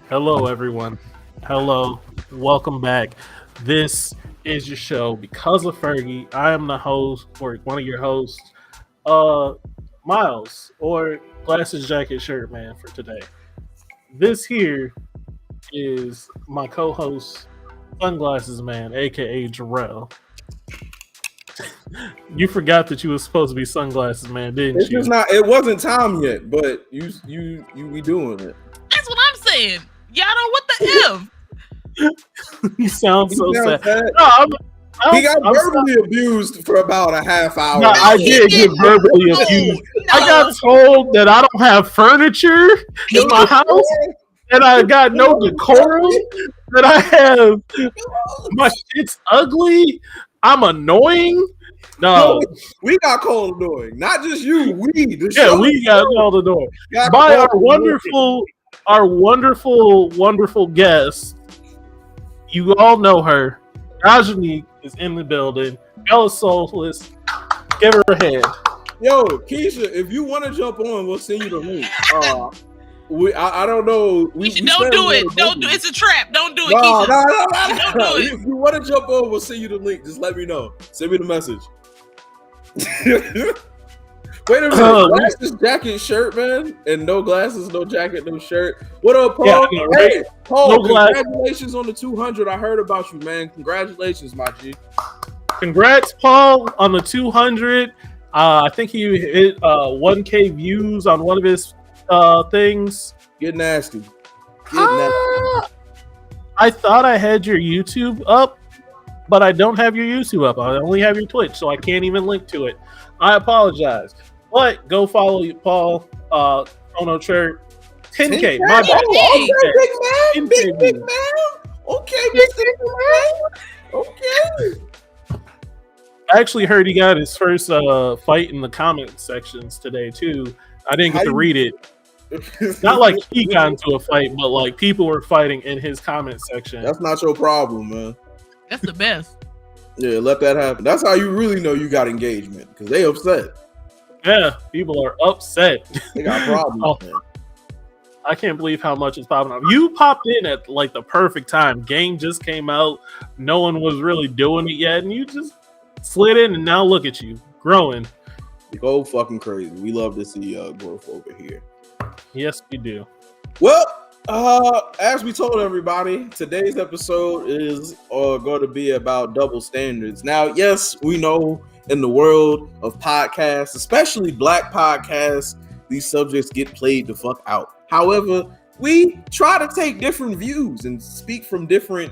Hello, everyone. Hello. Welcome back. This is your show because of Fergie. I am the host, or one of your hosts, uh, Miles, or Glasses Jacket Shirt Man for today. This here is my co-host, Sunglasses Man, aka Jarrell. You forgot that you was supposed to be Sunglasses Man, didn't It's you? just not. It wasn't time yet, but you be doing it. That's what I'm saying. Y'all know what the You sound You so know sad. what I'm saying? No, He got I'm verbally abused for about a half hour. No, I did get verbally No, abused. no. I got told that I don't have furniture in my house, that I got no decorum, that I have my shit's ugly. I'm annoying. No, We got called annoying. Not just you. The yeah, show we got called the door got by called our wonderful guest. You all know her. Rajani is in the building. Bella Soulless. Give her a hand. Yo, Keisha, if you want to jump on, we'll send you the link. I don't know. We Don't do it. Don't do it. It's a trap. Don't do it, No, Keisha. no. Don't do it. If you want to jump on, we'll send you the link. Just let me know. Send me the message. Wait a minute. Glasses, jacket, shirt, man. And no glasses, no jacket, no shirt. What up, Paul? Yeah, I know, right? Hey, Paul, No congratulations on the 200. I heard about you, man. Congratulations, my G. Congrats, Paul, on the 200. I think he hit 1K views on one of his things. Get nasty. Get nasty. I thought I had your YouTube up, but I don't have your YouTube up. I only have your Twitch, so I can't even link to it. I apologize. But go follow Paul, Ono Shirt. 10K. My bad. Okay, big man. Okay, big man. Okay. I actually heard he got his first fight in the comment sections today too. I didn't get to read it. Not like he got into a fight, but like people were fighting in his comment section. That's not your problem, man. That's the best. Yeah, let that happen. That's how you really know you got engagement, because they upset. Yeah, people are upset. They got problems. Oh, man. I can't believe how much is popping up. You popped in at like the perfect time. Game just came out. No one was really doing it yet, and you just slid in, and now look at you growing. You go fucking crazy. We love to see growth over here. Yes, we do. Well, as we told everybody, today's episode is going to be about double standards. Now, yes, we know in the world of podcasts, especially black podcasts, these subjects get played the fuck out. However, we try to take different views and speak from different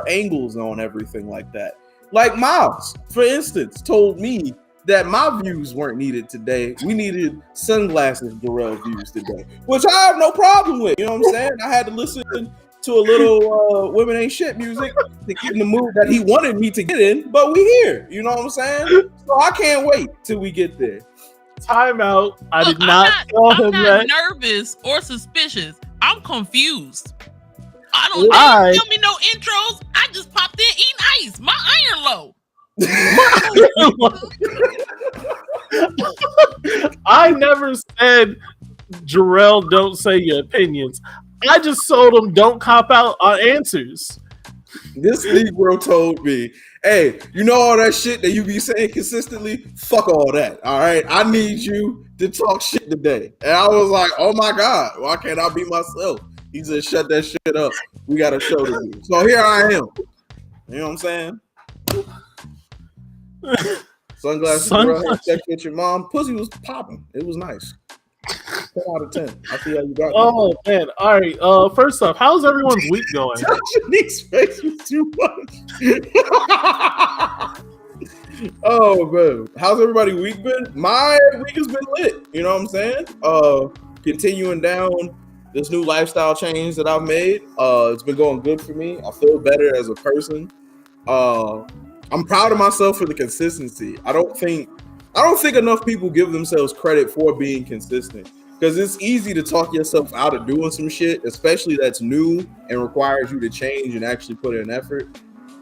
angles on everything like that. Like Miles, for instance, told me that my views weren't needed today. We needed Sunglasses Jarrell views today, which I have no problem with. You know what I'm saying? I had to listen to a little Women Ain't Shit music to get in the mood that he wanted me to get in, but we here. You know what I'm saying? So I can't wait till we get there. Time out. I Look, did not tell I'm him not that. nervous or suspicious. I'm confused. I don't Why? tell me no intros. I just popped in eating ice. My iron low. I never said Jarrell don't say your opinions. I just told him don't cop out on answers. This Negro told me, hey, you know all that shit that you be saying consistently? Fuck all that, all right? I need you to talk shit today. And I was like, oh my God, why can't I be myself? He said, shut that shit up. We got a show to do. So here I am. You know what I'm saying? Sunglasses, girl, had sex with your mom. Pussy was popping. It was nice. 10 out of 10. I see how you got Oh man! All right. First off, how's everyone's week going? Shanique's face was too much. Oh man, how's everybody week been? My week has been lit. You know what I'm saying? Continuing down this new lifestyle change that I've made. It's been going good for me. I feel better as a person. I'm proud of myself for the consistency. I don't think enough people give themselves credit for being consistent, because it's easy to talk yourself out of doing some shit, especially that's new and requires you to change and actually put in effort.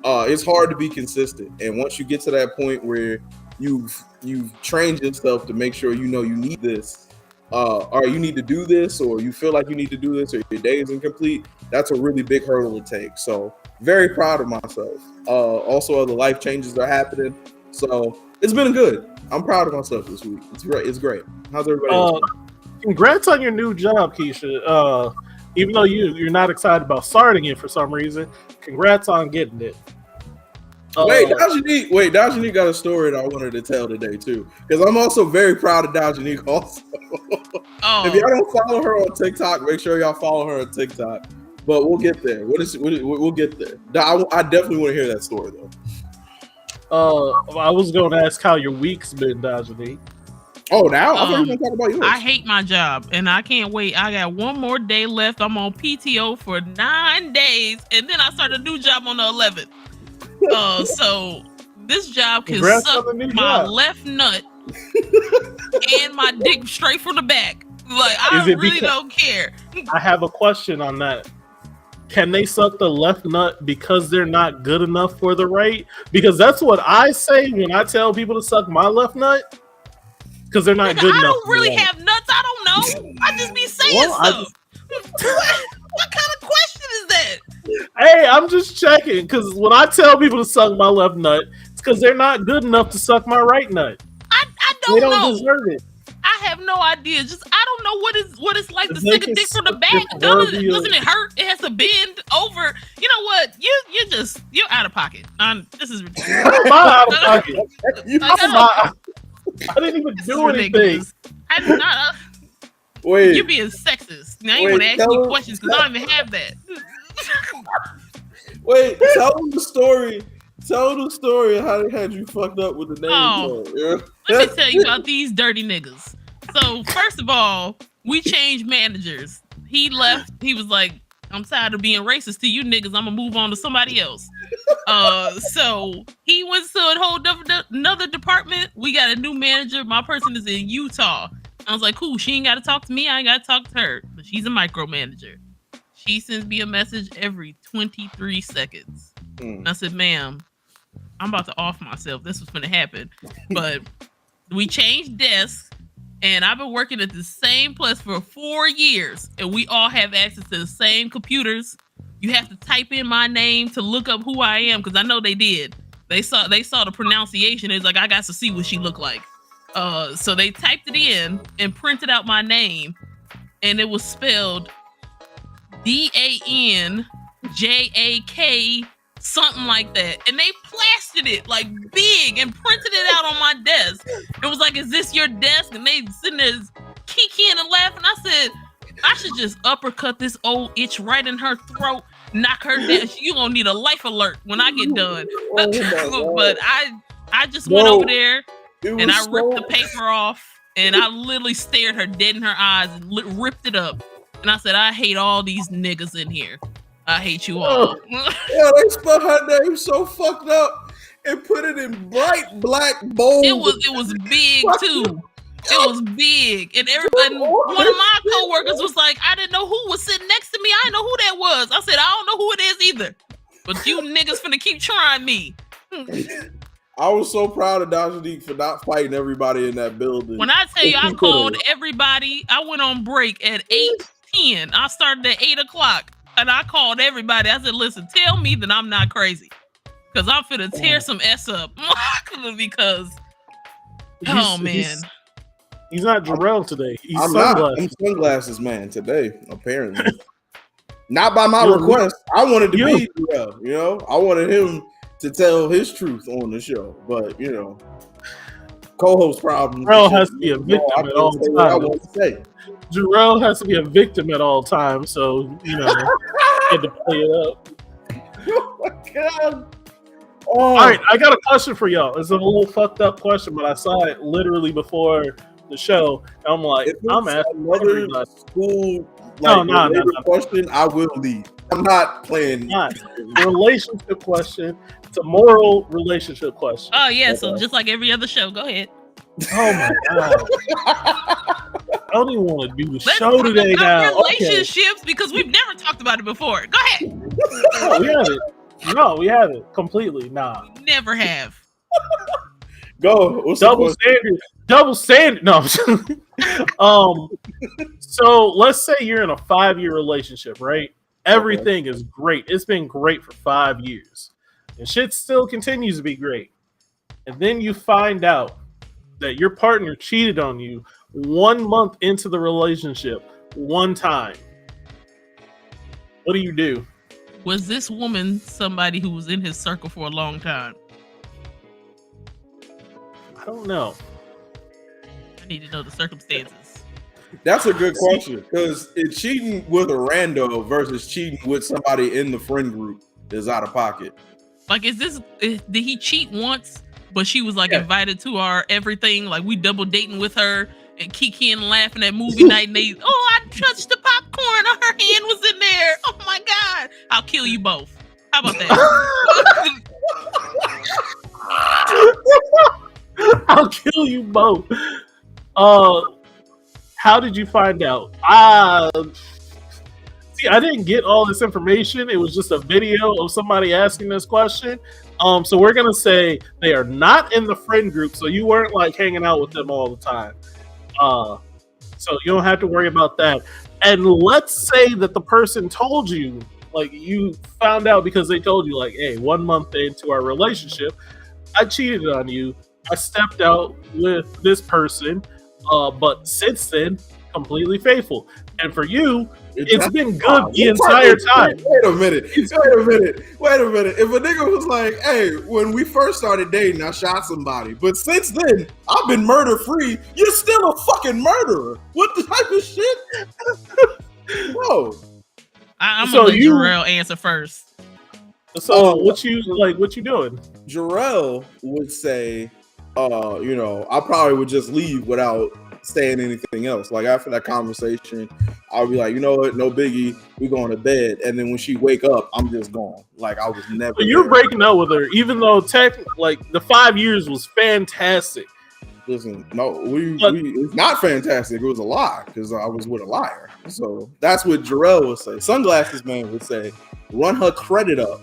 It's hard to be consistent, and once you get to that point where you've trained yourself to make sure you know you need this, or you need to do this, or you feel like you need to do this, or your day is incomplete, that's a really big hurdle to take. So very proud of myself. Also, other life changes are happening. So it's been good. I'm proud of myself this week. It's great. It's great. How's everybody else? Congrats on your new job, Keisha. Even though you're not excited about starting it for some reason, congrats on getting it. Wait, Dajanique got a story that I wanted to tell today too, because I'm also very proud of Dajanique also. If y'all don't follow her on TikTok, make sure y'all follow her on TikTok. But we'll get there. We'll get there. I definitely want to hear that story though. I was going to ask how your week's been, Dajanique. Oh, now I thought you were going to talk about yours. I hate my job, and I can't wait. I got one more day left. I'm on PTO for 9 days, and then I start a new job on the 11th. So this job can suck my left nut and my dick straight from the back. Like, I really don't care. I have a question on that. Can they suck the left nut because they're not good enough for the right? Because that's what I say when I tell people to suck my left nut. Because they're not good enough. I don't really have nuts. I don't know. I just be saying stuff. What kind of question is that? Hey, I'm just checking. Because when I tell people to suck my left nut, it's because they're not good enough to suck my right nut. I don't know. They don't deserve it. I have no idea. Just I don't know what it's like to stick a dick from the back. Doesn't it hurt? It has to bend over. You know what? You're out of pocket. This is ridiculous. I'm out of pocket. I didn't even do anything. I did not. Wait. You're being sexist. Now you want to ask me questions because I don't even have that. Wait, tell them the story. Tell the story of how they had you fucked up with the name. Let me tell you about these dirty niggas. So first of all, we changed managers. He left. He was like, I'm tired of being racist to you niggas. I'm gonna move on to somebody else. So he went to a whole another department. We got a new manager. My person is in Utah. I was like, cool. She ain't got to talk to me. I ain't got to talk to her. But she's a micromanager. She sends me a message every 23 seconds. I said, ma'am, I'm about to off myself. This was going to happen. But we changed desks. And I've been working at the same place for 4 years. And we all have access to the same computers. You have to type in my name to look up who I am. Because I know they did. They saw the pronunciation. It's like, I got to see what she looked like. So they typed it in and printed out my name. And it was spelled DANJAK, something like that. And they plastered it like big and printed it out on my desk. It was like, is this your desk? And they sitting there kikiing and laughing. I said, I should just uppercut this old itch right in her throat, knock her down. You gonna need a life alert when I get done. But I just went over there and I ripped the paper off and I literally stared her dead in her eyes and ripped it up. And I said, I hate all these niggas in here. I hate you all. Yeah, they spelled her name so fucked up and put it in bright black bold. It was big too. It was big. And everybody, one of my coworkers was like, I didn't know who was sitting next to me. I didn't know who that was. I said, I don't know who it is either. But you niggas finna keep trying me. I was so proud of Dajanique for not fighting everybody in that building. When I tell you I called everybody, I went on break at 8:10. I started at 8 o'clock. And I called everybody. I said, listen, tell me that I'm not crazy. Because I'm finna tear some S up. Because, man. He's not Jarrell today. He's I'm sunglasses man today, apparently. Not by my request. I wanted to be Jarrell, you know? I wanted him to tell his truth on the show. But, you know, co-host problems. Jarrell has to be a victim at all times. Jarrell has to be a victim at all times, so you know, had to play it up. Oh my god! All right, I got a question for y'all. It's a little fucked up question, but I saw it literally before the show. And I'm like, I'm asking another school question. I will leave. I'm not playing. Relationship question. It's a moral relationship question. Oh yeah, so just like every other show, go ahead. Oh my god! I don't even want to do the show today now. Relationships, because we've never talked about it before. Go ahead. No, we haven't. No, we haven't. Completely. Nah. We never have. Go. What's double standard. Double standard. No. So let's say you're in a 5-year relationship, right? Everything is great. It's been great for 5 years. And shit still continues to be great. And then you find out that your partner cheated on you 1 month into the relationship, one time. What do you do? Was this woman somebody who was in his circle for a long time? I don't know. I need to know the circumstances. That's a good question, because it's cheating with a rando versus cheating with somebody in the friend group is out of pocket. Like, did he cheat once, but she was like invited to our everything? Like, we double dating with her and Kiki and laughing at movie night. And they, I touched the popcorn. Her hand was in there. Oh my God. I'll kill you both. How about that? I'll kill you both. How did you find out? See, I didn't get all this information. It was just a video of somebody asking this question. So we're gonna say they are not in the friend group, so you weren't like hanging out with them all the time. So you don't have to worry about that. And let's say that the person told you, like, you found out because they told you, like, hey, 1 month into our relationship, I cheated on you. I stepped out with this person. But since then, completely faithful. And for you, it's been good the entire time. Wait a minute. If a nigga was like, hey, when we first started dating, I shot somebody, but since then, I've been murder-free, you're still a fucking murderer. What the type of shit? Whoa. I'm gonna let Jarrell answer first. So what you doing? Jarrell would say, I probably would just leave without saying anything else. Like, after that conversation, I'll be like, you know what, no biggie, we going to bed. And then when she wake up, I'm just gone. Like, I was never. So you're breaking up with her, even though the 5 years was fantastic. Listen, no, it's not fantastic. It was a lie because I was with a liar. So that's what Jarrell would say. Sunglasses Man would say, run her credit up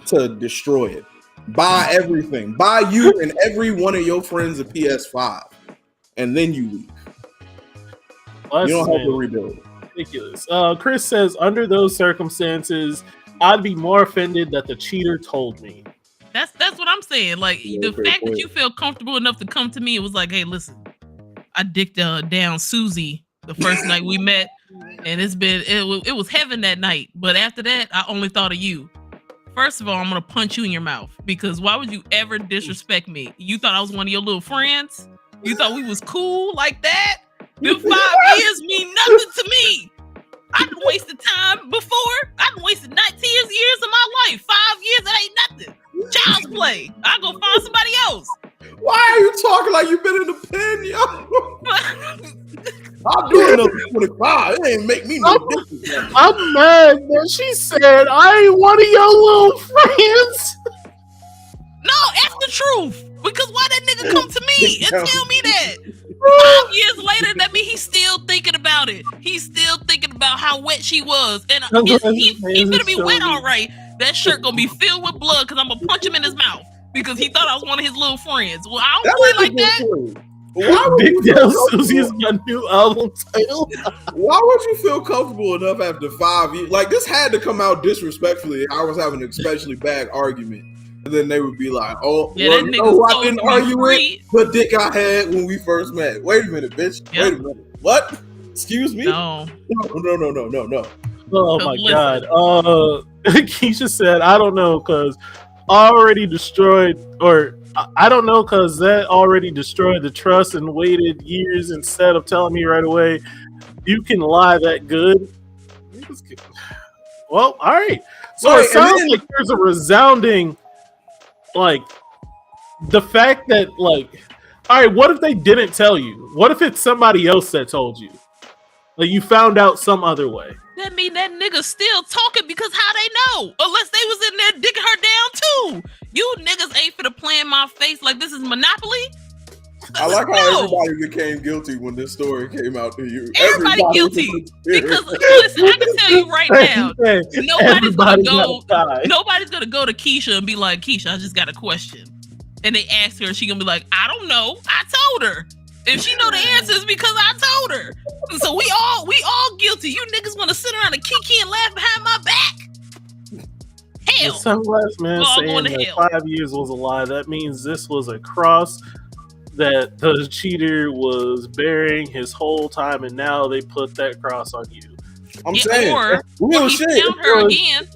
to destroy it. Buy everything. Buy you and every one of your friends a PS5. And then you leave. You don't have to rebuild it. Ridiculous. Chris says, under those circumstances, I'd be more offended that the cheater told me. That's what I'm saying. Like, the fact that you feel comfortable enough to come to me, it was like, hey, listen, I dicked down Susie the first night we met, and it was heaven that night. But after that, I only thought of you. First of all, I'm gonna punch you in your mouth, because why would you ever disrespect me? You thought I was one of your little friends? You thought we was cool like that? Them 5 years mean nothing to me. I done wasted time before. I done wasted 19 years of my life. 5 years, that ain't nothing. Child's play. I go find somebody else. Why are you talking like you've been in the pen, yo? I'm doing another 25. It ain't make me no difference. I'm mad that she said I ain't one of your little friends. No, that's the truth. Because why that nigga come to me and tell me that? 5 years later, that means he's still thinking about it. He's still thinking about how wet she was. And he's gonna be wet, all right. That shirt gonna be filled with blood because I'm gonna punch him in his mouth because he thought I was one of his little friends. Well, I don't play like that. Why Big Del Susie is my new album title. Why would you feel comfortable enough after 5 years? Like, this had to come out disrespectfully. I was having an especially bad argument. And then they would be like, oh, yeah, well, you know who I didn't argue with? The dick I had when we first met. Wait a minute, bitch. Yep. Wait a minute. What? Excuse me? No. No. Oh, my God. Keisha said, I don't know, because I don't know, because that already destroyed the trust and waited years instead of telling me right away. You can lie that good. Well, all right. So it sounds like there's a resounding, like, the fact that, like, all right, what if they didn't tell you? What if it's somebody else that told you? Like, you found out some other way. That mean that nigga still talking because how they know? Unless they was in there dicking her down too. You niggas ain't finna play in my face like this is Monopoly. I like how everybody became guilty when this story came out to you. Everybody guilty. Because listen, I can tell you right now, nobody's gonna go to Keisha and be like, Keisha, I just got a question. And they ask her, and she gonna be like, I don't know. I told her. If she know the answers, because I told her. So we all guilty. You niggas want to sit around and kiki and laugh behind my back? The Hell. sunglass man We're all saying going to that hell. 5 years was a lie. That means this was a cross that the cheater was bearing his whole time, and now they put that cross on you. I'm Yeah, saying, or real he shit. found her again.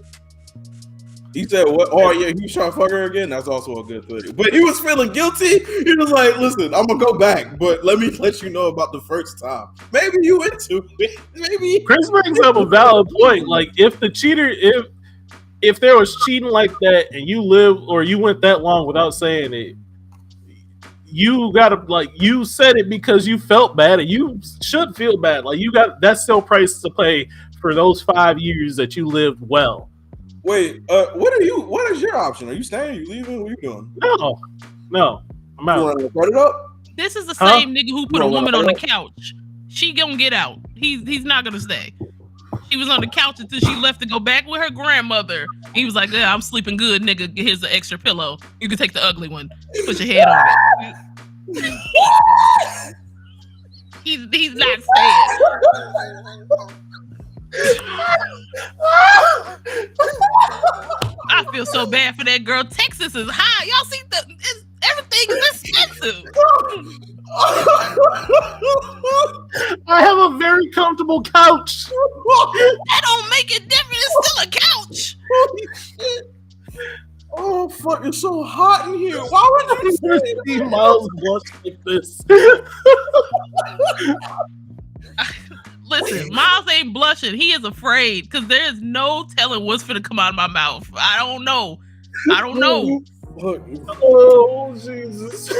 He said, "What? Oh yeah, he trying to fuck her again. That's also a good thing." But he was feeling guilty. He was like, "Listen, I'm gonna go back, but let me let you know about the first time. Maybe you into it. Maybe." Chris brings up a valid point. Like, if the cheater, if there was cheating like that, and you live or you went that long without saying it, you gotta, like, you said it because you felt bad, and you should feel bad. Like, that's still price to pay for those 5 years that you lived well. Wait, what is your option? Are you staying? Are you leaving? What are you doing? No, I'm You out. want to cut it up? This is the Huh? same nigga who put You a don't woman wanna on the couch. She gonna get out. He's not gonna stay. She was on the couch until she left to go back with her grandmother. He was like, "Yeah, I'm sleeping good, nigga. Here's an extra pillow. You can take the ugly one. Put your head on it." He's not staying. I feel so bad for that girl. Texas is high. Y'all see everything is expensive. I have a very comfortable couch. That don't make it different. It's still a couch. Holy shit. Oh fuck! It's so hot in here. Why would you Never say seen that? Miles blush like this. Listen, Miles ain't blushing. He is afraid because there's no telling what's finna come out of my mouth. I don't know. Look, Oh Jesus!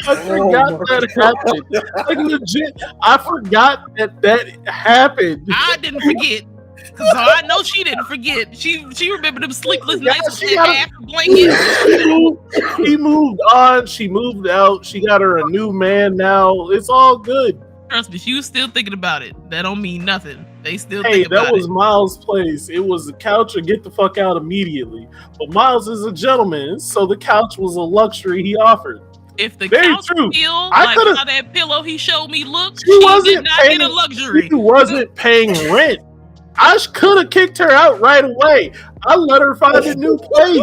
I forgot that happened. Like, legit, I forgot that happened. I didn't forget. So I know she didn't forget. She remembered them sleepless Yeah, nights she with got that half blanket. He moved on. She moved out. She got her a new man now. It's all good. Trust me, she was still thinking about it. That don't mean nothing. They still Hey, think about that was it. Miles' place. It was the couch or get the fuck out immediately. But Miles is a gentleman, so the couch was a luxury he offered. If the Very couch true. feel I like could've- how that pillow he showed me looked, She she wasn't did not get a paying- luxury. He wasn't paying rent. I could have kicked her out right away. I let her find a new place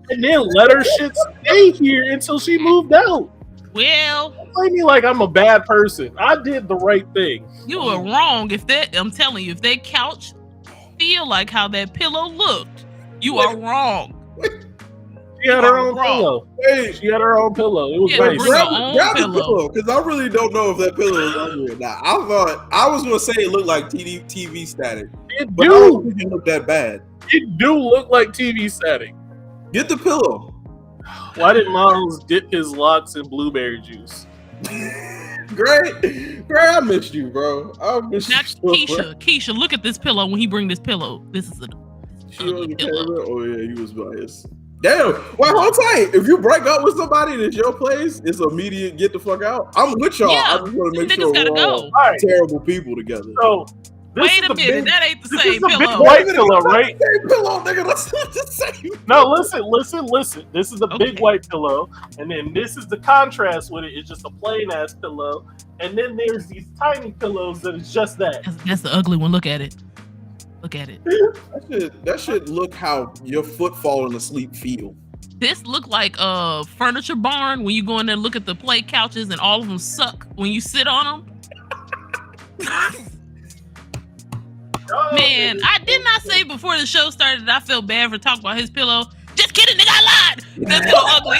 and then let her shit stay here until she moved out. Well, Don't play me like I'm a bad person. I did the right thing. you were wrong. I'm telling you, if that couch feel like how that pillow looked, you are wrong. She had her own Wrong. pillow. hey, She had her own pillow. It was Yeah, nice. bring her own grab the pillow. pillow because I really don't know if that pillow is under it now. I thought I was gonna say it looked like TV static, It but I don't do. think it looked that bad. It do look like TV static. Get the pillow. Why did Miles dip his locks in blueberry juice? Great, I missed you, bro. I missed Now, you. So much. Keisha, look at this pillow when he bring this pillow. This is a She on ugly the pillow. camera? Oh yeah, he was biased. Damn. Well, hold tight. If you break up with somebody and it's your place, it's immediate get the fuck out. I'm with y'all. Yeah, I just want to make niggas sure gotta we're go. all All right. terrible people together. So this Wait is a the minute, big, that ain't the this same is the big pillow. white pillow, right? Same pillow, nigga. That's not the same. No, listen. This is the big Okay. white pillow, and then this is the contrast with it. It's just a plain ass pillow, and then there's these tiny pillows that is just that. That's the ugly one. Look at it. Look at it. That should look how your foot falling asleep feel. This look like a furniture barn when you go in there and look at the play couches and all of them suck when you sit on them. Man, I did not say before the show started that I felt bad for talking about his pillow. Just kidding, nigga, I lied. That pillow ugly.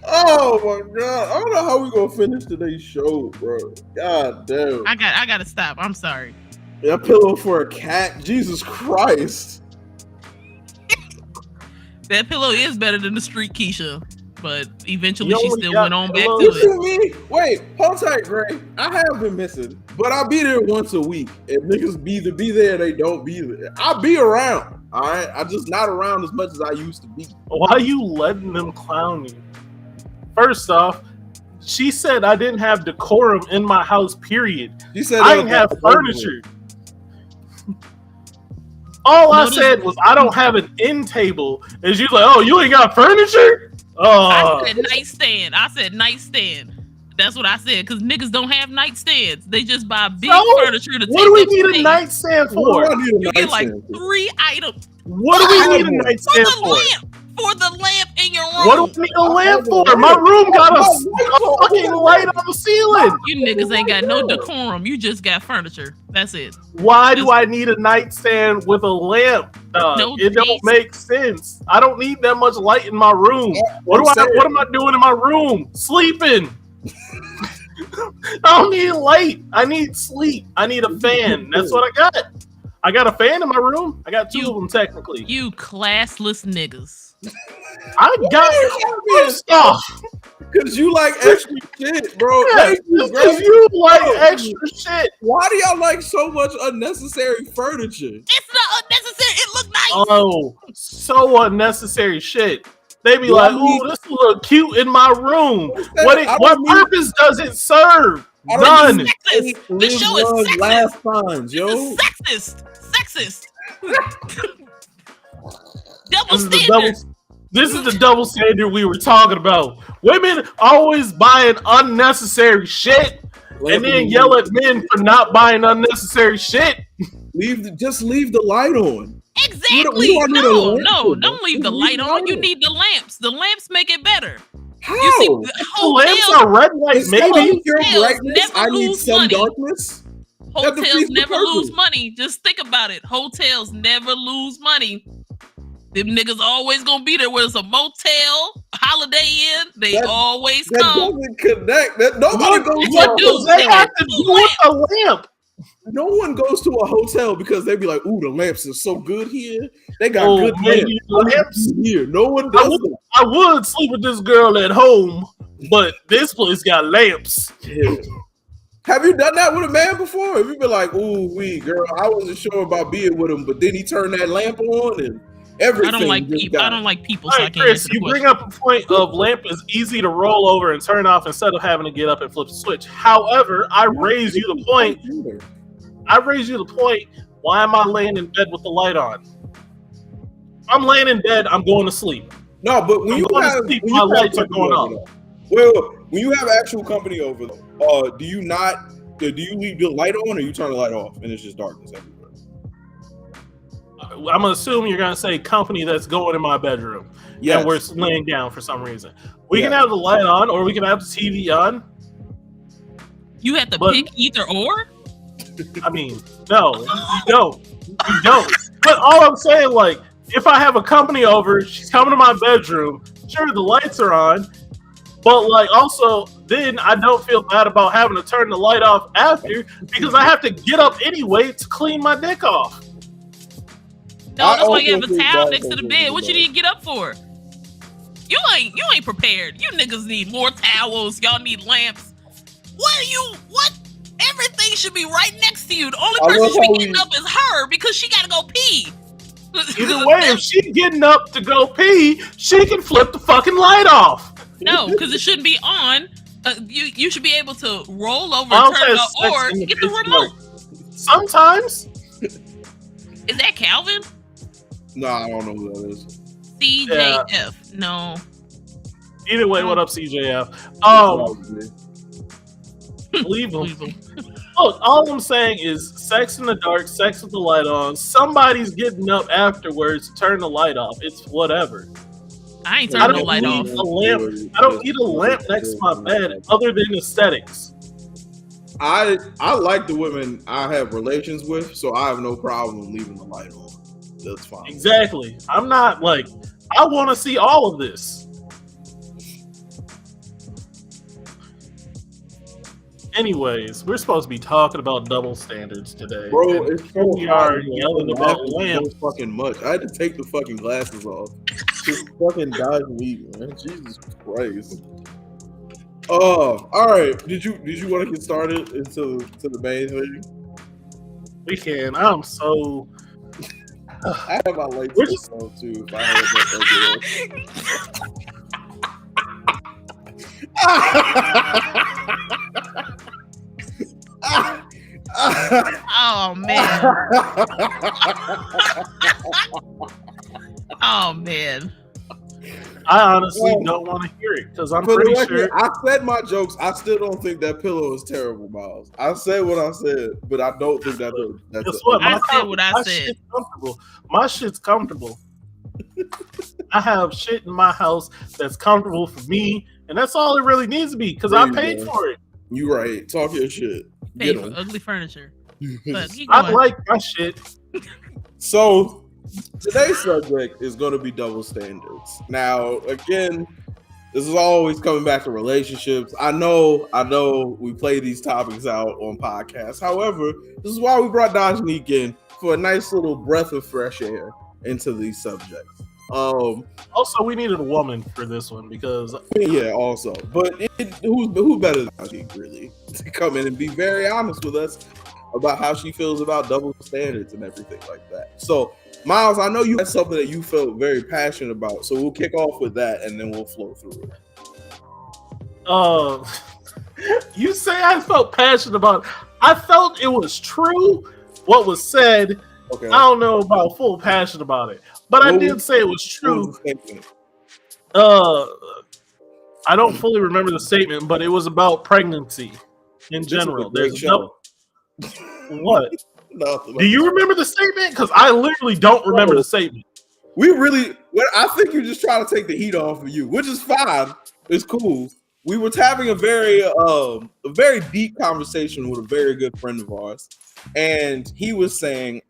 Oh my god! I don't know how we gonna finish today's show, bro. God damn. I gotta stop. I'm sorry. That pillow for a cat. Jesus Christ. That pillow is better than the street Keisha, but eventually You she only still got went on back pillows? to What it. you mean? Wait, hold tight, Gray. I have been missing, but I be there once a week. And niggas be there, they don't be there. I be around. All right, I just not around as much as I used to be. Why you letting them clown you? First off, she said I didn't have decorum in my house. Period. You said I didn't have furniture. All I Notice- said was I don't have an end table. Is you like, oh, you ain't got furniture? Oh, I said nightstand. I said nightstand. That's what I said because niggas don't have nightstands. They just buy big furniture to take what do we up need a space. nightstand What for? do I need a You get like nightstand for? 3 items What do we need a for nightstand the for? lamp. For the lamp in your room. What do we need a lamp for? My room got a fucking light on the ceiling. You niggas ain't got no decorum. You just got furniture. That's it. Why do I need a nightstand with a lamp? No It don't taste. make sense. I don't need that much light in my room. What am I doing in my room? Sleeping. I don't need light. I need sleep. I need a fan. That's what I got. I got a fan in my room. I got 2 of them technically. You classless niggas. I got stuff. Because you like extra shit, bro. Yeah, Thank you, bro. because you like extra shit. Why do y'all like so much unnecessary furniture? It's not unnecessary. It look nice. Oh, so unnecessary shit. They be Do I like, need- "Ooh, this look cute in my room." I What don't need- purpose does it serve? I None. don't Sexist. need This live, show is love, sexist. laugh times, This yo. is sexist. Sexist. Double This is the standard. This is the double standard we were talking about. Women always buying unnecessary shit and then yell at men for not buying unnecessary shit. Just leave the light on. Exactly. You don't need a No, lamp no, for don't that. leave the light on. You need the lamps. The lamps make it better. How? You see, The lamps are red light, Instead maybe. of pure hotels brightness, never I need lose some money. darkness. That hotels defeats the never purpose. lose money. Just think about it. Hotels never lose money. Them niggas always gonna be there. Whether it's a motel, Holiday Inn, they That- always That come. doesn't connect. That nobody goes to What a do hotel. they have to do with the lamp? No one goes to a hotel because they be like, "Ooh, the lamps are so good here. They got Oh, good maybe lamps here." No one does that. I would sleep with this girl at home, but this place got lamps. Yeah. Have you done that with a man before? Have you been like, "Ooh, girl, I wasn't sure about being with him, but then he turned that lamp on and everything." I don't like just people. got- I don't like people, All so I right, can't Chris, answer the you question. bring up a point of lamp is easy to roll over and turn off instead of having to get up and flip the switch. However, I raise you the point. Why am I laying in bed with the light on? I'm laying in bed. I'm going to sleep. No, but when I'm you going to have sleep, when my you have lights are company going over off. though- Well, when you have actual company over, though, do you not? Do you leave the light on or you turn the light off and it's just darkness everywhere? I'm gonna assume you're gonna say company that's going in my bedroom. Yeah, And we're laying down for some reason. We can Yeah. have the light on, or we can have the TV on. You have to But- pick either or. I mean, no, you don't. You don't. But all I'm saying, like, if I have a company over, she's coming to my bedroom. Sure, the lights are on, but like, also, then I don't feel bad about having to turn the light off after because I have to get up anyway to clean my dick off. No, I that's why you also have a think towel that next to the goes bed. with What you that. need to get up for? You ain't prepared. You niggas need more towels. Y'all need lamps. What? Everything should be right next to you. The only I person love should how be getting up is her because she gotta go pee. Either way, if she's getting up to go pee, she can flip the fucking light off. No, because it shouldn't be on. You should be able to roll over, I'll turn it say off, sex or in the get the bitch remote. Sometimes. Is that Calvin? No, I don't know who that is. CJF. No. Either way, what up, CJF? Leave them. Leave 'em. Look, all I'm saying is sex in the dark, sex with the light on. Somebody's getting up afterwards to turn the light off. It's whatever. I ain't I turning don't no light need off. a lamp. I don't need a lamp next to my bed other than aesthetics. I like the women I have relations with, so I have no problem leaving the light on. That's fine. Exactly. I'm not like, I want to see all of this. Anyways, we're supposed to be talking about double standards today. Bro, And it's so we hot are in here. yelling I'm about laughing lamps. so fucking much. I had to take the fucking glasses off. Just fucking dive me, man. Jesus Christ. All right. Did you want to get started into the main thing? We can. I'm so. I have my lights We're just- on too. If I had Oh man. Oh man. I honestly don't want to hear it because I'm For the pretty record, sure. I said my jokes. I still don't think that pillow is terrible, Miles. I said what I said, but I don't think that's Guess what? I said what I my said. shit's comfortable. My shit's comfortable. I have shit in my house that's comfortable for me, and that's all it really needs to be because I paid for it. You right. Talk your shit. Paid for ugly furniture. But keep I going. like my shit. So today's subject is going to be double standards. Now, again, this is always coming back to relationships. I know we play these topics out on podcasts. However, this is why we brought Dajanique in for a nice little breath of fresh air into these subjects. Also, we needed a woman for this one because yeah, also, but who better than Dajanique really to come in and be very honest with us about how she feels about double standards and everything like that. So, Miles, I know you had something that you felt very passionate about, so we'll kick off with that and then we'll flow through it. you say I felt passionate about it. I felt it was true what was said. Okay. I don't know about full passion about it, but I did say it was true. I don't fully remember the statement, but it was about pregnancy in general. There's no what? Do you remember the statement? Because I literally don't remember the statement. I think you're just trying to take the heat off of you, which is fine. It's cool. We were having a very deep conversation with a very good friend of ours, and he was saying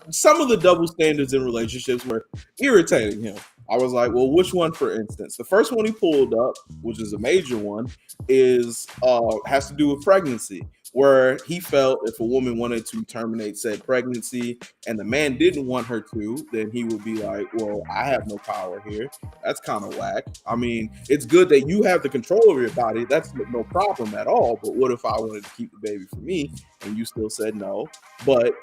some of the double standards in relationships were irritating him. I was like, well, which one, for instance? The first one he pulled up, which is a major one, has to do with pregnancy, where he felt if a woman wanted to terminate said pregnancy and the man didn't want her to, then he would be like, well, I have no power here. That's kind of whack. I mean, it's good that you have the control of your body. That's no problem at all. But what if I wanted to keep the baby for me and you still said no? But,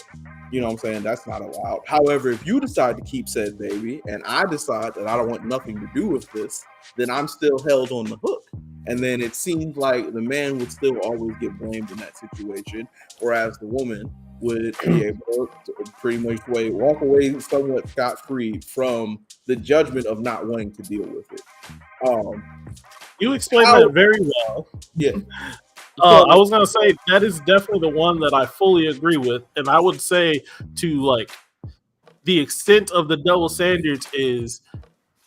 you know what I'm saying? That's not allowed. However, if you decide to keep said baby and I decide that I don't want nothing to do with this, then I'm still held on the hook. And then it seems like the man would still always get blamed in that situation, whereas the woman would be able to pretty much walk away somewhat scot-free from the judgment of not wanting to deal with it. You explained that very well. Yeah. I was going to say that is definitely the one that I fully agree with. And I would say to like the extent of the double standards is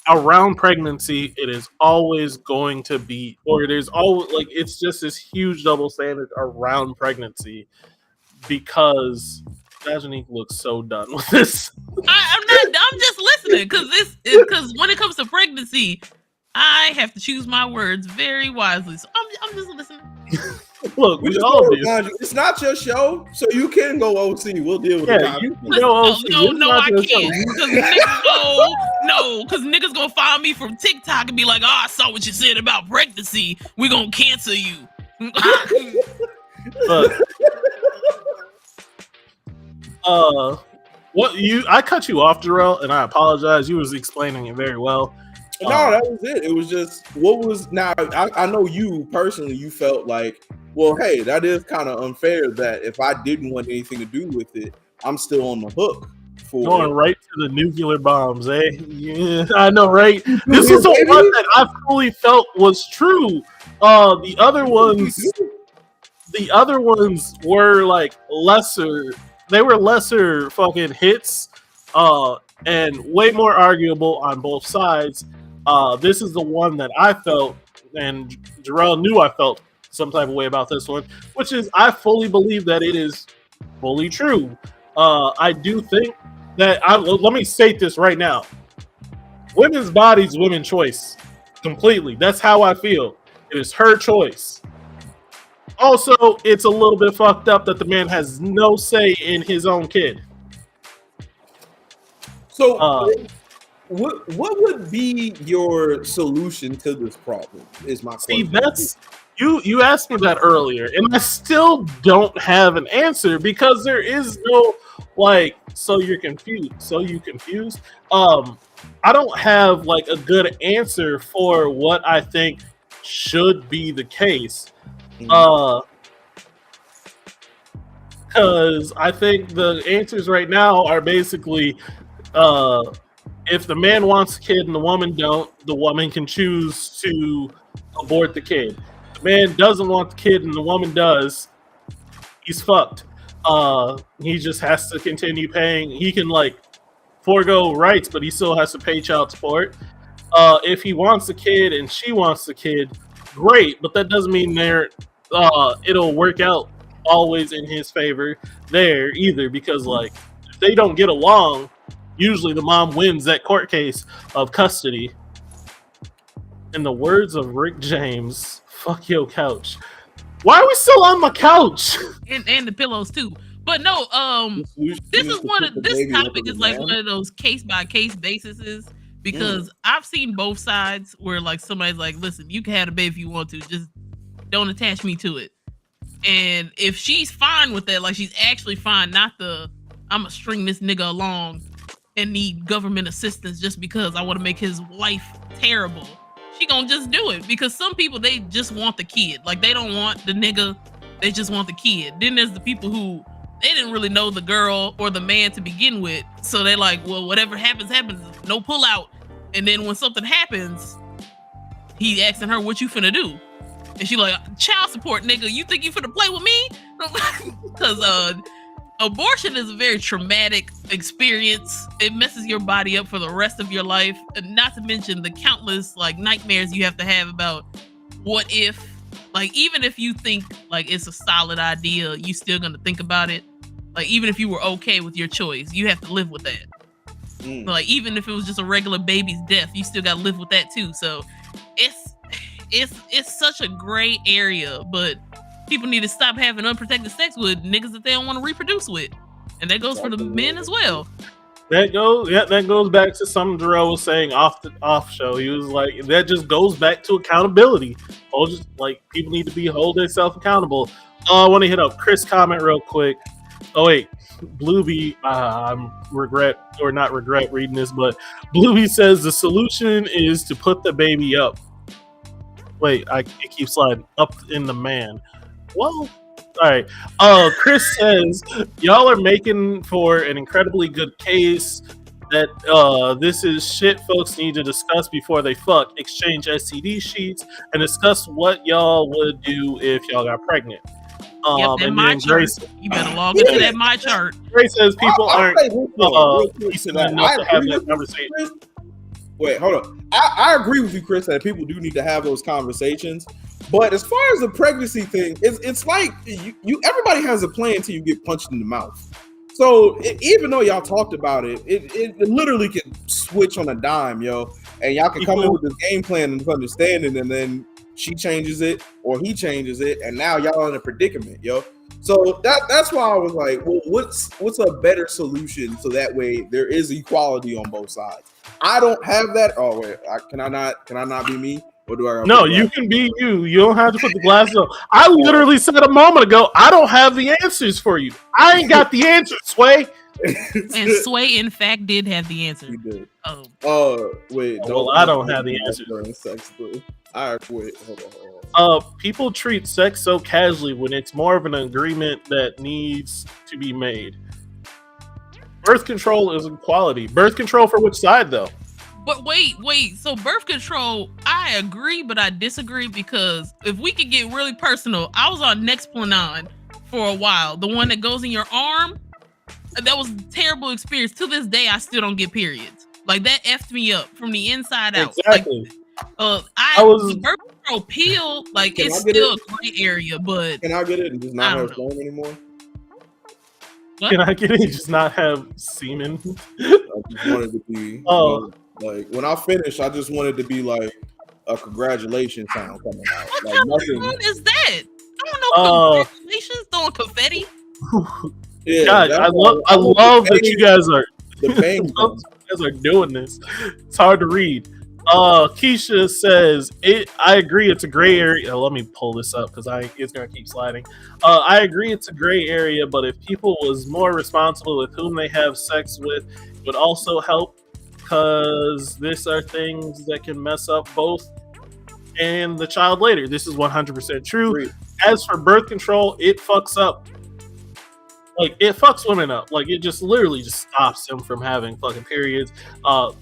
around pregnancy, it is always going to be, or there's always like, it's just this huge double standard around pregnancy because Dajanique looks so done with this. I'm just listening because when it comes to pregnancy, I have to choose my words very wisely. So I'm just listening. Look, we all do. It's not your show, so you can go OC. We'll deal with it. No, I can't. Because niggas gonna find me from TikTok and be like, "Oh, I saw what you said about pregnancy. We're gonna cancel you." I cut you off, Jarrell, and I apologize. You was explaining it very well. No, that was it. It was just I know you personally, you felt like, well, hey, that is kind of unfair that if I didn't want anything to do with it, I'm still on the hook for going right to the nuclear bombs, eh? Yeah, I know, right? This is the one that I fully felt was true. The other ones were like lesser. They were lesser fucking hits, and way more arguable on both sides. This is the one that I felt, and Jarrell knew I felt some type of way about this one, which is I fully believe that it is fully true. I do think that let me state this right now. Women's bodies, women's choice. Completely. That's how I feel. It is her choice. Also, it's a little bit fucked up that the man has no say in his own kid. So what would be your solution to this problem? Is my question. See, that's you asked me that earlier, and I still don't have an answer because there is no like. So you're confused. I don't have like a good answer for what I think should be the case. Because I think the answers right now are basically if the man wants a kid and the woman don't, the woman can choose to abort the kid. The man doesn't want the kid and the woman does, he's fucked. He just has to continue paying. He can like forego rights, but he still has to pay child support. If he wants a kid and she wants a kid, great, but that doesn't mean it'll work out always in his favor there either, because like if they don't get along, usually the mom wins that court case of custody. In the words of Rick James, fuck your couch. Why are we still on my couch? And the pillows too. But no, this topic is like one of those case by case bases, because I've seen both sides where like somebody's like, listen, you can have a baby if you want to, just don't attach me to it. And if she's fine with that, like she's actually fine, not the I'm gonna string this nigga along and need government assistance just because I want to make his life terrible, she gonna just do it. Because some people, they just want the kid, like they don't want the nigga, they just want the kid. Then there's the people who they didn't really know the girl or the man to begin with, so they're like, well, whatever happens, no pull out. And then when something happens, he asking her, what you finna do? And she like, child support, nigga, you think you finna play with me? Because abortion is a very traumatic experience. It messes your body up for the rest of your life, and not to mention the countless like nightmares you have to have about what if. Like, even if you think like it's a solid idea, you still gonna think about it. Like, even if you were okay with your choice, you have to live with that. Like, even if it was just a regular baby's death, you still gotta live with that too. So it's such a gray area, but people need to stop having unprotected sex with niggas that they don't want to reproduce with. And that goes for the men as well. That goes back to something Darrell was saying off show. He was like, that just goes back to accountability. Just like people need to hold themselves accountable. I want to hit up Chris' comment real quick. Oh wait, Bluebee, I'm not regret reading this, but Bluebee says the solution is to put the baby up. Wait, it keeps sliding up in the man. Well, all right. Chris says y'all are making for an incredibly good case that this is shit folks need to discuss before they fuck. Exchange STD sheets and discuss what y'all would do if y'all got pregnant. And my chart. You better log into that my chart. Grace says people aren't decent enough to have that conversation. Wait, hold on. I agree with you, Chris, that people do need to have those conversations. But as far as the pregnancy thing, it's like everybody has a plan until you get punched in the mouth. So even though y'all talked about it, it literally can switch on a dime, yo. And y'all can come in with this game plan and this understanding, and then she changes it or he changes it, and now y'all in a predicament, yo. So that's why I was like, well, what's a better solution so that way there is equality on both sides? I don't have that. Oh wait, can I not be me? Or do I? No, you can be you. You don't have to put the glasses on. I literally said a moment ago, I don't have the answers for you. I ain't got the answers, Sway. And Sway, in fact, did have the answer. He did. Wait. Well, I don't have the answers. All right, wait. Hold on. People treat sex so casually when it's more of an agreement that needs to be made. Birth control is equality. Birth control for which side, though? But wait. So birth control, I agree, but I disagree, because if we could get really personal, I was on Nexplanon for a while. The one that goes in your arm, that was a terrible experience. To this day, I still don't get periods. Like, that effed me up from the inside out. Exactly. The birth control pill, like, it's still a gray area, but... Can I get it and just not have sperm anymore? What? Can I get it and just not have semen? I just wanted to be... like, when I finish, I just wanted to be like a congratulations sound coming out. Like, nothing. What is that? I don't know. Congratulations, throwing confetti. Yeah, God, I love that you guys are. The pain. You guys are doing this. It's hard to read. Keisha says I agree. It's a gray area. Let me pull this up because it's gonna keep sliding. I agree. It's a gray area, but if people was more responsible with whom they have sex with, it would also help. Because these are things that can mess up both and the child later. This is 100% true. As for birth control, it fucks up Like, it fucks women up. Like, it just literally just stops them from having fucking periods.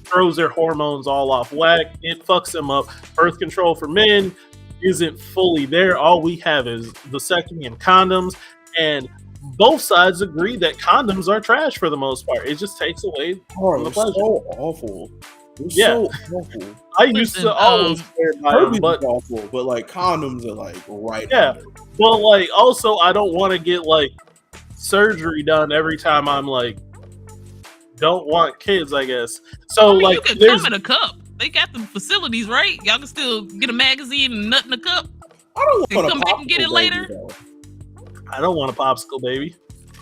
Throws their hormones all off whack. It fucks them up. Birth control for men isn't fully there. All we have is vasectomy and condoms. And both sides agree that condoms are trash for the most part. It just takes away from the It's pleasure. so awful. It's Yeah. so awful. I used to always swear by them, Herpes but is awful, but like condoms are like right. Yeah. under. but like also I don't want to get like surgery done every time I'm like don't want kids, I guess. So I mean, like you can there's come in a cup. They got the facilities, right? Y'all can still get a magazine and nut in a cup. I don't And want to come back and get it later? I don't want a popsicle baby.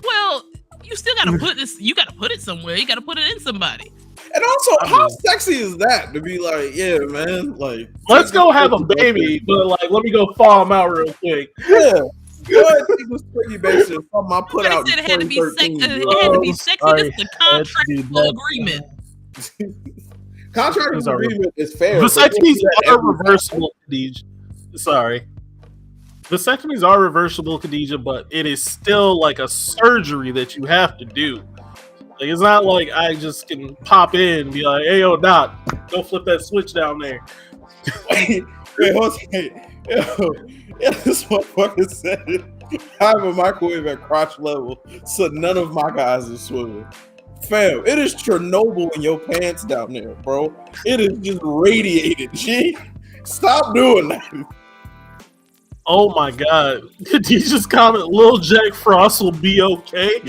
Well, you still gotta put this. You gotta put it somewhere. You gotta put it in somebody. And also, I how mean- sexy is that to be like, yeah, man, like Let's go have a baby, but like let me go thaw him out real quick. Yeah. Go ahead and take this turkey bacon. Something I put But out it said in it had to be 2013. sexy. bro. It had to be sexy. sorry. This is a contractual agreement. Contract These are- agreement is fair. but Vasectomies you do that are every- reversible, Khadija. Sorry. Vasectomies are reversible, Khadija, but it is still like a surgery that you have to do. Like, it's not like I just can pop in and be like, hey, yo, doc, go flip that switch down there. Wait, hold on. Yo, this motherfucker said it. I have a microwave at crotch level, so none of my guys are swimming. Fam, it is Chernobyl in your pants down there, bro. It is just radiated. G, stop doing that. Oh my God. Khadija's comment, Lil Jack Frost will be okay.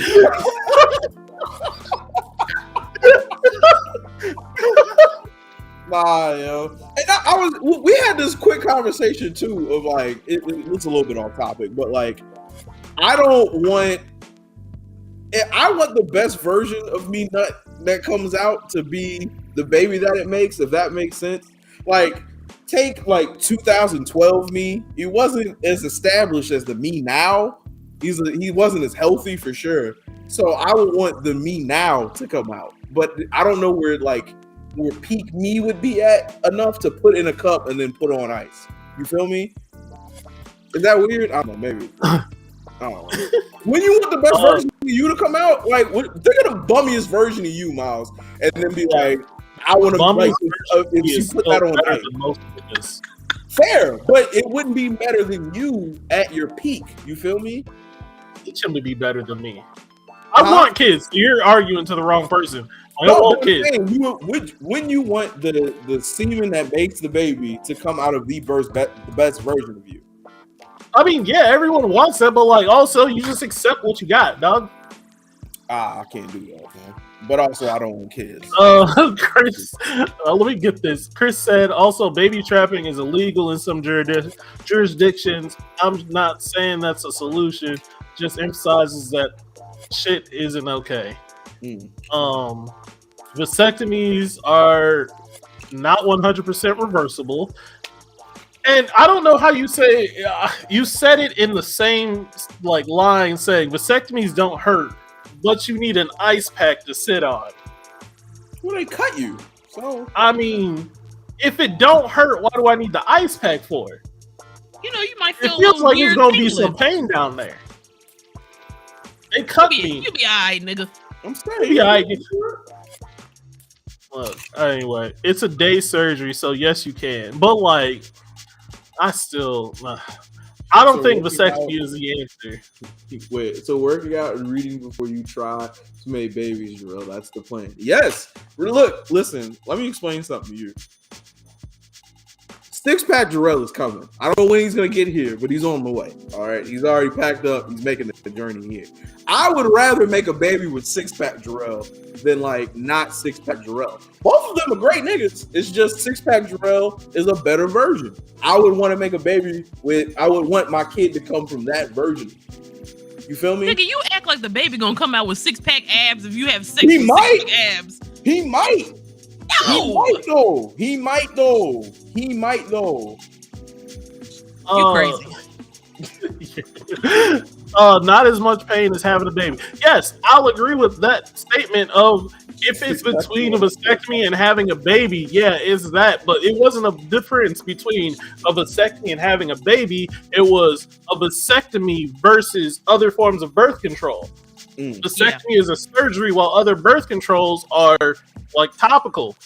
Nah, yo. And we had this quick conversation too of like, it's a little bit off topic, but like, I want the best version of me nut that comes out to be the baby that it makes, if that makes sense. Like, take like 2012 me. He wasn't as established as the me now. He wasn't as healthy for sure. So I would want the me now to come out, but I don't know where peak me would be at enough to put in a cup and then put on ice. You feel me? Is that weird? I don't know. Maybe. I don't know. When you want the best version of you to come out, like think of the bummiest version of you, Miles, and then be like, I want to like if you put that on ice. Most niggas. Fair, but it wouldn't be better than you at your peak. You feel me? Teach him to be better than me. I want kids. You're arguing to the wrong person. I don't want kids. When you want the semen that makes the baby to come out of the best version of you. I mean, yeah, everyone wants that, but like also you just accept what you got, dog. I can't do that, man. But also, I don't want kids. Chris, let me get this. Chris said also baby trapping is illegal in some jurisdictions. I'm not saying that's a solution. Just emphasizes that shit isn't okay. Vasectomies are not 100% reversible. And I don't know how you say you said it in the same like line saying vasectomies don't hurt, but you need an ice pack to sit on. Well, they cut you. So I mean, if it don't hurt, why do I need the ice pack for? You know, you might It feel feels like there's gonna be tingling. some pain down there. They cut me. You be alright, nigga. I'm saying, Yeah, I get you. Look, anyway, it's a day surgery, so yes, you can. But like, I still, I don't think vasectomy is the answer. Wait, so working out and reading before you try to make babies, Jarrell, that's the plan. Yes. Look, listen, let me explain something to you. Six-pack Jarrell is coming. I don't know when he's going to get here, but he's on the way. All right. He's already packed up. He's making the journey here. I would rather make a baby with six-pack Jarrell than like not six-pack Jarrell. Both of them are great niggas. It's just six-pack Jarrell is a better version. I would want to make a baby I would want my kid to come from that version. You feel me? Nigga, you act like the baby gonna come out with six-pack abs if you have He with might. six-pack abs. He might. No. He might though. You crazy. Not as much pain as having a baby. Yes, I'll agree with that statement of if it's between a vasectomy and having a baby, yeah, it's that. But it wasn't a difference between a vasectomy and having a baby. It was a vasectomy versus other forms of birth control. Vasectomy is a surgery, while other birth controls are like topical,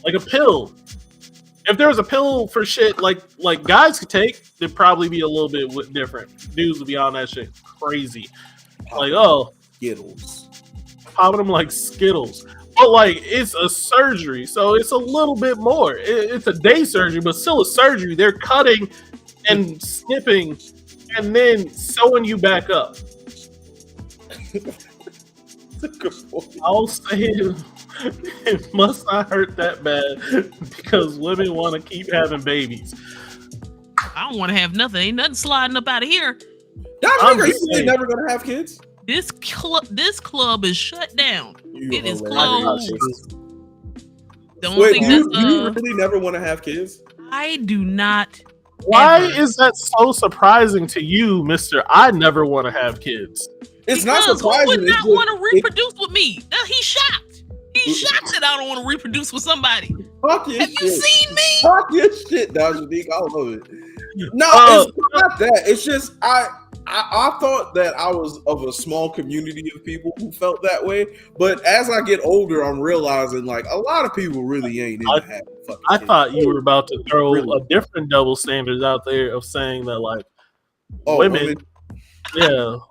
like a pill. If there was a pill for shit like guys could take, it'd probably be a little bit different. Dudes would be on that shit crazy, like Skittles, popping them like Skittles. But like it's a surgery, so it's a little bit more. It's a day surgery, but still a surgery. They're cutting and snipping and then sewing you back up. I'll say it must not hurt that bad because women want to keep having babies. I don't want to have nothing. Ain't nothing sliding up out of here. Are you really never gonna have kids? This club is shut down. It is closed. Wait, do you really never want to have kids? I do not. Why is that so surprising to you, Mr. I never want to have kids? It's not surprising. Who would not want to reproduce with me? He's shocked. He's shocked that I don't want to reproduce with somebody. Fuck your Have shit. you seen me? Fuck your shit, Dajanique. I love it. No, it's not that. It's just I thought that I was of a small community of people who felt that way, but as I get older, I'm realizing like a lot of people really ain't into having fucking I kids. thought you were about to throw a different double standards out there of saying that like women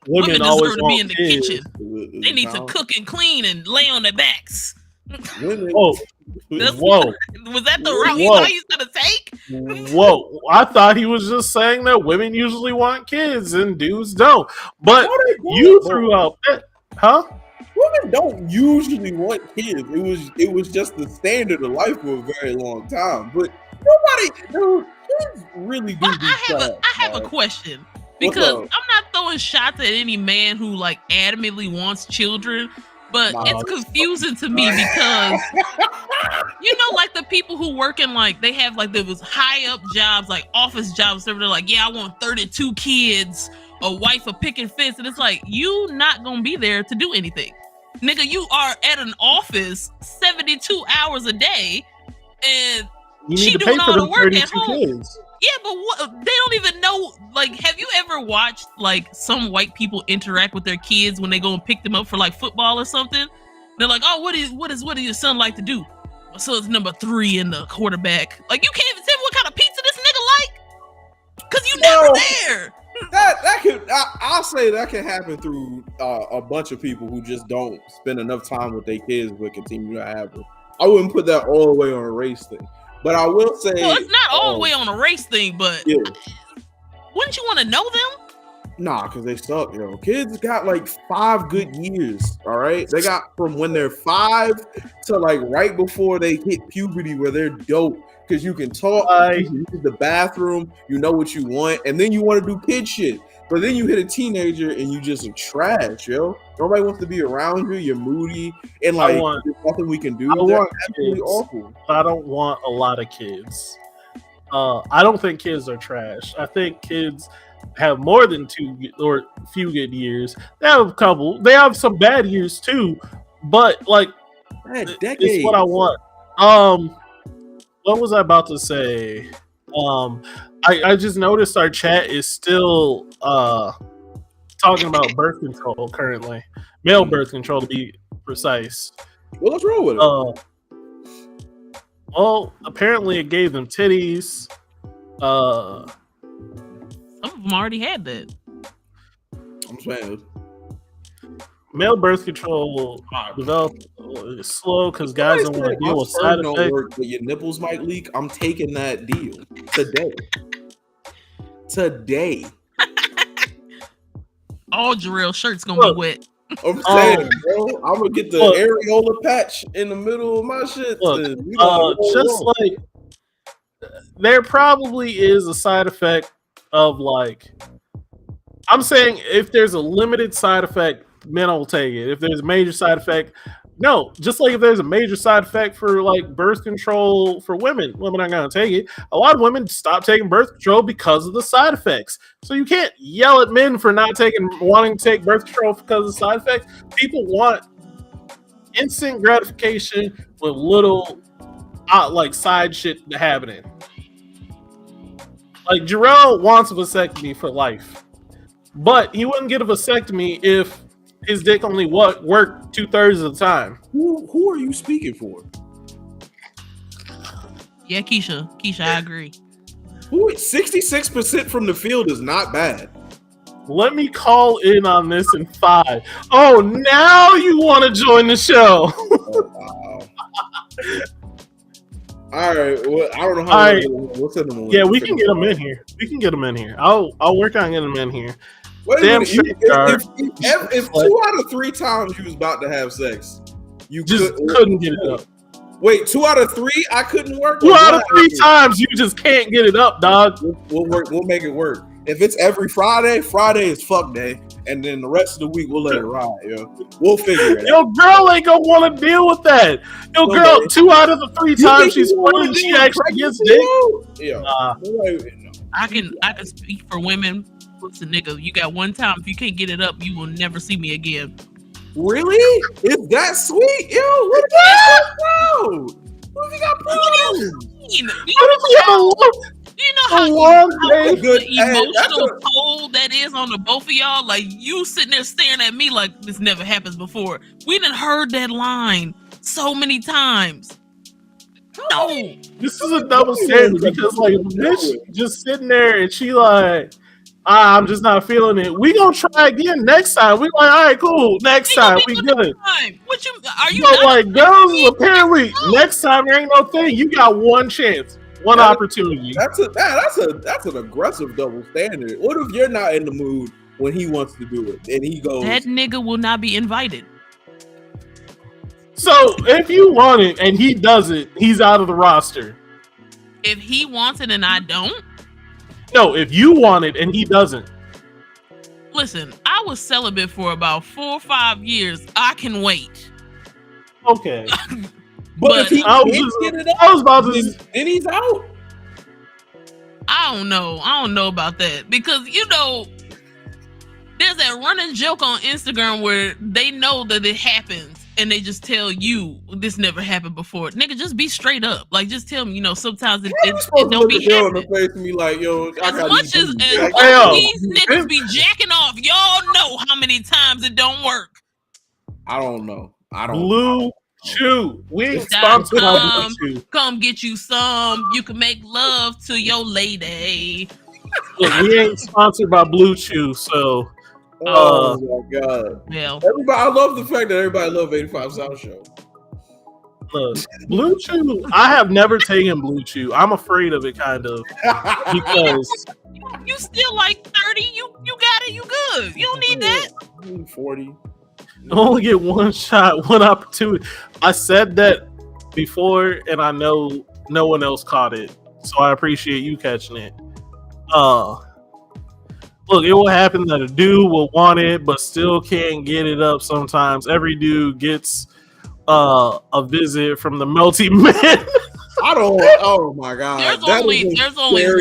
women always deserve to be in the kitchen. They need to cook and clean and lay on their backs. Women. Whoa. Was that the route you thought he was gonna take? Whoa. I thought he was just saying that women usually want kids and dudes don't. But you threw out that, huh? Women don't usually want kids. It was just the standard of life for a very long time. But kids really do. I have a question. Because I'm not throwing shots at any man who like adamantly wants children, but it's confusing to me because you know, like the people who work in like they have like those high up jobs, like office jobs, they're like, yeah, I want 32 kids, a wife, a picket fence, and it's like you not gonna be there to do anything, nigga. You are at an office 72 hours a day, and you need to pay for them 32 kids. Yeah, but they don't even know. Like, have you ever watched like some white people interact with their kids when they go and pick them up for like football or something? They're like, "Oh, what does your son like to do?" My son's number 3 in the quarterback. Like, you can't even tell me what kind of pizza this nigga like, cause you never there. That could I'll say that can happen through a bunch of people who just don't spend enough time with their kids but continue to have them. I wouldn't put that all the way on a race thing. But I will say, well, it's not all the way on a race thing, but wouldn't you want to know them? Nah, because they suck, yo. Kids got like 5 good years, all right? They got from when they're 5 to like right before they hit puberty where they're dope. Because you can talk, you can use the bathroom, you know what you want, and then you want to do kid shit. But then you hit a teenager and you just are trash, yo. Nobody wants to be around you. You're moody, and like there's nothing we can do. They're absolutely awful. I don't want a lot of kids. I don't think kids are trash. I think kids have more than 2 or few good years. They have a couple. They have some bad years too. But like, it's what I want. What was I about to say? I just noticed our chat is still talking about birth control currently. Male birth control to be precise. Well, what's wrong with it? Well, apparently it gave them titties. Some of them already had that. I'm saying. Male birth control developed slow because guys don't want to deal with side effects. But your nipples might leak. I'm taking that deal today. All Jarrell shirts gonna be wet. I'm saying, bro, I'm gonna get the areola patch in the middle of my shit. Just like there probably is a side effect of like, I'm saying if there's a limited side effect, men will take it. If there's a major side effect, no. Just like if there's a major side effect for like birth control for women aren't gonna take it. A lot of women stop taking birth control because of the side effects. So you can't yell at men for wanting to take birth control because of the side effects. People want instant gratification with little like side shit happening. Like Jarrell wants a vasectomy for life, but he wouldn't get a vasectomy if his dick only worked 2/3 of the time. Who are you speaking for? Yeah, Keisha, I agree. 66% from the field is not bad. Let me call in on this in 5. Oh, now you want to join the show? Oh, wow. All right. Well, I don't know how. All right. We'll send them. Yeah, we can get him in here. We can get him in here. I'll work on getting him in here. Wait a Damn minute. straight, guard. If 2 out of 3 times you was about to have sex, you Just couldn't get it up. Wait, 2 out of 3, I couldn't work. 2 out of 3 times, you just can't get it up, dog. We'll work. We'll make it work. If it's every Friday, Friday is fuck day, and then the rest of the week we'll let it ride. Yo, we'll figure it out. Your girl ain't gonna want to deal with that. Your No, girl, man. 2 out of the 3 times she's wanna pregnant, do she it actually gets pregnant, dick. Yeah. Nah. No. I can speak for women. Listen, nigga, you got one time. If you can't get it up, you will never see me again. Really? Is that sweet? Yo, what if you got problems? You know, What if you have how a long day? Good. the Hey, that's emotional toll that is on the both of y'all? Like, you sitting there staring at me like this never happens before. We done heard that line so many times. No. This is a double standard because, like, a bitch just sitting there and she like, I'm just not feeling it. We gonna try again next time. We like, all right, cool. Next time we good. What you are you? So, like, girls apparently next time there ain't no thing. You got one chance, one opportunity. That's an aggressive double standard. What if you're not in the mood when he wants to do it and he goes? That nigga will not be invited. So if you want it and he does it, he's out of the roster. If he wants it and I don't. No, if you want it and he doesn't. Listen, I was celibate for about 4 or 5 years. I can wait. Okay. But if he I can't was, get it up, I was about to. then he's out. I don't know about that because there's that running joke on Instagram where they know that it happens and they just tell you this never happened before. Nigga, just be straight up. Like, just tell me, sometimes it don't be in the happening. face to me like, yo, I As got much as these niggas be jacking off, y'all know how many times it don't work. I don't know. Blue Chew. We ain't Stop, sponsored by Blue Chew. Come get you some. You can make love to your lady. Look, we ain't sponsored by Blue Chew, so. Oh my god! Well, everybody, I love the fact that everybody love 85 South Show. Look, Blue Chew. I have never taken Blue Chew. I'm afraid of it, kind of, because you still like 30. You got it. You good. You don't need that. 40. you only get one shot, one opportunity. I said that before, and I know no one else caught it, so I appreciate you catching it. Look, it will happen that a dude will want it, but still can't get it up sometimes. Every dude gets a visit from the melty man. I don't. Oh my god! There's only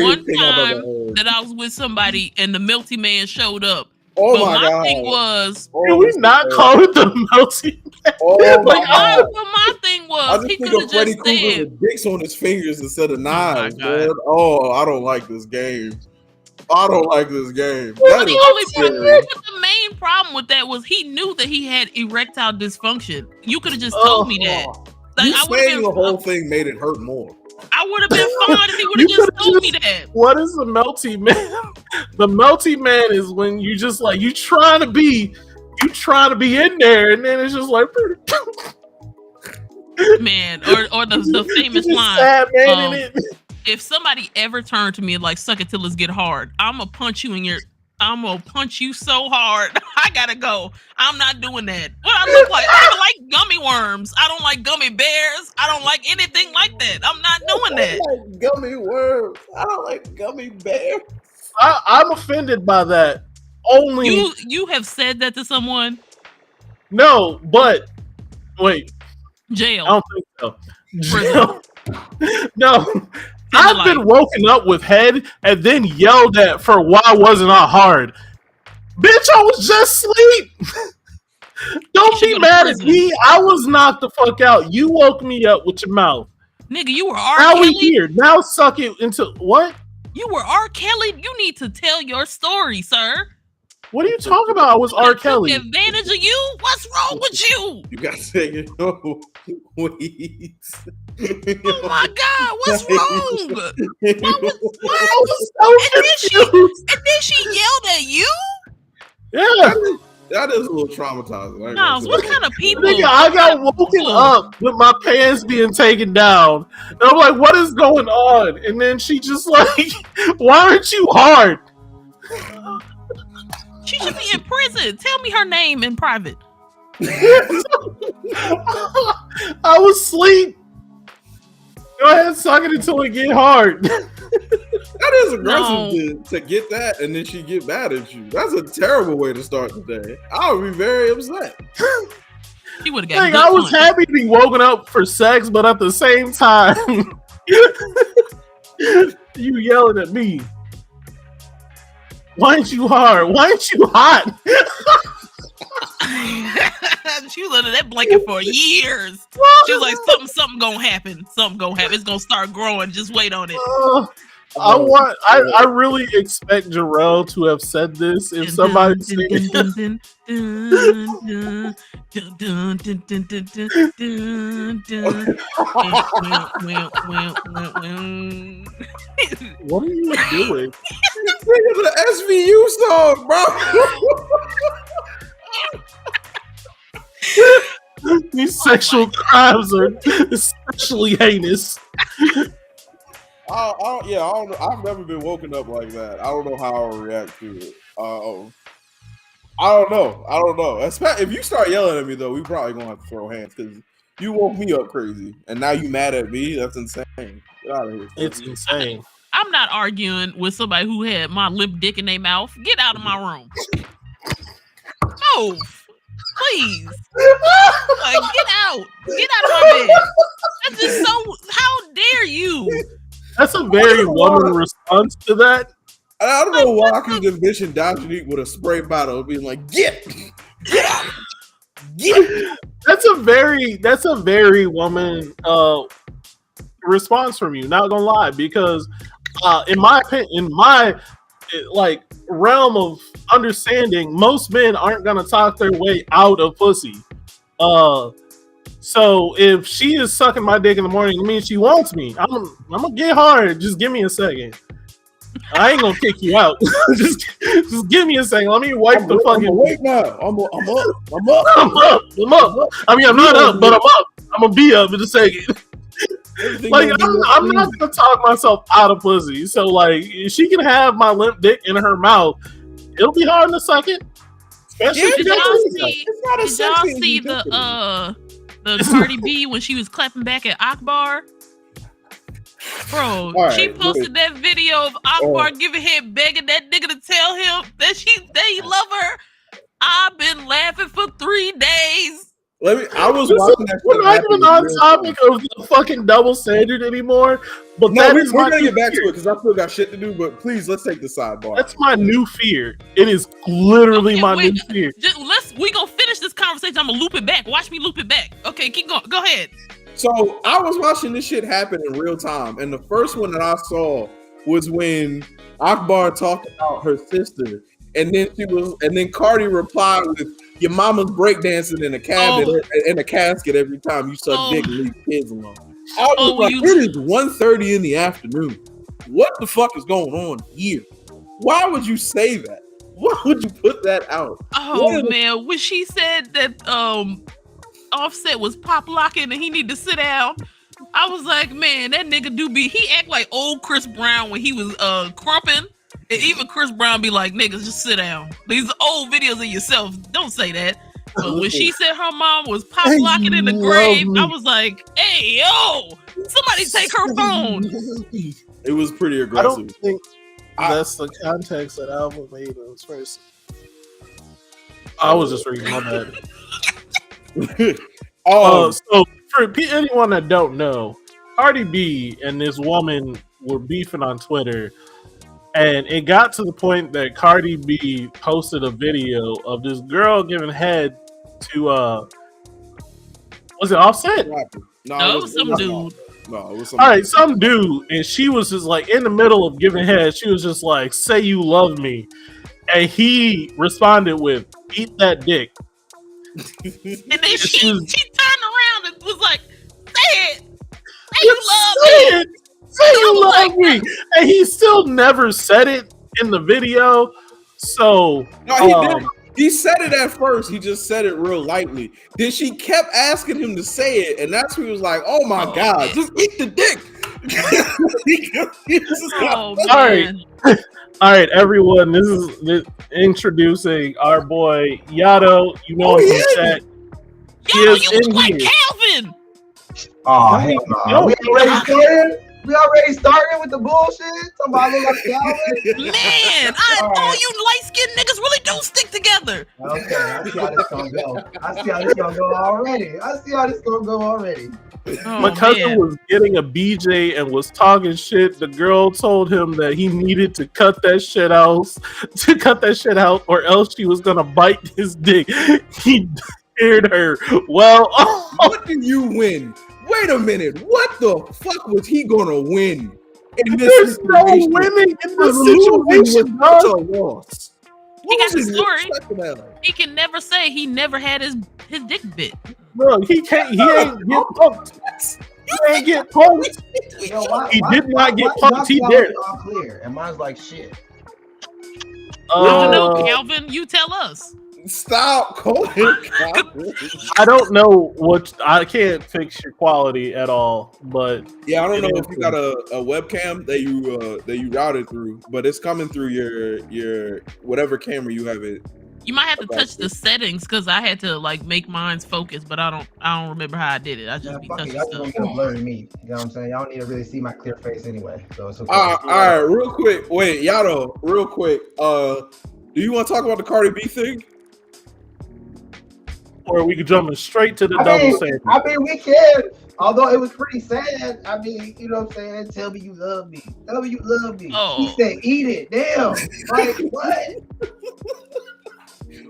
one time that I was with somebody and the melty man showed up. Oh but my god! Thing was, can we not call it the melty man? Oh my god! My thing was, he could have just said with dicks on his fingers instead of knives. Man. Oh, I don't like this game. I don't like this game. The main problem with that was he knew that he had erectile dysfunction. You could have just told me that. Like, you saying the whole thing made it hurt more. I would have been fine if he would have just told me that. What is the melty man? The melty man is when you just like you trying to be in there, and then it's just like man, or the famous line. Sad man in it. If somebody ever turned to me and like suck it till it's get hard, I'm gonna punch you so hard. I gotta go. I'm not doing that. What I look like? I don't like gummy worms. I don't like gummy bears. I don't like anything like that. I'm not doing that. I don't like gummy worms. I don't like gummy bears. I'm offended by that. Only you have said that to someone? No, but wait. Jail. I don't think so. Jail. No. I've been woken up with head and then yelled at for why wasn't I hard. Bitch, I was just asleep. Don't be mad at me. I was knocked the fuck out. You woke me up with your mouth. Nigga, you were R. Now Kelly. we here. Now suck it into what? You were R. Kelly. You need to tell your story, sir. What are you talking about? I was R. Took Kelly. advantage of you? What's wrong with you? You got to take it. Oh, wait. Oh my God, what's wrong? What? I was so confused. And then she yelled at you? Yeah. That is a little traumatizing. I ain't gonna Miles, say what that. kind of people? Nigga, I got woken up with my pants being taken down. And I'm like, what is going on? And then she just like, why aren't you hard? She should be in prison. Tell me her name in private. I was asleep. Go ahead, suck it until it get hard. That is aggressive to get that and then she get mad at you. That's a terrible way to start the day. I would be very upset. She would have got. Like, I was happy to be woken up for sex, but at the same time, you yelling at me. Why ain't you hard? Why ain't you hot? She was under that blanket for years. She was like, something gonna happen. Something gonna happen. It's gonna start growing. Just wait on it. I really expect Jarrell to have said this if somebody said what are you doing? Think of the SVU song, bro. These sexual crimes are especially heinous. I don't know. I've never been woken up like that. I don't know how I'll react to it. I don't know. If you start yelling at me though, we probably gonna have to throw hands because you woke me up crazy, and now you mad at me. That's insane. Get out of here. It's insane. I'm not arguing with somebody who had my limp dick in their mouth. Get out of my room. Oh, please. Like, get out. Get out of my bed. That's just so. How dare you? That's a very woman response to that. I don't know why I can envision Dominique with a spray bottle being like, get out. That's a very woman response from you. Not gonna lie, because in my like realm of understanding, most men aren't gonna talk their way out of pussy. So if she is sucking my dick in the morning, it means she wants me. I'm gonna get hard. Just give me a second. I ain't gonna kick you out. just give me a second. Let me wipe the fucking. Wait now. I'm up. I'm up. I mean, I'm not up, but I'm up. I'm gonna be up in a second. Like, I'm not gonna talk myself out of pussy. So like, she can have my limp dick in her mouth. It'll be hard in a second. Especially Did y'all see the Cardi B when she was clapping back at Akbar? Bro, right, she posted that video of Akbar giving head, begging that nigga to tell him that he love her. I've been laughing for 3 days. I was watching that. We're not even on topic of the fucking double standard anymore. But no, we're gonna get back to it because I still got shit to do. But please, let's take the sidebar. That's my new fear. It is literally new fear. We gonna finish this conversation. I'm gonna loop it back. Watch me loop it back. Okay, keep going. Go ahead. So I was watching this shit happen in real time, and the first one that I saw was when Akbar talked about her sister, and then Cardi replied with, "Your mama's breakdancing in a cabinet in a casket every time you suck dick and leave kids alone." I was like, it is 1:30 in the afternoon. What the fuck is going on here? Why would you say that? Why would you put that out? Oh man, when she said that Offset was pop locking and he need to sit down, I was like, man, that nigga he act like old Chris Brown when he was crumping. And even Chris Brown be like, niggas, just sit down. These are old videos of yourself. Don't say that. But when she said her mom was pop locking in the grave, I was like, hey, yo, somebody take her phone. It was pretty aggressive. I don't think that's the context that Alva made in this first. I was just reading my bad. So for anyone that don't know, Cardi B and this woman were beefing on Twitter, and it got to the point that Cardi B posted a video of this girl giving head to was it Offset? No, it was some dude. No, it was some all right, some dude, and she was just like in the middle of giving head. She was just like, "Say you love me," and he responded with, "Eat that dick." And then she was- turned around and was like, "Say it, say You you love say me." it. Say you was love like- me. And he still never said it in the video. So No, he did. He said it at first. He just said it real lightly. Then she kept asking him to say it, and that's when he was like, "Oh my god, just eat the dick." Oh, All right. man. All right, everyone. This is introducing our boy Yato. You know him Oh, from yeah. chat. He Yo, is you look in like here. Calvin. Oh, No, hell no. no. We already started? We already started with the bullshit? Somebody look like Calvin? Man, all you light-skinned niggas really do stick together. Okay, I see how this gonna go. I see how this gonna go already. Oh, My cousin man. was getting a BJ and was talking shit. The girl told him that he needed to cut that shit out, or else she was gonna bite his dick. He dared her. Well, What do you win? Wait a minute. What the fuck was he gonna win in this there's no situation? winning in this Losing was situation, such dog. a loss. He got the Losing is story. such an L. He can never say he never had his dick bit. Bro, he can't. He ain't get punked. He ain't get punked. Yo, He did not get why punked. He Calvin dared. all clear, and mine's like shit. I don't know, Uh, Calvin. You tell us. Stop calling him Calvin. I don't know what. I can't fix your quality at all, but Yeah, I don't know if you got a webcam that you routed through, but it's coming through your whatever camera you have it. You might have to touch the settings because I had to like make mine's focus, but I don't remember how I did it. I just Yeah, be fuck it, touching y'all just stuff. gonna get a blurry me. You know what I'm saying? Y'all don't need to really see my clear face anyway. So it's okay. All right, real quick. Wait, Yato, real quick. Do you want to talk about the Cardi B thing? or we could jump straight to the I double mean, standard. we can. Although it was pretty sad. I mean, you know what I'm saying? Tell me you love me. Tell me you love me. Oh. He said, eat it. Damn. Like, what?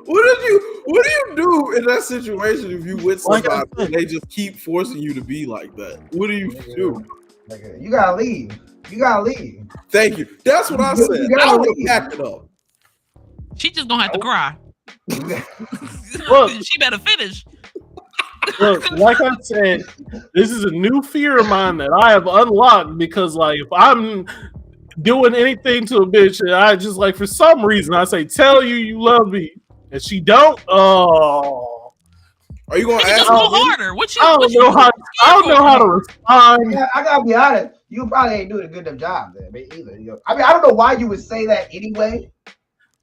What do you do in that situation if you with Like I somebody and they just keep forcing you to be like that? What do you do? Like, you gotta leave. You gotta leave. Thank you. That's what I You said. gotta I would leave. have packed it up. She just gonna have to cry. Look. She better finish. Look, like I said, this is a new fear of mine that I have unlocked because, like, if I'm doing anything to a bitch and I just, like, for some reason, I say, "Tell you love me," and she don't. Oh, Are you gonna Nigga, ask just go her? harder. What you? I what don't you know how. I don't know how to respond. Yeah, I gotta be honest. You probably ain't doing a good enough job there, man, either. You know? I mean, I don't know why you would say that anyway.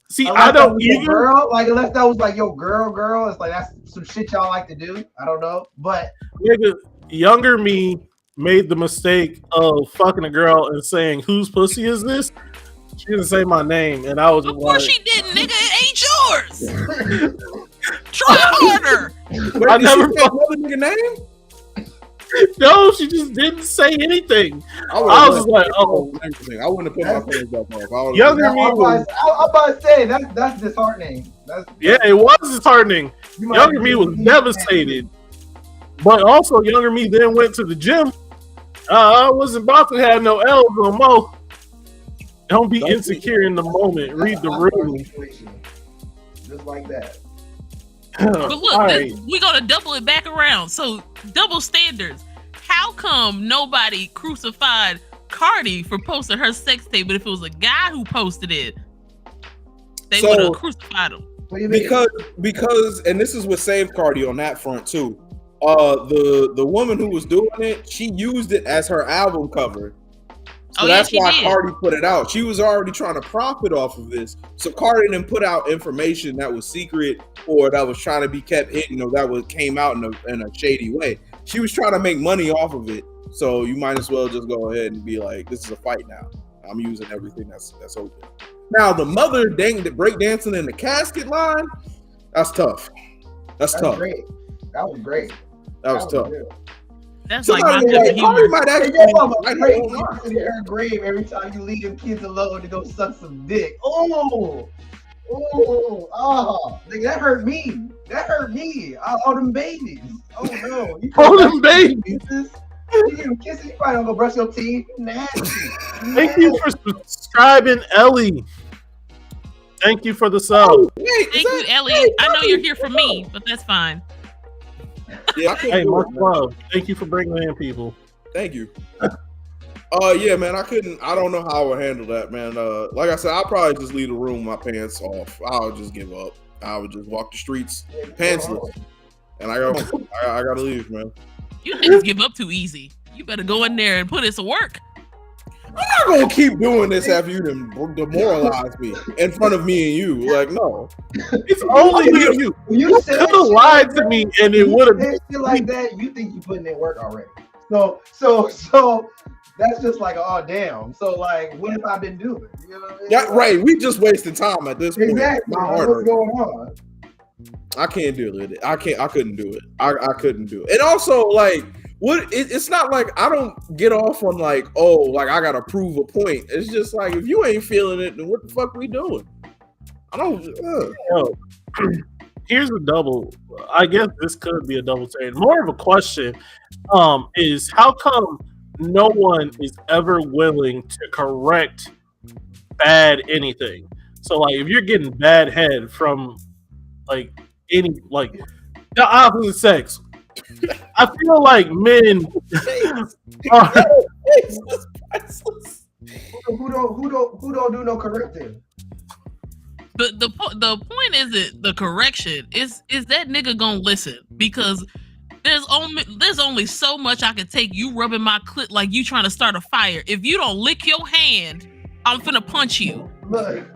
See, Unless I that don't was your either. girl, like unless that was like your girl. It's like that's some shit y'all like to do. I don't know, but Nigga, younger me made the mistake of fucking a girl and saying, "Whose pussy is this?" She didn't say my name, and I was Of just course like, she didn't, nigga. It ain't yours. Try harder. Wait, I did never she say another nigga name? "No," she just didn't say anything. I I was just like, "Oh." I wouldn't have put my phone back off. I would've- Younger I'm me was, about to say that's disheartening. yeah, it was disheartening. You might Younger be- me was devastated, but also younger me then went to the gym. I wasn't about to have no L's no more. Don't be insecure in the moment. Read the room. Just like that. But look, All right. we're gonna double it back around. So double standards. How come nobody crucified Cardi for posting her sex tape, but if it was a guy who posted it, they So- would have crucified him? What do you mean? because and this is what saved Cardi on that front too. The woman who was doing it, she used it as her album cover. So Oh, yeah, that's she why did. Cardi put it out. She was already trying to profit off of this. So Cardi didn't put out information that was secret or that was trying to be kept hidden or that came out in a shady way. She was trying to make money off of it. So you might as well just go ahead and be like, this is a fight now. I'm using everything that's open. Now the mother breakdancing in the casket line, that's tough. That's tough. Great. That was great. That was tough. good. That's like my Somebody type like, of Cardi humor. might Hey, actually yo, I'm a like great her own in her grave every time you leave them kids alone to go suck some dick. Oh, nigga, that hurt me. That hurt me. All them babies. Oh no. You All them babies. You give them kisses. You probably don't go brush your teeth. Nasty. Thank you for subscribing, Ellie. Thank you for the sub. Wait, Thank you, Elliot. I know you're here for me, but that's fine. Yeah, I couldn't Hey, do much it, man. love. Thank you for bringing in people. Thank you. Yeah, man, I don't know how I would handle that, man. Like I said, I'll probably just leave the room with my pants off. I'll just give up. I would just walk the streets pantsless. And I gotta leave, man. You niggas give up too easy. You better go in there and put in some work. I'm not gonna keep doing this after you demoralize me in front of me and you. Like, no. It's only me and you. When You you could have lied to me and it would have been. shit like that, you think you putting in work already. So that's just like, oh damn. So like, what have I been doing? You know what I mean? Yeah, right. We just wasting time at this point. Exactly. My Like, heart what's hurts. going on? I can't deal with it. I couldn't do it. I couldn't do it. And also, like, it's not like I don't get off on like, oh, like I gotta prove a point. It's just like if you ain't feeling it, then what the fuck we doing? I don't. Yo, here's a double. I guess this could be a double standard. More of a question is how come no one is ever willing to correct bad anything? So like if you're getting bad head from like any like the opposite sex, I feel like men are Who don't do no correcting? But the point isn't the correction. Is that nigga gonna listen? Because there's only so much I can take. You rubbing my clit like you trying to start a fire. If you don't lick your hand, I'm finna punch you. Look,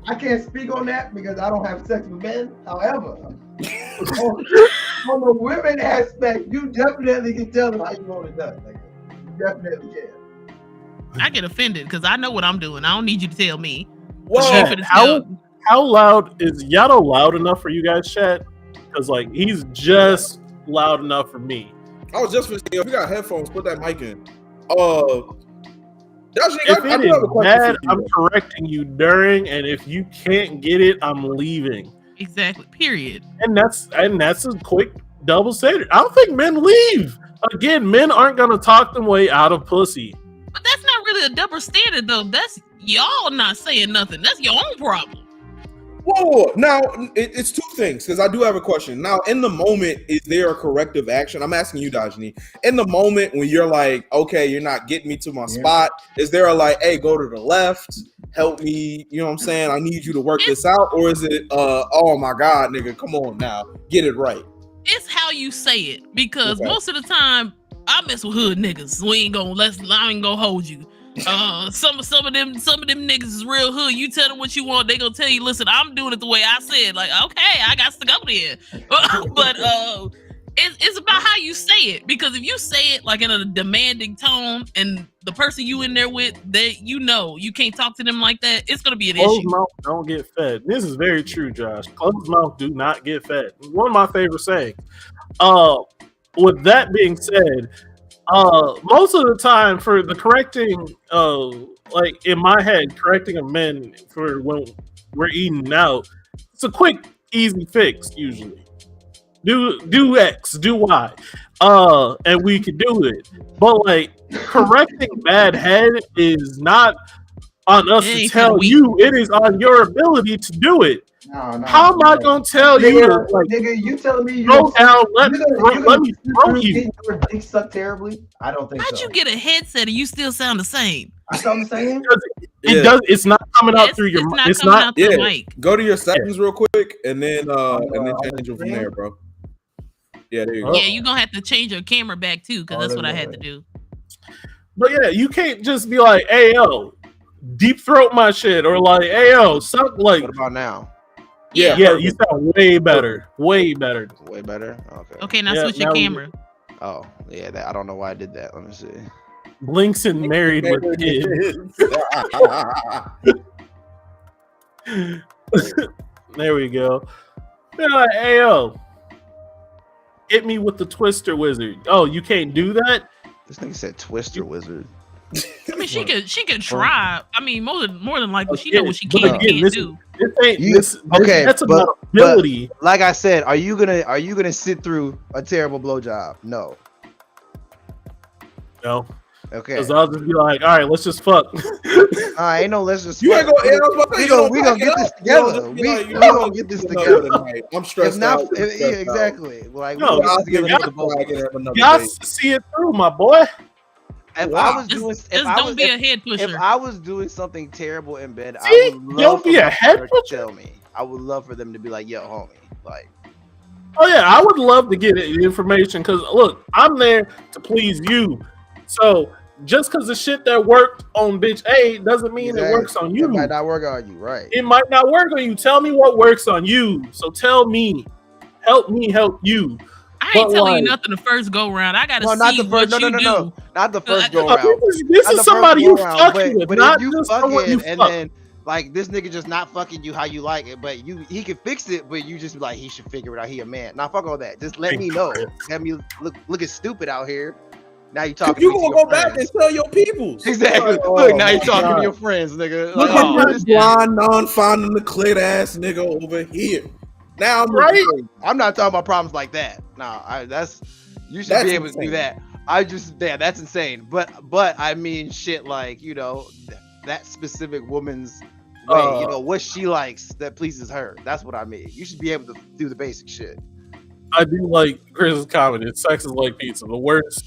I can't speak on that because I don't have sex with men. However, on the women aspect, you definitely can tell them how you want it done. Like, you definitely can. I get offended because I know what I'm doing. I don't need you to tell me. Well, She Chat, finna tell- how loud is Yato loud enough for you guys, chat? Because like he's just loud enough for me. I was just if you got headphones, put that mic in. Dajini, If I it do have a is question bad, for you. I'm correcting you during, and if you can't get it, I'm leaving. Exactly. Period. And that's a quick double standard. I don't think men leave. Again, men aren't gonna talk them way out of pussy. But that's not really a double standard though. That's y'all not saying nothing. That's your own problem. Whoa. Now, it's two things, because I do have a question. Now, in the moment, is there a corrective action? I'm asking you, Dajini. In the moment when you're like, okay, you're not getting me to my spot, is there a like, hey, go to the left, help me, you know what I'm saying? I need you to work this out. Or is it, oh my God, nigga, come on now, get it right. It's how you say it. Because Okay. most of the time, I mess with hood niggas. I ain't gonna hold you. Some of them niggas is real hood. You tell them what you want, they gonna tell you, listen, I'm doing it the way I said. Like, okay, I got to go there. But it's about how you say it. Because if you say it like in a demanding tone, and the person you in there with, you can't talk to them like that, it's gonna be an Closed issue. mouth don't get fed. This is very true, Josh. Closed mouth do not get fed. One of my favorite sayings. With that being said, most of the time for the correcting, like in my head, correcting a men for when we're eating out, it's a quick, easy fix usually. Do X, do Y, and we can do it. But like correcting bad head is not on us Hey, to tell we- you. It is on your ability to do it. No, How am I gonna tell you to like nigga, you telling me you go down? Let me throw you. Getting your dick sucked terribly? I don't think How'd so. you get a headset and you still sound the same? That's what I'm saying. It does. It's not coming out through your. It's not coming out through the yeah. mic. Go to your settings real quick, and then change it from there, bro. Yeah, there you go. Yeah, you're gonna have to change your camera back too, because that's what I had to do. But yeah, you can't just be like, "Hey yo, deep throat my shit," or like, "Hey yo, something like." What about now? Yeah, Yeah, you sound way better. Way better. Way better. Okay. Okay, now Yeah, switch your now we- camera. Oh yeah, I don't know why I did that. Let me see. Blinkson married with kids. There we go. They're like, "Hey yo, hit me with the Twister Wizard." Oh, you can't do that? This nigga said Twister Wizard. I mean, she can try. I mean, more than likely, she Yeah, know what she but can and again, can't this do. This ain't You- this. okay, That's but- about ability. Like I said, are you gonna sit through a terrible blowjob? No. No. Okay. Because I'll just be like, all right, let's just fuck. Ain't no let's just. You ain't gonna. I was about to say, We you gonna get this together. We gonna get this together. Tonight. I'm stressed out. Yeah, exactly. Like No, we gonna get this together. Y'all see it through, my boy. If I was doing, Just don't be a head pusher. If I was doing something terrible in bed, See? I would love Don't be for a my head partner to pusher? tell me. I would love for them to be like, "Yo, homie, like." Oh yeah, I would love to get information because look, I'm there to please you. So just because the shit that worked on bitch A doesn't mean it works on you. It might not work on you, right? It might not work on you. Tell me what works on you. So tell me, help you. I ain't But telling like- you nothing the first go round. I gotta No, see not the what first. you No, do. not the first go Uh, round. This Not is the somebody first you go-round, fucking with, but not if you just someone you fucking and fuck. then like this nigga just not fucking you how you like it, but he can fix it, but you just be like he should figure it out. He a man. Nah, fuck all that. Just let me know. Have me looking stupid out here. Now you talking. You to gonna your go back and friends. tell your peoples. Exactly. Like, Look, now oh you my talking God. to your friends, nigga. Look Like, oh, at this blind, non-finding the clit ass nigga over here. Now I'm Right? I'm not talking about problems like that. Nah, that's you should That's be able to do insane. that. That's insane. But I mean shit like, you know, that specific woman's way, you know, what she likes that pleases her. That's what I mean. You should be able to do the basic shit. I do like Chris's comment. Sex is like pizza. The worst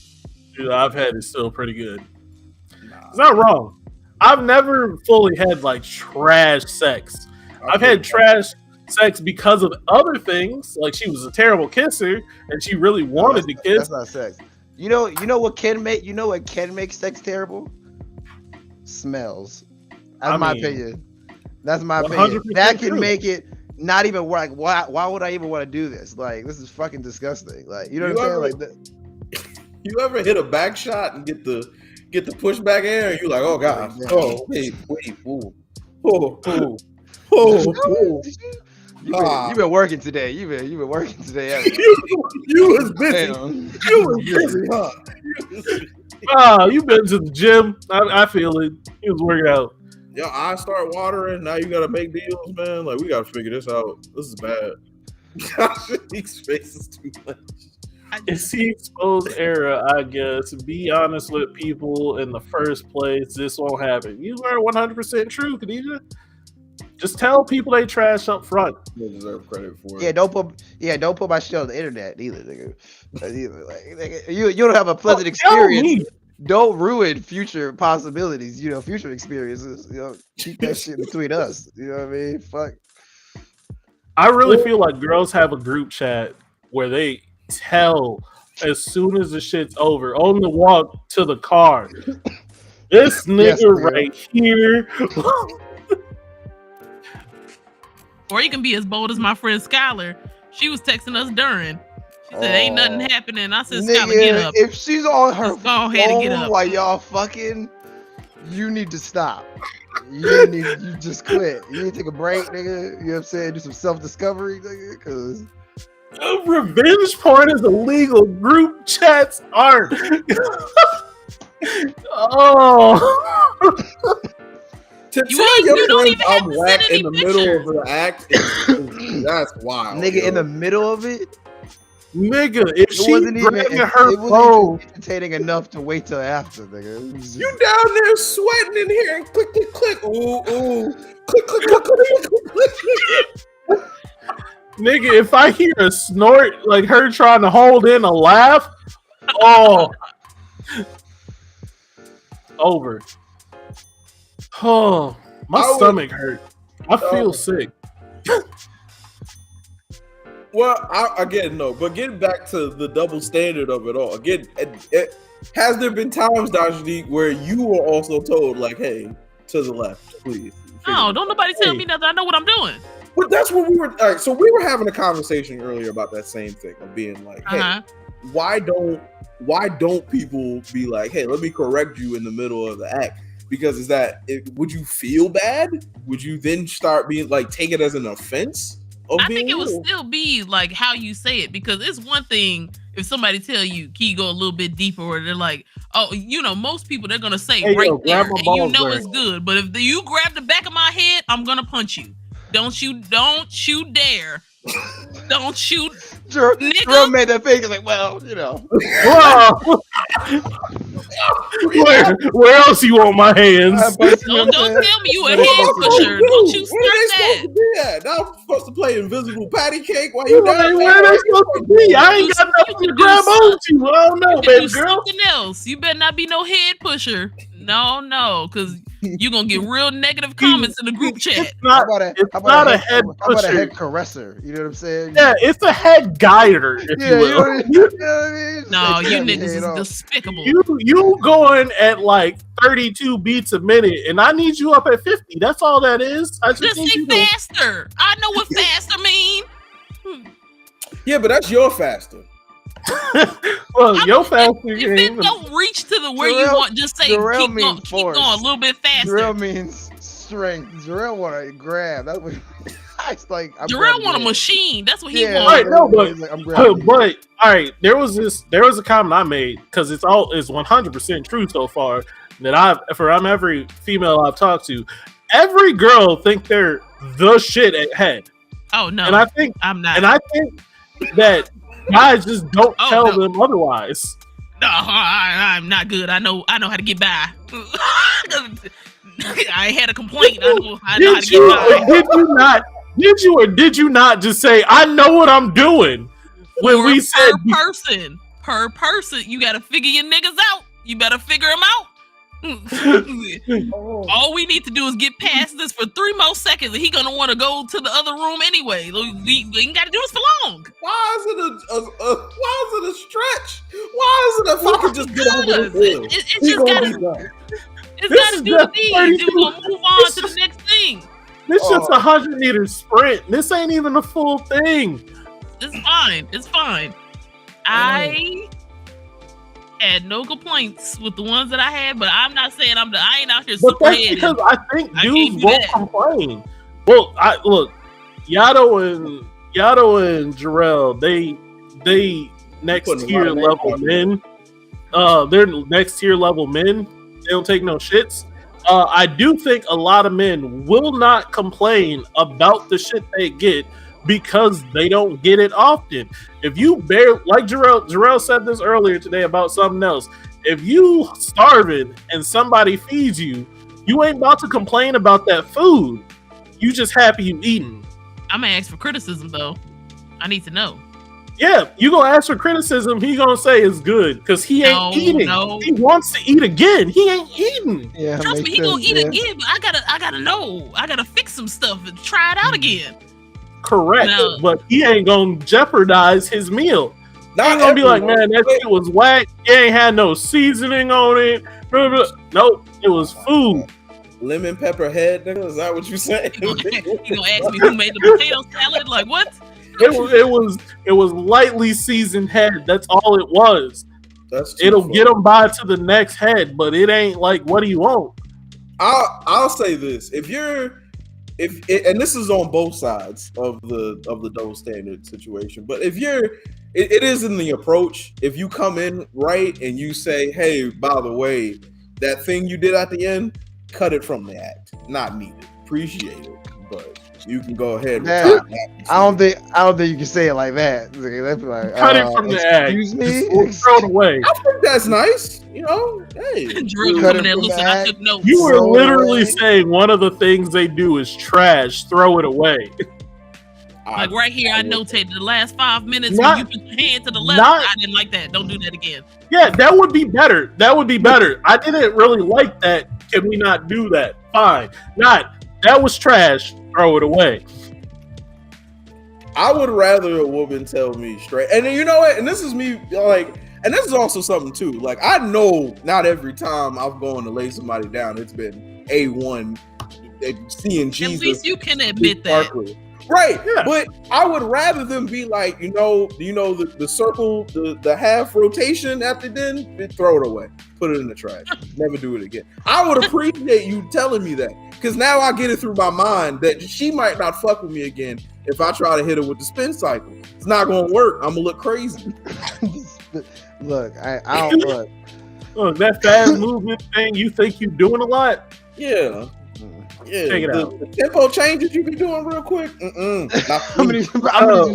I've had is still pretty good. It's not wrong. I've never fully had like trash sex. I've had trash sex because of other things. Like she was a terrible kisser and she really wanted to kiss. That's not sex. You know what can make sex terrible? Smells. That's my opinion. That's my opinion. That can make it not even like why would I even want to do this? Like this is fucking disgusting. Like you know what I'm saying? Like you ever hit a back shot and get the pushback air and you like, oh god, oh wait, ooh. Oh. You've been working today. You've been working today. Haven't you was busy. Damn. You was busy, huh? Oh, you've been to the gym. I feel it. He was working out. Your eyes start watering. Now you gotta make deals, man. Like we gotta figure this out. This is bad. These faces too much. It's the exposed era, I guess. Be honest with people in the first place. This won't happen. You are 100% true, Khadijah. Just tell people they trash up front. They deserve credit for it. Yeah, don't put my shit on the internet either, nigga. Like, nigga, you don't have a pleasant experience. Don't ruin future possibilities, you know, future experiences. You know, keep that shit between us. You know what I mean? Fuck. I really feel like girls have a group chat where they tell as soon as the shit's over on the walk to the car. This nigga right here. Or you can be as bold as my friend Skylar. She was texting us during. She said, "Ain't nothing happening." I said, "Skylar, get up." If she's on her Just go ahead and get phone up. while y'all fucking, you need to stop. You just quit. You need to take a break, nigga. You know what I'm saying? Do some self-discovery, nigga, because Revenge porn is illegal. Group chats aren't. Oh. To You tell ain't- your you don't friends even have I'm to whack send any in the middle pictures. of the act, that's wild. nigga, in the middle of it, Nigga, if it she wasn't even grabbing her it wasn't phone, even entertaining enough to wait till after, nigga. It was just- You down there sweating in here and click, click, click. Ooh. Click, click, click, click, click, click. nigga, if I hear a snort like her trying to hold in a laugh, oh, over. Oh, my stomach hurt. I feel sick. Well, but getting back to the double standard of it all, again, has there been times, Dr. D, where you were also told, like, hey, to the left, please? No, don't nobody tell me nothing. I know what I'm doing. But that's what we were, all right, so we were having a conversation earlier about that same thing of being like, hey, why don't people be like, hey, let me correct you in the middle of the act? Because would you feel bad? Would you then start being like, take it as an offense? I think it would still be like how you say it, because it's one thing if somebody tell you, can you go a little bit deeper, or they're like, oh, you know, most people, they're gonna say Hey, right yo, there, grab my and you balls know right. it's good. But if you grab the back of my head, I'm gonna punch you. Don't you dare. Don't you, Jerome nigga. made that face like, well, you know. Whoa. Where else you want my hands? Don't tell me you a head pusher. Don't you start that. Now I'm supposed to play invisible patty cake while you down Where are they supposed to be? I ain't got nothing to grab onto. I don't know, baby do girl. Something else. You better not be no head pusher. No, because you're gonna get real negative comments in the group chat. It's not a head pusher. How about a head caresser? You know what I'm saying? Yeah, it's a head guider, if you will. You know what I mean? No, you niggas is despicable. You going at like 32 beats a minute, and I need you up at 50. That's all that is. I just say faster. I know what faster mean. Yeah, but that's your faster. Well, your faster. If it don't reach to the where you want, just say keep going a little bit faster. Jarrell means strength. Jarrell want to grab. That's what. It's like Jarrell want a machine. That's what he wants. Right, no, but all right. There was a comment I made because it's 100% true so far that from every female I've talked to, every girl think they're the shit at head. Oh no, and I think I'm not. And I think that guys just don't tell them otherwise. No, I'm not good. I know how to get by. I had a complaint. I know how to get by. Did you or did you not just say, I know what I'm doing? When we said per person, you got to figure your niggas out. You better figure them out. All we need to do is get past this for 3 more seconds, and he gonna want to go to the other room anyway. We ain't got to do this for long. Why is it a stretch? Why is it a fucking just get over the hill? It's just gotta do the deed. Then we're gonna move on to the next thing. This is just a 100-meter sprint. This ain't even a full thing. It's fine. I had no complaints with the ones that I had, but I'm not saying I ain't out here super But that's because I think dudes won't complain. Well, look, Yato and Jarrell, they next tier level men. They're next tier level men. They don't take no shits. I do think a lot of men will not complain about the shit they get because they don't get it often. If you like Jarrell said this earlier today about something else. If you starving and somebody feeds you, you ain't about to complain about that food. You just happy you eating. I'm gonna ask for criticism though. I need to know. Yeah, you gonna ask for criticism. He gonna say it's good because he ain't eating. No. He wants to eat again. He ain't eating. Yeah, trust me, he gonna eat again. But I gotta know. I gotta fix some stuff and try it out again. Correct, but he ain't gonna jeopardize his meal. He ain't gonna be like, man, that shit was whack. He ain't had no seasoning on it. Nope, it was food. Lemon pepper head, nigga. Is that what you saying? You gonna ask me who made the potato salad? Like what? It was lightly seasoned head. That's all it was. It'll get them by to the next head, but it ain't like, what do you want? I'll say this: and this is on both sides of the double standard situation. But it is in the approach. If you come in right and you say, "Hey, by the way, that thing you did at the end, cut it from the act. Not needed. Appreciate it, but." You can go ahead. Yeah, I don't think you can say it like that. That's like, cut it from the act. Excuse me. Throw it away. I think that's nice. You know, hey. You were literally saying one of the things they do is trash. Throw it away. Like right here, I notated the last 5 minutes. When you put your hand to the left. I didn't like that. Don't do that again. Yeah, that would be better. I didn't really like that. Can we not do that? Fine. That was trash. Throw it away. I would rather a woman tell me straight. And you know what? And this is me, like, and this is also something too. Like, I know not every time I've gone to lay somebody down, it's been A1 seeing Jesus. At least you can admit that. Right. Yeah. But I would rather them be like, the circle, the half rotation after then, throw it away. Put it in the trash. Never do it again. I would appreciate you telling me that. Because now I get it through my mind that she might not fuck with me again if I try to hit her with the spin cycle. It's not going to work. I'm going to look crazy. Look, I don't look. Look, that fast movement thing, you think you're doing a lot? Yeah. Yeah, check it out. The tempo changes you be doing real quick. I'm gonna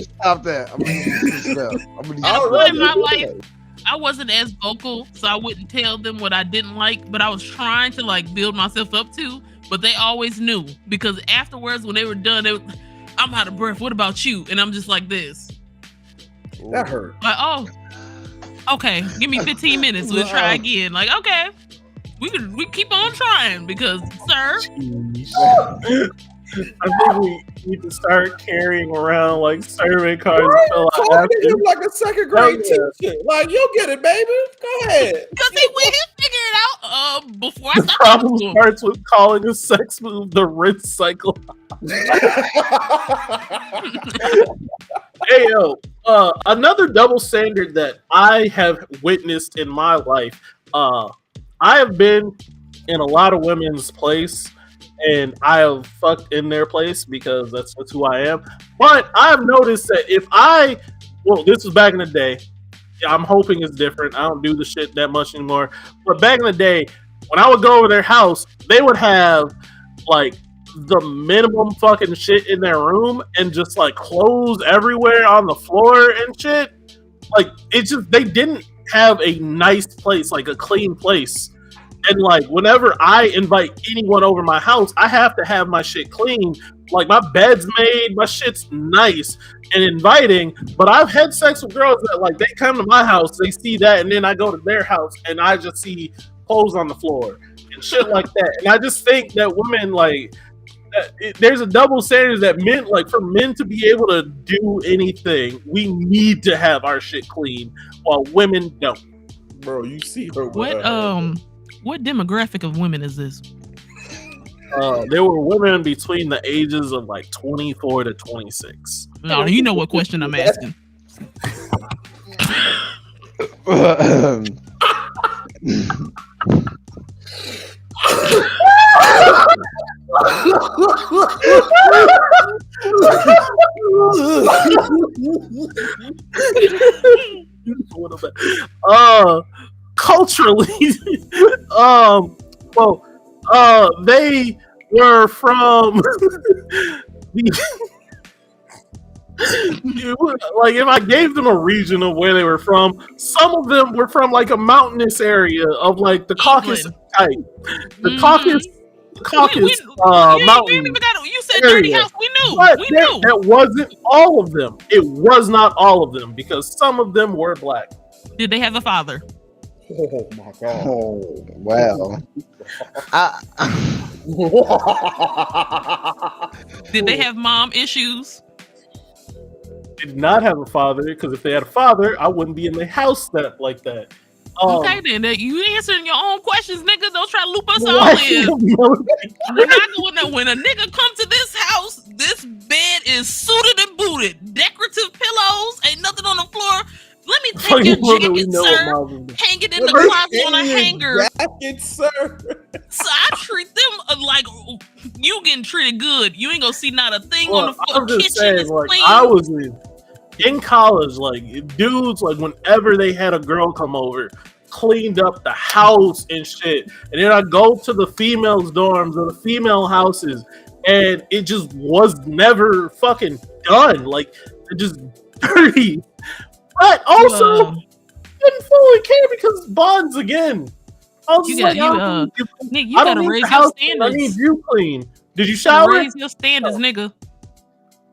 stop that. I'm gonna At a point in my life, I wasn't as vocal, so I wouldn't tell them what I didn't like, but I was trying to like build myself up to, but they always knew because afterwards when they were done, I'm out of breath. What about you? And I'm just like this. That hurt. Like, oh, okay, give me 15 minutes. We'll try again. Like, okay, we keep on trying because, sir. I think we need to start carrying around like survey cards. Talking to him like a second grade teacher. Like, you'll get it, baby. Go ahead. Because he went and figured it out before I The started. problem starts with calling a sex move the rinse cycle. Hey yo, another double standard that I have witnessed in my life. I have been in a lot of women's place, and I have fucked in their place because that's who I am. But I've noticed that this was back in the day. I'm hoping it's different. I don't do the shit that much anymore. But back in the day, when I would go over their house, they would have like the minimum fucking shit in their room and just like clothes everywhere on the floor and shit. Like it's just they didn't have a nice place, like a clean place. And like whenever I invite anyone over my house, I have to have my shit clean. Like my bed's made, my shit's nice and inviting. But I've had sex with girls that like they come to my house, they see that, and then I go to their house and I just see clothes on the floor and shit like that. And I just think that women like there's a double standard that men like for men to be able to do anything, we need to have our shit clean, while women don't. Bro, you see her. What demographic of women is this? There were women between the ages of like 24 to 26. No, you know what question I'm asking. Culturally, they were from like if I gave them a region of where they were from, some of them were from like a mountainous area of like the Caucasus type. The Caucasus mountain. You said dirty house. We knew. But that wasn't all of them. It was not all of them because some of them were black. Did they have a father? Oh my god. Oh well. Did they have mom issues? They did not have a father because if they had a father, I wouldn't be in the house like that. Okay, then you answering your own questions, nigga. Don't try to loop us all in. When a nigga come to this house, this bed is suited and booted. Decorative pillows, ain't nothing on the floor. Let me take your jacket, sir. Hang it in the closet on a hanger. Jacket, sir. So I treat them like you getting treated good. You ain't gonna see not a thing on the floor. I'm just Kitchen saying, is like, clean. I was in college, like dudes, like whenever they had a girl come over, cleaned up the house and shit, and then I go to the females' dorms or the female houses, and it just was never fucking done. Like they're just dirty. But also, didn't fully care because bonds again. I was Nick, you gotta raise your standards. I need you clean. Did you shower? Raise your standards, nigga.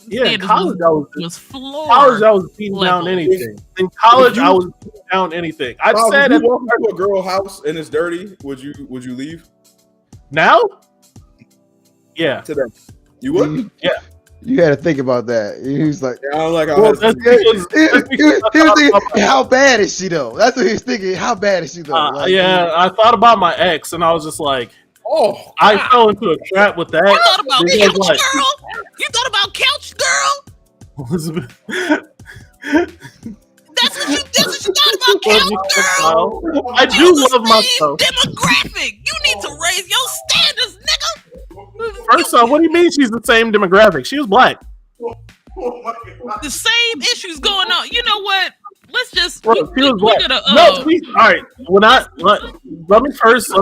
Yeah, in college was floor. College, I was beating down anything. In college, I was beating down anything. I said, if you walk into a girl house and it's dirty, would you leave? Now? Yeah. Today, you would? Yeah. You had to think about that. He was like, yeah, I don't like he was thinking, how bad is she though? That's what he was thinking. How bad is she though? Yeah, I thought about my ex, and I was just like, oh, I fell into a trap with that. You thought about couch girl? You thought about couch girl? Elizabeth. That's what you thought about couch girl? I do love myself. Demographic. You need to raise your standards, nigga. First off, what do you mean she's the same demographic? She was black. The same issues going on. You know what? Let's just. Bro, she was black. All right. let me first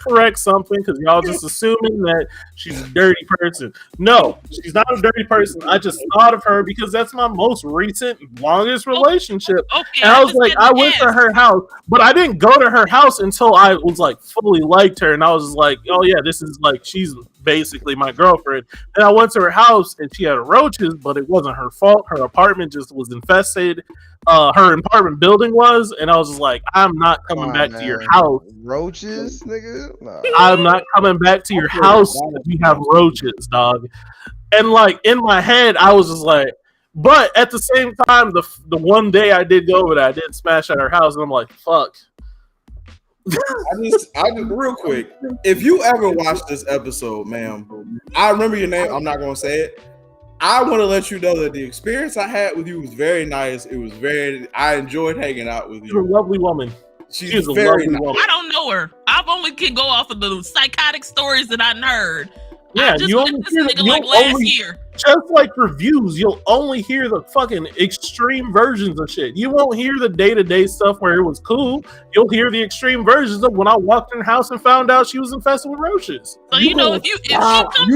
correct something because y'all just assuming that she's a dirty person. No, she's not a dirty person. I just thought of her because that's my most recent, longest relationship. Okay, and I was like, I went to her house, but I didn't go to her house until I was like fully liked her, and I was just like, oh yeah, this is like she's basically my girlfriend. And I went to her house and she had roaches, but it wasn't her fault. Her apartment just was infested. Her apartment building was, and I was just like, I'm not coming back to your house. Roaches, nigga. Nah. I'm not coming back to your house if you have roaches, dog. And like in my head, I was just like, but at the same time, the one day I did go over there, I did smash at her house, and I'm like, fuck. I just real quick. If you ever watch this episode, ma'am, I remember your name. I'm not gonna say it. I want to let you know that the experience I had with you was very nice. I enjoyed hanging out with you. You're a lovely woman. She's a very nice woman. I don't know her. I've only can go off of the psychotic stories that I heard. Yeah, I just you met only this hear nigga like last year. Just like reviews, you'll only hear the fucking extreme versions of shit. You won't hear the day-to-day stuff where it was cool. You'll hear the extreme versions of when I walked in her house and found out she was infested with roaches. So if she comes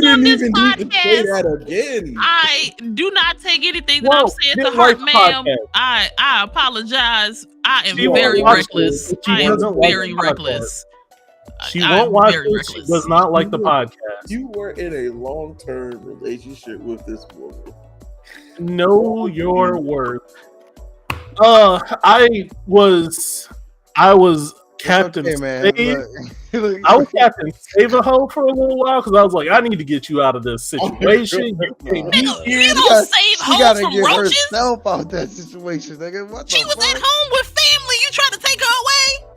on this podcast, I do not take anything that I'm saying to heart, ma'am. I apologize. I am very reckless. I am very reckless. She won't watch it. She does not like the podcast. You were in a long-term relationship with this woman. Know your worth. I was Captain Save. I was Captain Save a hoe for a little while because I was like, I need to get you out of this situation. You don't save hoes from roaches. Herself out that situation, nigga. She was at home with family. You trying to take her away?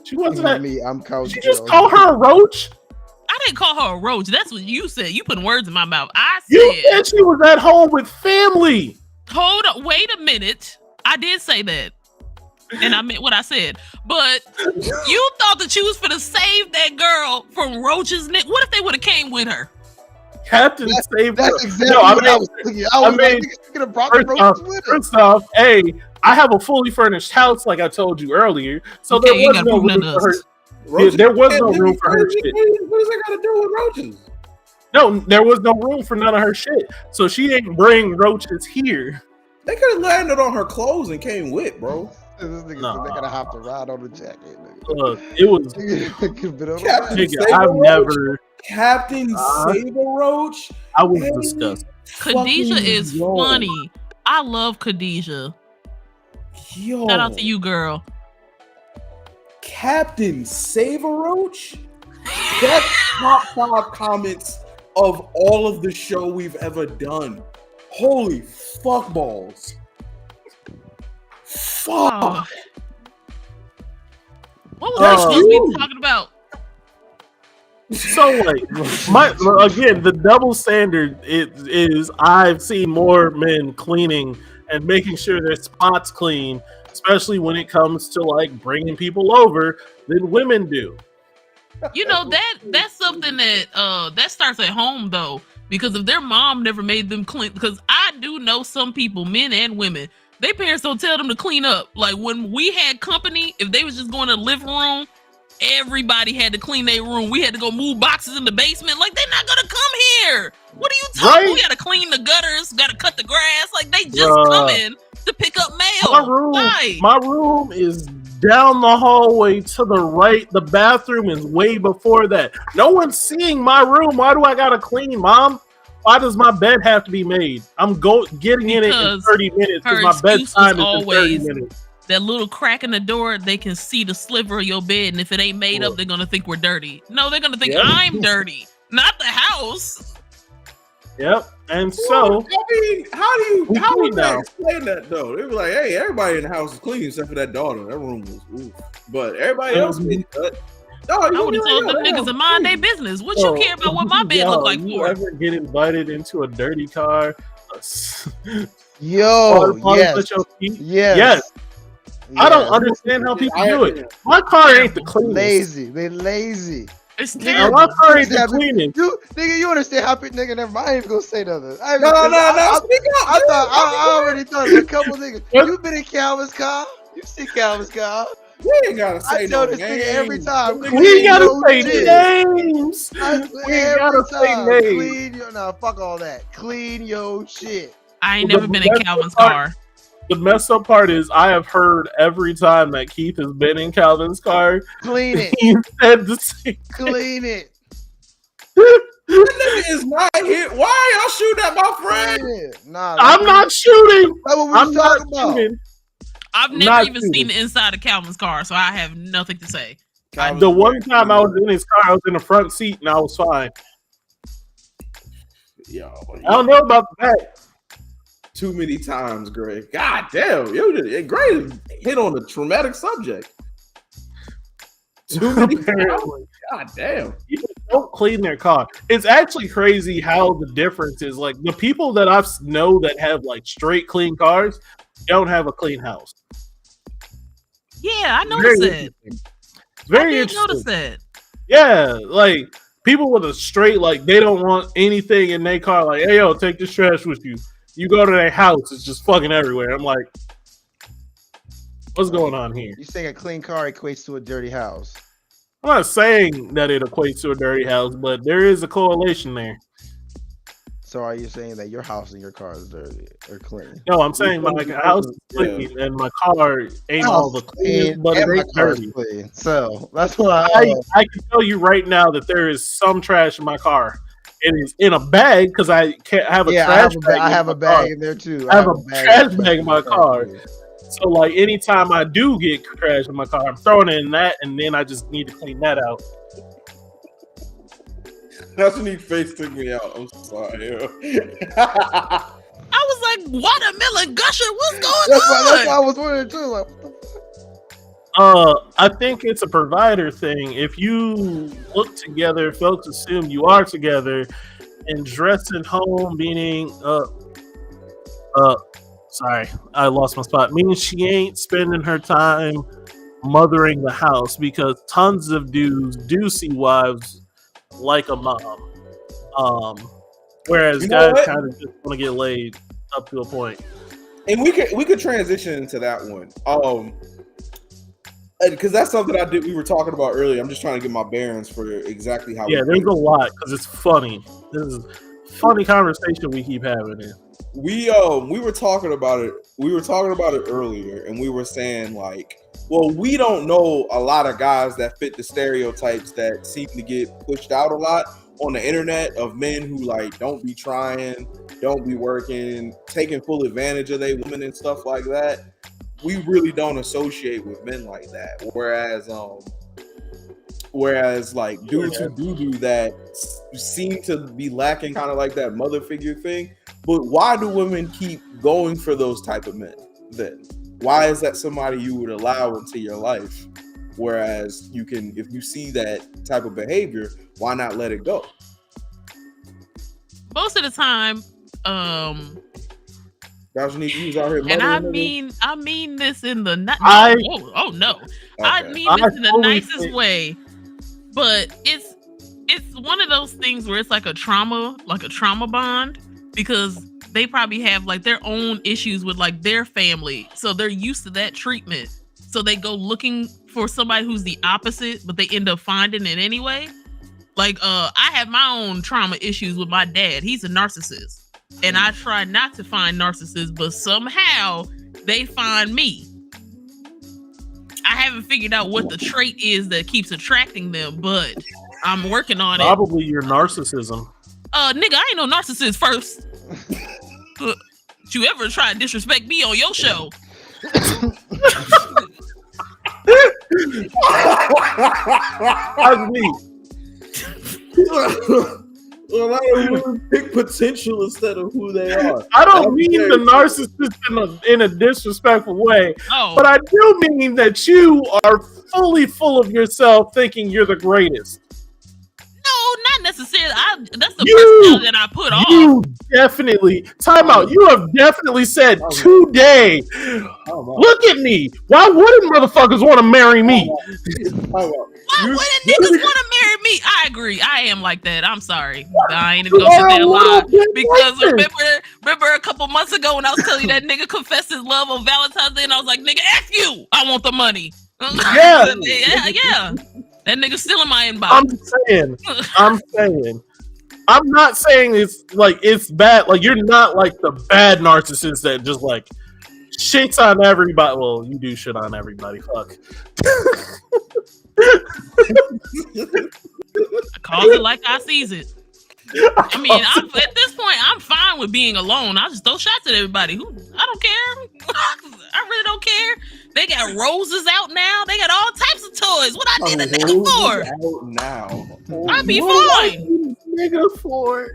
She wasn't at me. I'm She just called her a roach. I didn't call her a roach. That's what you said. You put words in my mouth. You said she was at home with family. Hold up. Wait a minute. I did say that. And I meant what I said. But you thought that you was finna save that girl from roaches. What if they would have came with her? Captain saved her. That's exactly what I was thinking. I was like, you could have brought the roaches with her. First off, hey, I have a fully furnished house, like I told you earlier. So there was no room for her. There was no room for her shit. What does that got to do with roaches? No, there was no room for none of her shit. So she didn't bring roaches here. They could have landed on her clothes and came with, bro. This nigga, they gotta hop to ride on the jacket. Look, it was. Captain Save a Roach. I was disgusted. Khadijah is funny. I love Khadijah. Yo. Shout out to you, girl. Captain Save a Roach? That's top 5 comments of all of the show we've ever done. Holy fuck balls. Fuck. Oh. What was I supposed to be talking about? So like, the double standard is I've seen more men cleaning and making sure their spots clean, especially when it comes to like bringing people over, than women do. You know that's something that starts at home though, because if their mom never made them clean, because I do know some people, men and women, their parents don't tell them to clean up. Like when we had company, if they was just going to the living room, everybody had to clean their room. We had to go move boxes in the basement. Like, they're not gonna come here. What are you talking? Right? We gotta clean the gutters, gotta cut the grass. Like, they just come in to pick up mail. My room is down the hallway to the right. The bathroom is way before that. No one's seeing my room. Why do I gotta clean, Mom? Why does my bed have to be made? I'm getting in it in 30 minutes because my bedtime is in 30 minutes. That little crack in the door, they can see the sliver of your bed, and if it ain't made up, they're gonna think we're dirty. No, they're gonna think I'm dirty, not the house. Yep. And so, I mean, how would they explain that though? They were like, "Hey, everybody in the house is clean except for that daughter. That room was oof, but everybody else is cut." No, I would have told them niggas to mind their business. What you care about what my bed look like you for? Ever get invited into a dirty car? Yes. Yes. I don't understand how people do it. My car ain't the cleanest. They lazy. It's terrible. My car ain't the cleanest. You understand how people, nigga, never mind. I ain't even gonna say nothing. No. I already thought a couple niggas. You been in Calvin's car? You see Calvin's car. We ain't gotta say I tell no this nigga every names. time. We ain't gotta say shit. names. We ain't gotta say names. Clean your fuck all that. Clean your shit. I ain't never been in Calvin's car. The messed up part is I have heard every time that Keith has been in Calvin's car. Clean it. He said the same. Clean it. That nigga is not here. Why y'all shooting at my friend? Clean it. Nah, I'm not shooting. That's what we I'm was not talking about. shooting. I've never Not even shooting. seen the inside of Calvin's car, so I have nothing to say. The one time I was in his car, I was in the front seat and I was fine. Yo, I don't know about the back. too many times, Greg. God damn, Greg hit on a traumatic subject. Too many times. God damn. People don't clean their car. It's actually crazy how the difference is. Like the people that I know that have like straight clean cars don't have a clean house. Yeah, I noticed it. Very I did interesting. notice that. Yeah, like people with a straight, like they don't want anything in their car. Like, hey, yo, take this trash with you. You go to their house, it's just fucking everywhere. I'm like, what's going on here? You saying a clean car equates to a dirty house? I'm not saying that it equates to a dirty house, but there is a correlation there. So are you saying that your house and your car is dirty or clean? No, I'm saying my house is clean and my car ain't all the clean, but it my ain't car is dirty. clean. So that's why I can tell you right now that there is some trash in my car. It is in a bag because I can't have a trash bag. I have a bag in there too. I have a trash bag in my car. So like anytime I do get trash in my car, I'm throwing it in that, and then I just need to clean that out. That's when he face took me out. I'm sorry. I was like, watermelon gusher, what's going That's why on? I was wondering too. Like, I think it's a provider thing. If you look together, folks assume you are together, and dressing home, meaning, sorry, I lost my spot. Meaning she ain't spending her time mothering the house because tons of dudes do see wives like a mom. Whereas guys kind of just want to get laid up to a point. And we could transition into that one. Because that's something I did. We were talking about earlier. I'm just trying to get my bearings for exactly how. Yeah, there's a lot because it's funny. This is a funny conversation we keep having here. We were talking about it. We were talking about it earlier, and we were saying like, well, we don't know a lot of guys that fit the stereotypes that seem to get pushed out a lot on the internet of men who like don't be trying, don't be working, taking full advantage of their women and stuff like that. We really don't associate with men like that. Whereas like dudes who do that seem to be lacking kind of like that mother figure thing. But why do women keep going for those type of men then? Why is that somebody you would allow into your life? Whereas you can, if you see that type of behavior, why not let it go? Most of the time, Guys need use out here. and I mean this in the no. I mean this in the fully nicest think- way, but it's one of those things where it's like a trauma bond because they probably have like their own issues with like their family, so they're used to that treatment. So they go looking for somebody who's the opposite, but they end up finding it anyway. Like I have my own trauma issues with my dad. He's a narcissist. And I try not to find narcissists, but somehow they find me. I haven't figured out what the trait is that keeps attracting them, but I'm working on it. Probably your narcissism. Nigga, I ain't no narcissist first. You ever try to disrespect me on your show? That's me. A lot of women pick potential instead of who they are. I don't mean the narcissist in a disrespectful way, Oh, but I do mean that you are fully full of yourself thinking you're the greatest. no, not necessarily. That's the You- personality that I put off. You definitely, time out, you have definitely said today, look at me. Why wouldn't motherfuckers want to marry me? Why wouldn't niggas want to marry me? I agree. I am like that. I'm sorry. I ain't even gonna sit there and lie. Because Remember a couple months ago when I was telling you that nigga confessed his love on Valentine's Day, and I was like, nigga, F you. I want the money. Yeah. yeah. That nigga still in my inbox. I'm saying. I'm not saying it's bad. Like, you're not like the bad narcissist that just like shits on everybody. Well, you do shit on everybody. Fuck. I call it like I sees it. I mean, at this point, I'm fine with being alone. I just throw shots at everybody. I don't care. I really don't care. They got roses out now. They got all types of toys. What I need a nigga for? Out now. I'd be fine. Nigga for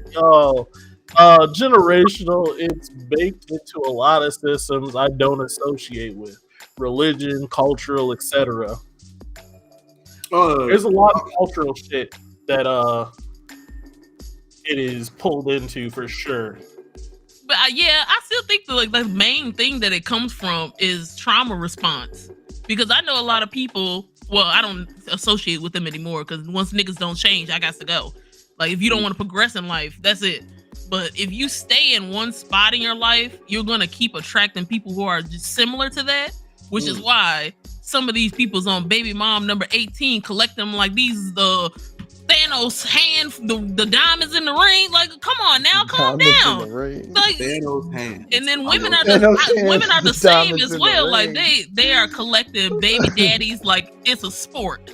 generational. It's baked into a lot of systems I don't associate with religion, cultural, etc. There's a lot of cultural shit that it is pulled into for sure. But I still think the main thing that it comes from is trauma response. Because I know a lot of people. Well, I don't associate with them anymore because once niggas don't change, I got to go. Like, if you don't want to progress in life, that's it. But if you stay in one spot in your life, you're gonna keep attracting people who are just similar to that. Which is why some of these people's on baby mom number 18 collect them like these the Thanos hand, the diamonds in the ring. Like, come on now, calm down. Like, Thanos hand. And then women are the same as well. Like they are collecting baby daddies like it's a sport.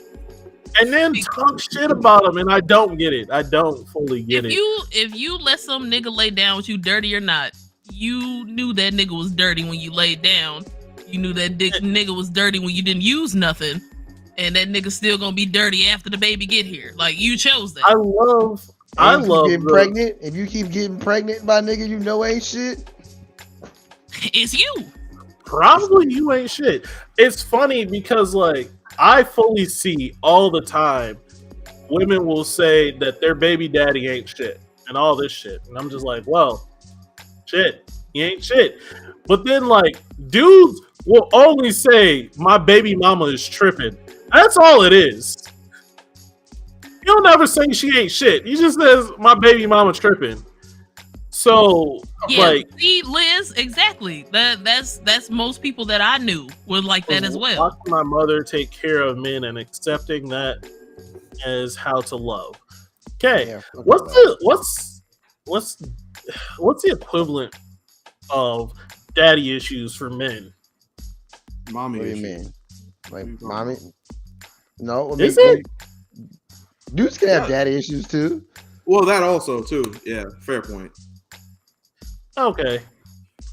And then talk shit about them, and I don't get it. I don't fully get it. If you let some nigga lay down with you, dirty or not, you knew that nigga was dirty when you laid down. You knew that nigga was dirty when you didn't use nothing, and that nigga still gonna be dirty after the baby get here. Like, you chose that. I love getting pregnant. If you keep getting pregnant by nigga, you know ain't shit. It's you. Probably you ain't shit. It's funny because like I fully see all the time women will say that their baby daddy ain't shit and all this shit. And I'm just like, well, shit, he ain't shit. But then like dudes will only say my baby mama is tripping. That's all it is. He'll never say she ain't shit. He just says my baby mama tripping. So like, see, Liz, exactly. That's most people that I knew were like that as well. Watching my mother take care of men and accepting that as how to love. Okay, yeah, what's the equivalent of daddy issues for men? Mommy. What do you mean? Like mommy? No, is it? Dudes can have daddy issues too. Well, that also too. Yeah, fair point. Okay.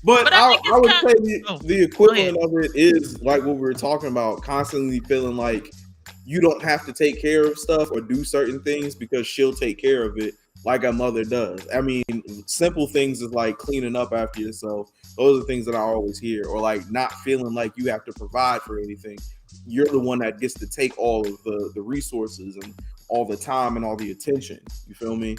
But I would say the equivalent of it is like what we were talking about, constantly feeling like you don't have to take care of stuff or do certain things because she'll take care of it like a mother does. I mean, simple things is like cleaning up after yourself. Those are things that I always hear. Or like not feeling like you have to provide for anything. You're the one that gets to take all of the resources and all the time and all the attention. You feel me?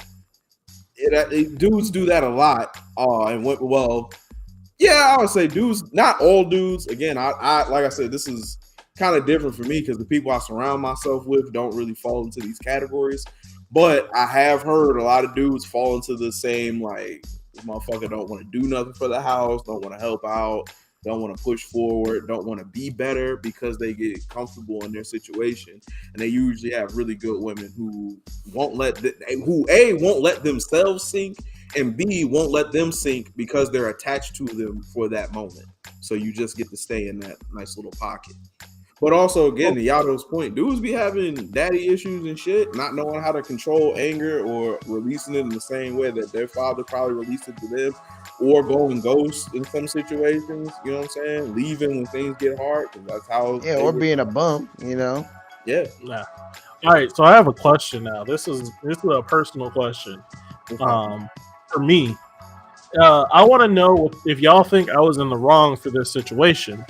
Dudes do that a lot. I would say dudes, not all dudes. Again, I like I said, this is kind of different for me because the people I surround myself with don't really fall into these categories. But I have heard a lot of dudes fall into the same, like, this motherfucker don't want to do nothing for the house, don't want to help out, don't want to push forward, don't want to be better because they get comfortable in their situation. And they usually have really good women who won't let won't let themselves sink, and B, won't let them sink because they're attached to them for that moment. So you just get to stay in that nice little pocket. But also, again, to Yado's point, dudes be having daddy issues and shit, not knowing how to control anger or releasing it in the same way that their father probably released it to them, or going ghost in some situations, you know what I'm saying? Leaving when things get hard, because that's how... Yeah, or being a bum, you know? Yeah. Nah. All right, so I have a question now. This is a personal question. For me, I want to know if y'all think I was in the wrong for this situation.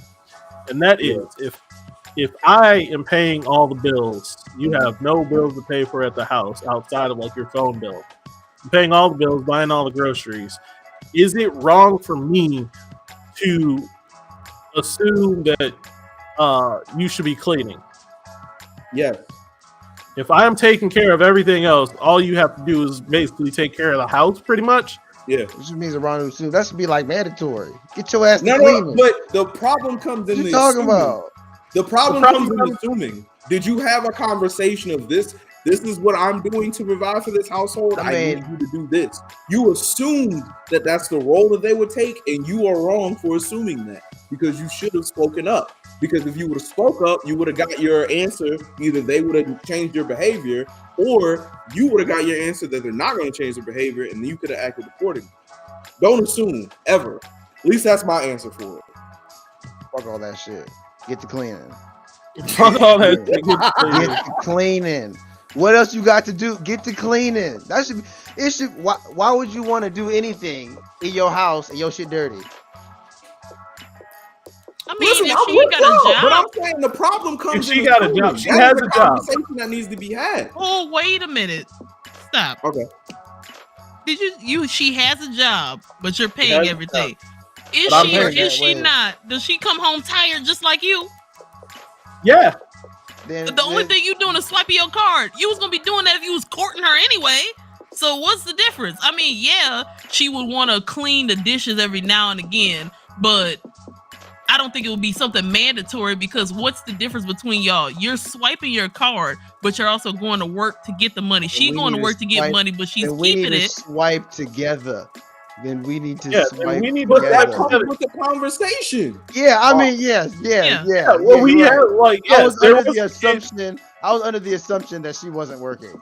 And that is, if I am paying all the bills, you have no bills to pay for at the house outside of like your phone bill. I'm paying all the bills, buying all the groceries. Is it wrong for me to assume that you should be cleaning? Yes. If I am taking care of everything else, all you have to do is basically take care of the house pretty much. Yeah. Which means a rendezvous soon. That should be like mandatory. Get your ass to No, cleaning. but the problem comes in What the you talking assuming. about? The problem comes in assuming. Did you have a conversation of this? This is what I'm doing to provide for this household. I need you to do this. You assumed that that's the role that they would take, and you are wrong for assuming that because you should have spoken up. Because if you would have spoke up, you would have got your answer. Either they would have changed your behavior, or you would have got your answer that they're not going to change their behavior, and you could have acted accordingly. Don't assume ever. At least that's my answer for it. Fuck all that shit. Get to cleaning. Fuck all that. Get to cleaning. What else you got to do? Get to cleaning. That should be. It should. Why would you want to do anything in your house and your shit dirty? I mean, Listen, if she got a job, but I'm saying the problem comes. If she got a job, she has a job. Conversation that needs to be had. Oh, wait a minute. Stop. Okay. Did you? She has a job, but you're paying everything. Is But I'm she or paying is she not? Does she come home tired just like you? Yeah. The only thing you doing is swiping your card. You was gonna be doing that if you was courting her anyway. So what's the difference? I mean, yeah, she would want to clean the dishes every now and again, but I don't think it would be something mandatory because what's the difference between y'all? You're swiping your card, but you're also going to work to get the money. She's going to work to get money, but she's keeping it. Swipe together. Then we need to swipe. We need But that together. comes with the conversation. Yeah, I mean, yes. Well, we you're have right. like I yes, was under the assumption that she wasn't working.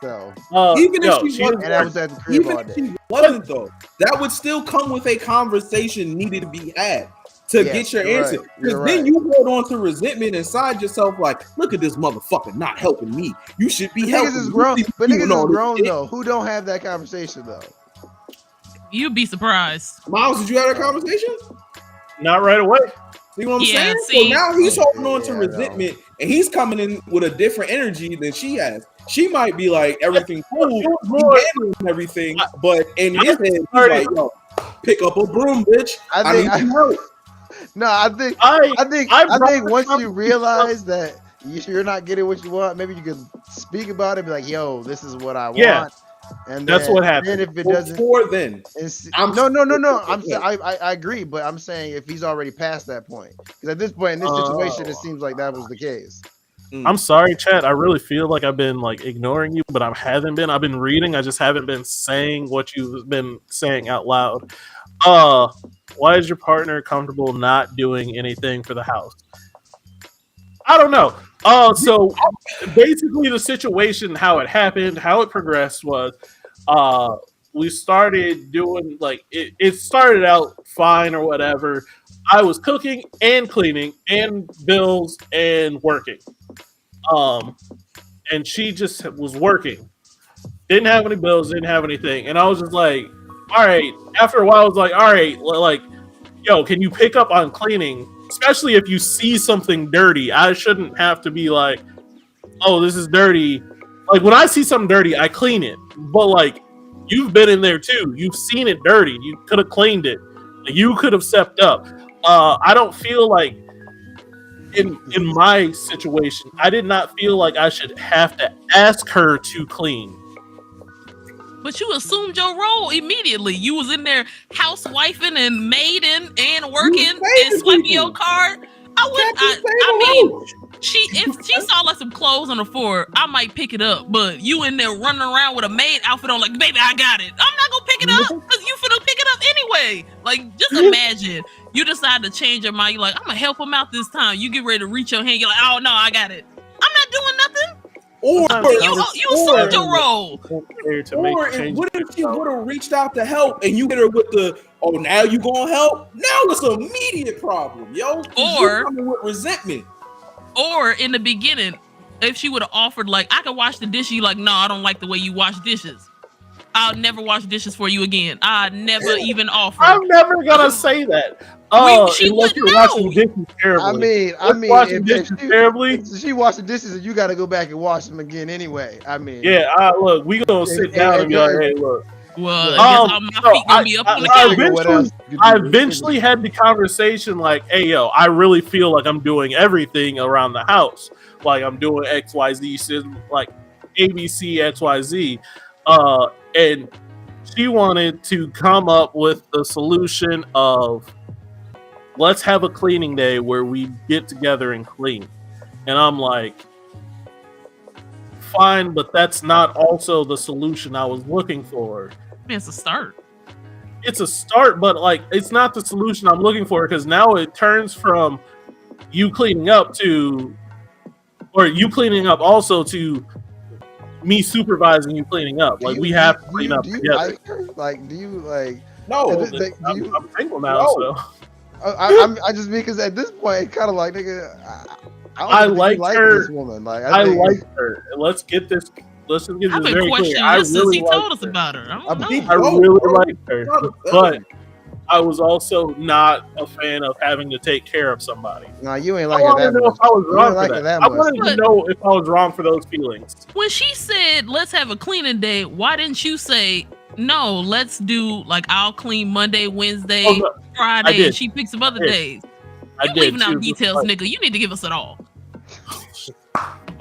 So Even if she wasn't, and I was at the crib even all if day. she wasn't though, that would still come with a conversation needed to be had to get your you're answer. right. Because You're then right. you hold on to resentment inside yourself, like, look at this motherfucker not helping me. You should be helping. Niggas is grown, me. but You niggas know is this grown shit. though. Who don't have that conversation though? You'd be surprised. Miles, did you have that conversation? not right away. See what I'm Yeah, saying? see? So now he's holding on to Yeah, resentment, and he's coming in with a different energy than she has. She might be like, everything cool, he handling everything, but in his head, he's like, yo, pick up a broom, bitch. I need some help. No, I think once you realize that you're not getting what you want, maybe you can speak about it, be like, yo, this is what I want. Yeah. And That's what happened. Then if it doesn't, Before then, I agree, but I'm saying if he's already past that point, because at this point in this situation, it seems like that was the case. I'm sorry, chat. I really feel like I've been like ignoring you, but I haven't been. I've been reading. I just haven't been saying what you've been saying out loud. Why is your partner comfortable not doing anything for the house? I don't know. So basically the situation, how it happened, how it progressed was we started doing like it started out fine or whatever. I was cooking and cleaning and bills and working. And she just was working. Didn't have any bills, didn't have anything. And I was just like, all right. After a while, I was like, all right, like, yo, can you pick up on cleaning? Especially if you see something dirty. I shouldn't have to be like, oh, this is dirty. Like, when I see something dirty, I clean it. But, like, you've been in there, too. You've seen it dirty. You could have cleaned it. You could have stepped up. I don't feel like, in my situation, I did not feel like I should have to ask her to clean. But you assumed your role immediately. You was in there housewifing and maiding and working and swiping your card. I mean, if she saw like some clothes on the floor, I might pick it up. But you in there running around with a maid outfit on, like, baby, I got it. I'm not gonna pick it up because you finna pick it up anyway. Like, just imagine you decide to change your mind. You're like, I'm gonna help him out this time. You get ready to reach your hand. You're like, oh no, I got it. I'm not doing nothing. Or you assumed your role. What if she would have reached out to help and you hit her with the, oh, now you gonna help? Now it's an immediate problem, yo. Or coming with resentment. Or in the beginning, if she would have offered, like, I can wash the dishes, you like, no, I don't like the way you wash dishes. I'll never wash dishes for you again. I never even offer. I'm never gonna say that. Unless you're washing dishes terribly. I mean, washing dishes terribly. If she wash the dishes, and you got to go back and wash them again anyway. I mean, yeah. Look, we gonna sit down and be like, hey, look. Well, my feet gonna be up on the couch. I eventually had the conversation like, hey, yo, I really feel like I'm doing everything around the house. Like I'm doing XYZ, like ABC, XYZ. And she wanted to come up with the solution of let's have a cleaning day where we get together and clean. And I'm like, fine, but that's not also the solution I was looking for. It's a start. It's a start, but like it's not the solution I'm looking for, because now it turns from you cleaning up to, or you cleaning up also to me supervising you cleaning up. Like we have to clean up together. Like her? Like, do you like? No, I'm single now, No. so I just because at this point, it's kind of like nigga. I like her. This woman. Like I think, like her. Let's just get this I've been very questioning clear. this since he told us her. about her. I don't know. I really like her, but I was also not a fan of having to take care of somebody. Nah, you ain't I like it wanted that to know much. if I was You wrong ain't for like it that. that I much. wanted to know if I was wrong for those feelings. When she said, let's have a cleaning day, why didn't you say, no, let's do like I'll clean Monday, Wednesday, Oh, no, I Friday, did. and she picks some other I did. days? I You did. leaving She out was just details, like, nigga. You need to give us it all.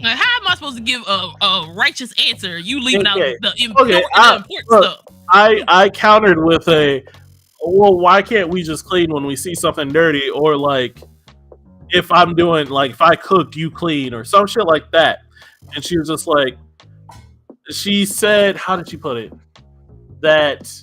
Like, how am I supposed to give a righteous answer? You leaving out Okay. the important look, stuff. I countered with a, well, why can't we just clean when we see something dirty? Or like, if I'm doing, like, if I cook, you clean, or some shit like that. And she was just like, she said, how did she put it? That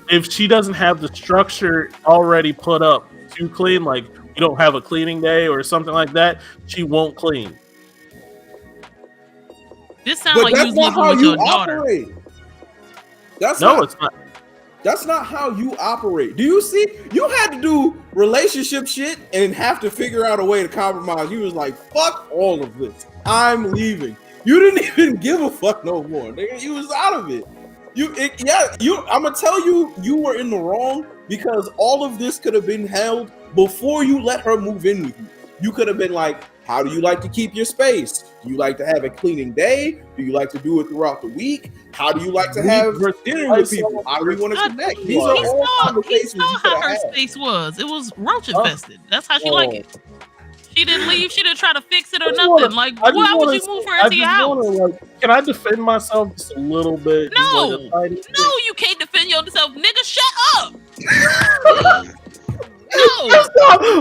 if she doesn't have the structure already put up to clean, like we don't have a cleaning day or something like that, she won't clean. This sounds But like you that's was not living how with you your daughter. operate. That's No, not, it's not. that's not how you operate. Do you see? You had to do relationship shit and have to figure out a way to compromise. You was like, fuck all of this. I'm leaving. You didn't even give a fuck no more, nigga. You was out of it. I'm gonna tell you, you were in the wrong, because all of this could have been held before you let her move in with you. You could have been like, how do you like to keep your space? Do you like to have a cleaning day? Do you like to do it throughout the week? How do you like to have dinner with people? How do you want to connect? These are all He conversations saw you how could her have. space was. It was roach infested. That's how she like it. She didn't leave. She didn't try to fix it or nothing. Like, why would you move her into your house? Like, can I defend myself just a little bit? No. Just like a tiny bit? No, you can't defend yourself, nigga. Shut up. No.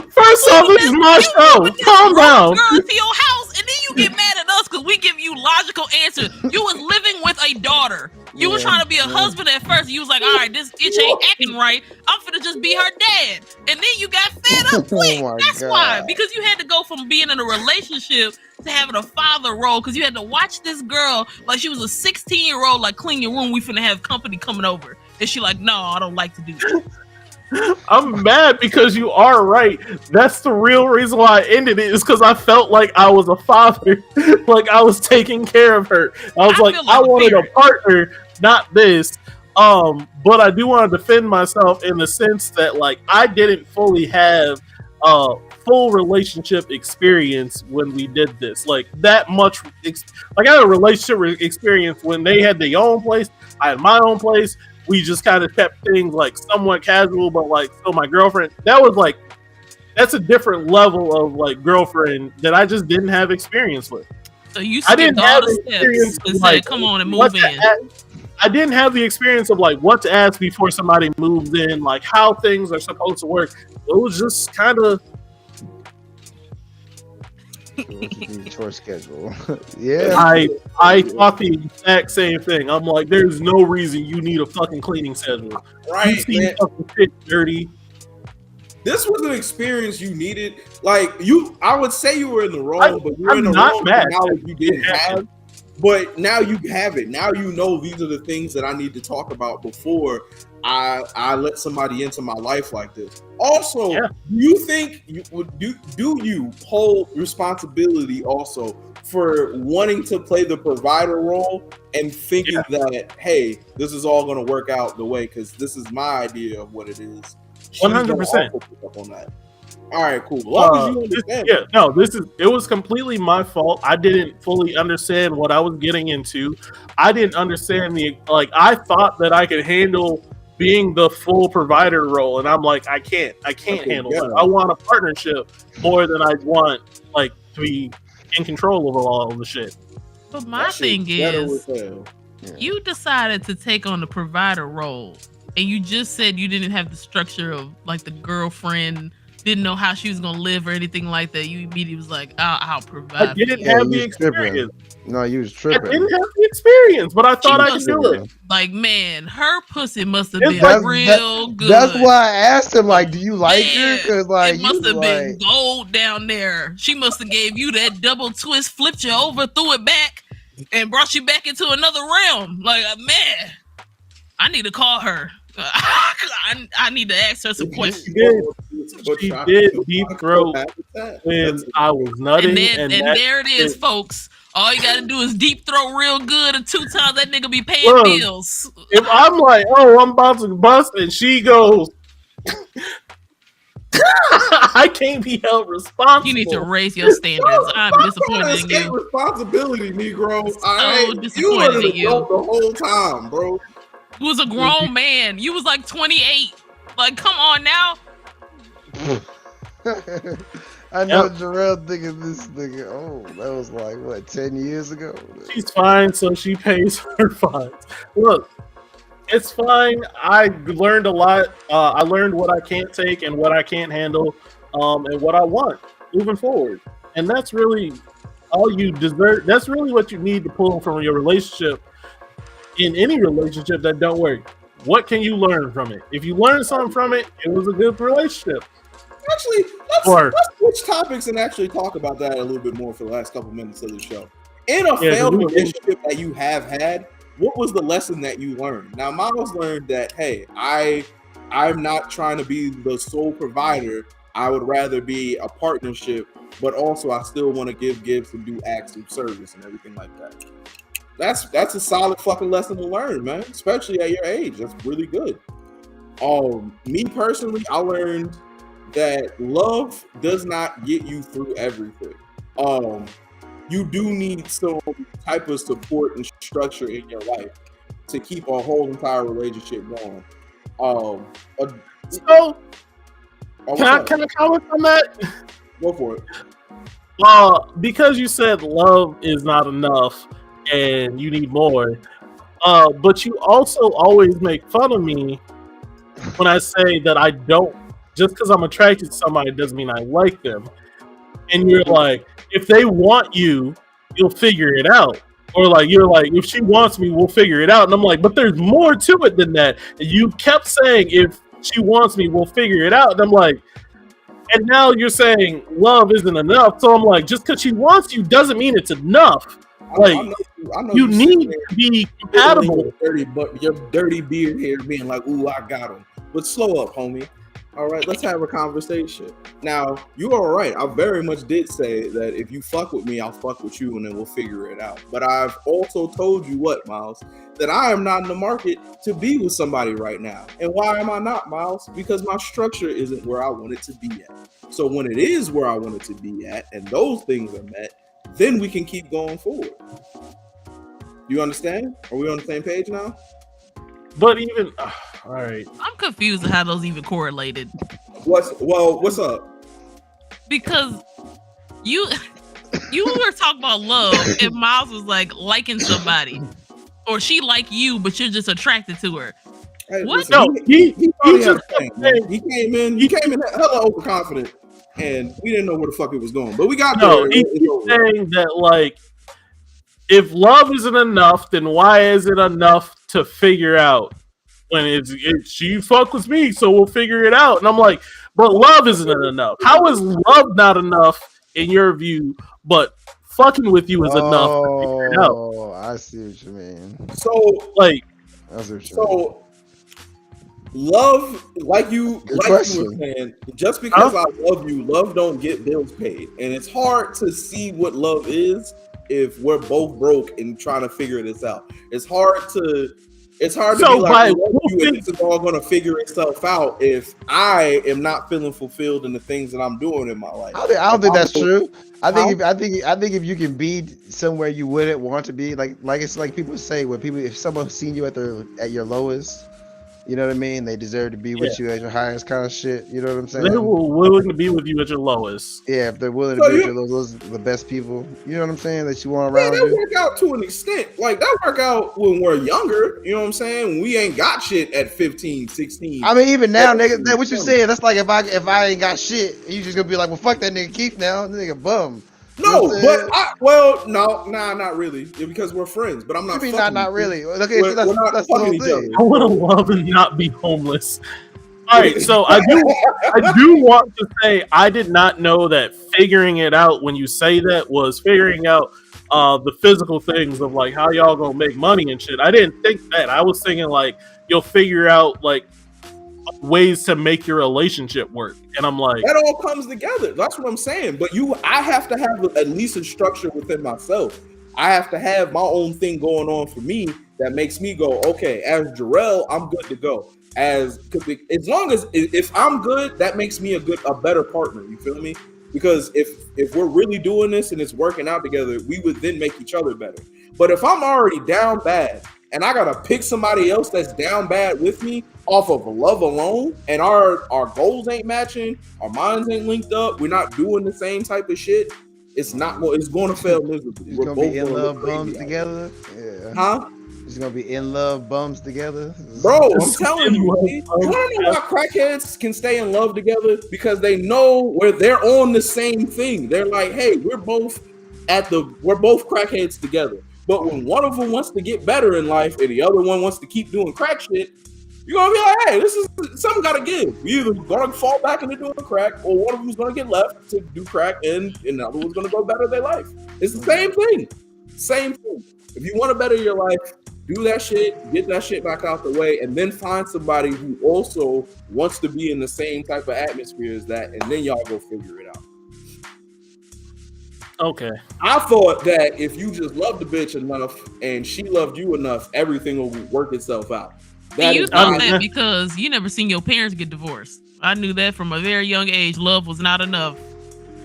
First off, this is my show. Calm down. Girl to your house, and then you get mad at us because we give you logical answers. You was living with a daughter. You was trying to be a husband at first. You was like, all right, this bitch ain't acting right. I'm finna just be her dad. And then you got fed up quick. That's why. Because you had to go from being in a relationship to having a father role, because you had to watch this girl like she was a 16-year-old, like, clean your room. We finna have company coming over. And she like, no, I don't like to do that. I'm mad because you are right. That's the real reason why I ended it, is because I felt like I was a father, like I was taking care of her. I was like I wanted a partner, not this. But I do want to defend myself in the sense that, like, I didn't fully have full relationship experience when we did this. Like, that much. Like, I had a relationship experience when they had their own place. I had my own place. We just kind of kept things like somewhat casual, but like still my girlfriend. That was like, that's a different level of like girlfriend that I just didn't have experience with. So you skipped all the steps and like, said, come on and move in. I didn't have the experience of like what to ask before somebody moves in, like how things are supposed to work. It was just kind of chore schedule. Yeah. I thought the exact same thing. I'm like, there's no reason you need a fucking cleaning schedule. Right, You see fucking shit dirty. This was an experience you needed. Like, I would say you were in the wrong, but you were in the not wrong mad. knowledge you didn't have. But now you have it. Now you know these are the things that I need to talk about before I let somebody into my life like this. Also, do you think you would do you hold responsibility also for wanting to play the provider role and thinking that, hey, this is all going to work out the way because this is my idea of what it is? 100%. On that. All right, cool. Well, you understand. It was completely my fault. I didn't fully understand what I was getting into. I didn't understand I thought that I could handle being the full provider role, and I'm like, I can't handle it. I want a partnership more than I want like to be in control of all of the shit. But my thing is, Yeah. you decided to take on the provider role, and you just said you didn't have the structure of like the girlfriend, didn't know how she was gonna live or anything like that. You immediately was like, I'll provide. I didn't for you. have the experience. No, you was I tripping. didn't have the experience, but I thought I could do it. Like, man, her pussy must have It's been like- real good. That's why I asked him, like, do you like her? Because like it must you have been like, gold down there. She must have gave you that double twist, flipped you over, threw it back, and brought you back into another realm. Like, man, I need to call her. I need to ask her some questions. She did deep throat when I was nutting, And there it is, folks. All you gotta do is deep throat real good, and 2 times that nigga be paying Look, bills. if I'm like, oh, I'm about to bust, and she goes, I can't be held responsible. You need to raise your standards. I'm disappointed in you. Responsibility, Negro. So You were disappointed in you. the whole time, bro. You was a grown man. You was like 28. Like, come on now. I know Jarrell thinking this nigga. Oh, that was like what 10 years ago. She's fine, so she pays her fines. Look, it's fine. I learned a lot. I learned what I can't take and what I can't handle, and what I want moving forward. And that's really all you deserve. That's really what you need to pull from your relationship. In any relationship that don't work, what can you learn from it? If you learn something from it, it was a good relationship. Actually, let's switch topics and actually talk about that a little bit more for the last couple minutes of the show. In a failed relationship that you have had, what was the lesson that you learned? Now, Miles learned that, hey, I'm not trying to be the sole provider. I would rather be a partnership, but also I still want to give gifts and do acts of service and everything like that. That's a solid fucking lesson to learn, man. Especially at your age. That's really good. Me personally, I learned that love does not get you through everything. You do need some type of support and structure in your life to keep a whole entire relationship going. So, can I comment on that? Go for it. Because you said love is not enough and you need more, but you also always make fun of me when I say that I don't, just because I'm attracted to somebody doesn't mean I like them. And you're like, if they want you, you'll figure it out. Or like, you're like, if she wants me, we'll figure it out. And I'm like, but there's more to it than that. And you kept saying, if she wants me, we'll figure it out. And I'm like, and now you're saying love isn't enough. So I'm like, just because she wants you doesn't mean it's enough. Like, I know you need to be compatible. Your dirty beard here being like, ooh, I got him. But slow up, homie. All right, let's have a conversation. Now, you are right. I very much did say that if you fuck with me, I'll fuck with you and then we'll figure it out. But I've also told you what, Miles, that I am not in the market to be with somebody right now. And why am I not, Miles? Because my structure isn't where I want it to be at. So when it is where I want it to be at and those things are met, then we can keep going forward. You understand? Are we on the same page now? But even, all right. I'm confused at how those even correlated. What's up? Because you were talking about love, and Miles was like liking somebody, or she like you, but you're just attracted to her. Hey, What? listen, No, he just came in hella overconfident, and we didn't know where the fuck it was going. But we got no. there. He's saying that like, if love isn't enough, then why is it enough to figure out when it's she fuck with me, so we'll figure it out? And I'm like, but love isn't enough. How is love not enough in your view, but fucking with you is enough to figure it out? Oh, I see what you mean. So like, love, like you were saying, just because I love you, love don't get bills paid, and it's hard to see what love is if we're both broke and trying to figure this out. It's hard to be like, I love you, and this is all going to figure itself out if I am not feeling fulfilled in the things that I'm doing in my life. I don't think that's true. I think if you can be somewhere you wouldn't want to be, like it's like people say, if someone's seen you at your lowest, You know what I mean? They deserve to be with you at your highest kind of shit. You know what I'm saying? They were willing to be with you at your lowest. Yeah, if they're willing to be with you, those are the best people. You know what I'm saying? That you want around you. That work out to an extent. Like, that work out when we're younger. You know what I'm saying? When we ain't got shit at 15, 16. I mean, even now, nigga, what you saying? That's like if I ain't got shit, you just gonna be like, well, fuck that nigga Keith now. That nigga bum. No, not really. Yeah, because we're friends. But I'm not. You mean not really? Okay, we're not that's the whole fucking each other. thing. I would have loved to not be homeless. All right, so I do want to say I did not know that figuring it out when you say that was figuring out the physical things of like how y'all gonna make money and shit. I didn't think that. I was thinking like you'll figure out like ways to make your relationship work, and I'm like, that all comes together. That's what I'm saying. But I have to have at least a structure within myself. I have to have my own thing going on for me that makes me go, okay, as Jarrell, I'm good to go. As long as if I'm good, that makes me a better partner. You feel me? Because if we're really doing this and it's working out together, we would then make each other better. But if I'm already down bad and I gotta pick somebody else that's down bad with me off of love alone, and our goals ain't matching, our minds ain't linked up, we're not doing the same type of shit, it's going to fail miserably. We're gonna be in love bums together. Yeah. Huh? It's gonna be in love bums together. Bro, I'm telling you, you wanna know why crackheads can stay in love together? Because they know where they're on the same thing. They're like, hey, we're both crackheads together. But when one of them wants to get better in life and the other one wants to keep doing crack shit, you're gonna be like, hey, this is something gotta give. We either gonna fall back into doing crack, or one of them's gonna get left to do crack, and another one's gonna go better their life. It's the same thing. Same thing. If you want to better your life, do that shit, get that shit back out the way, and then find somebody who also wants to be in the same type of atmosphere as that, and then y'all go figure it out. okay. I thought that if you just loved the bitch enough and she loved you enough, everything will work itself out. You thought that because you never seen your parents get divorced. I knew that from a very young age. Love was not enough.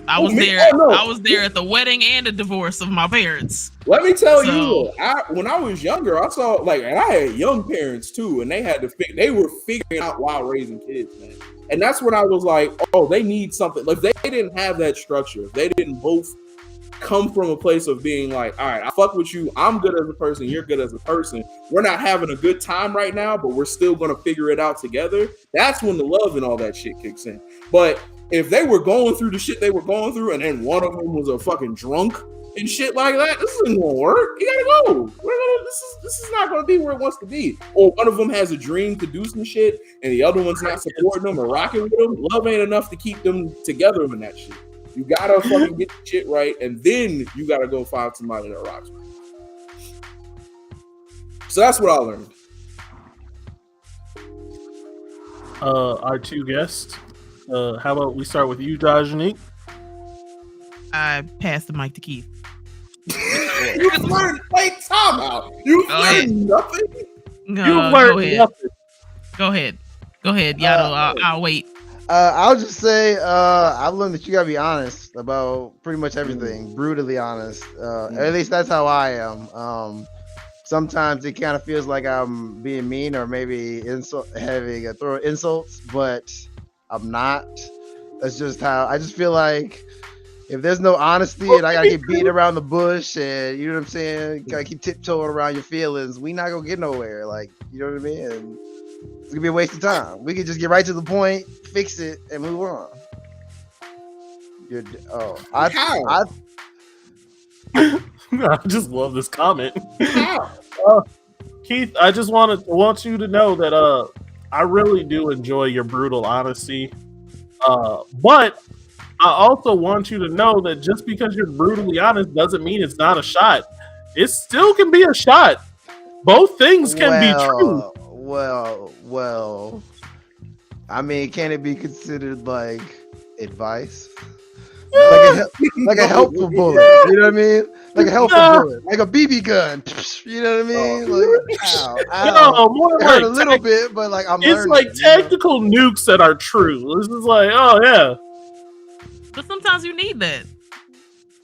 I was there. I was there at the wedding and the divorce of my parents. Let me tell you, when I was younger, I saw and I had young parents too, and they were figuring out while raising kids, man. And that's when I was like, oh, they need something. Like, they didn't have that structure. They didn't both come from a place of being like, all right, I fuck with you. I'm good as a person. You're good as a person. We're not having a good time right now, but we're still going to figure it out together. That's when the love and all that shit kicks in. But if they were going through the shit they were going through, and then one of them was a fucking drunk and shit like that, this isn't gonna work. You gotta go. This is not gonna be where it wants to be. Or one of them has a dream to do some shit, and the other one's not supporting them or rocking with them. Love ain't enough to keep them together in that shit. You gotta fucking get the shit right, and then you gotta go find somebody that rocks with you. So that's what I learned. Our two guests. How about we start with you, Dajanique? I passed the mic to Keith. You learned time out. You learned nothing. No, you learned nothing. Go ahead, Yato. I'll wait. I'll just say I've learned that you gotta be honest about pretty much everything. Brutally honest. At least that's how I am. Sometimes it kind of feels like I'm being mean or maybe having a throw of insults, but I'm not. That's just how I just feel like. If there's no honesty and I gotta get beat around the bush and you know what I'm saying, gotta keep tiptoeing around your feelings, we not gonna get nowhere. Like, you know what I mean? And it's gonna be a waste of time. We can just get right to the point, fix it, and move on. I just love this comment. Keith, I just want you to know that I really do enjoy your brutal honesty. But I also want you to know that just because you're brutally honest doesn't mean it's not a shot. It still can be a shot. Both things can be true. Well. I mean, can it be considered like advice? Like a helpful bullet. You know what I mean? Like a helpful bullet. Like a BB gun. You know what I mean? Like, ow. No, more it hurt a little bit, but like I'm learning. It's like tactical nukes that are true. This is like, oh yeah. But sometimes you need that.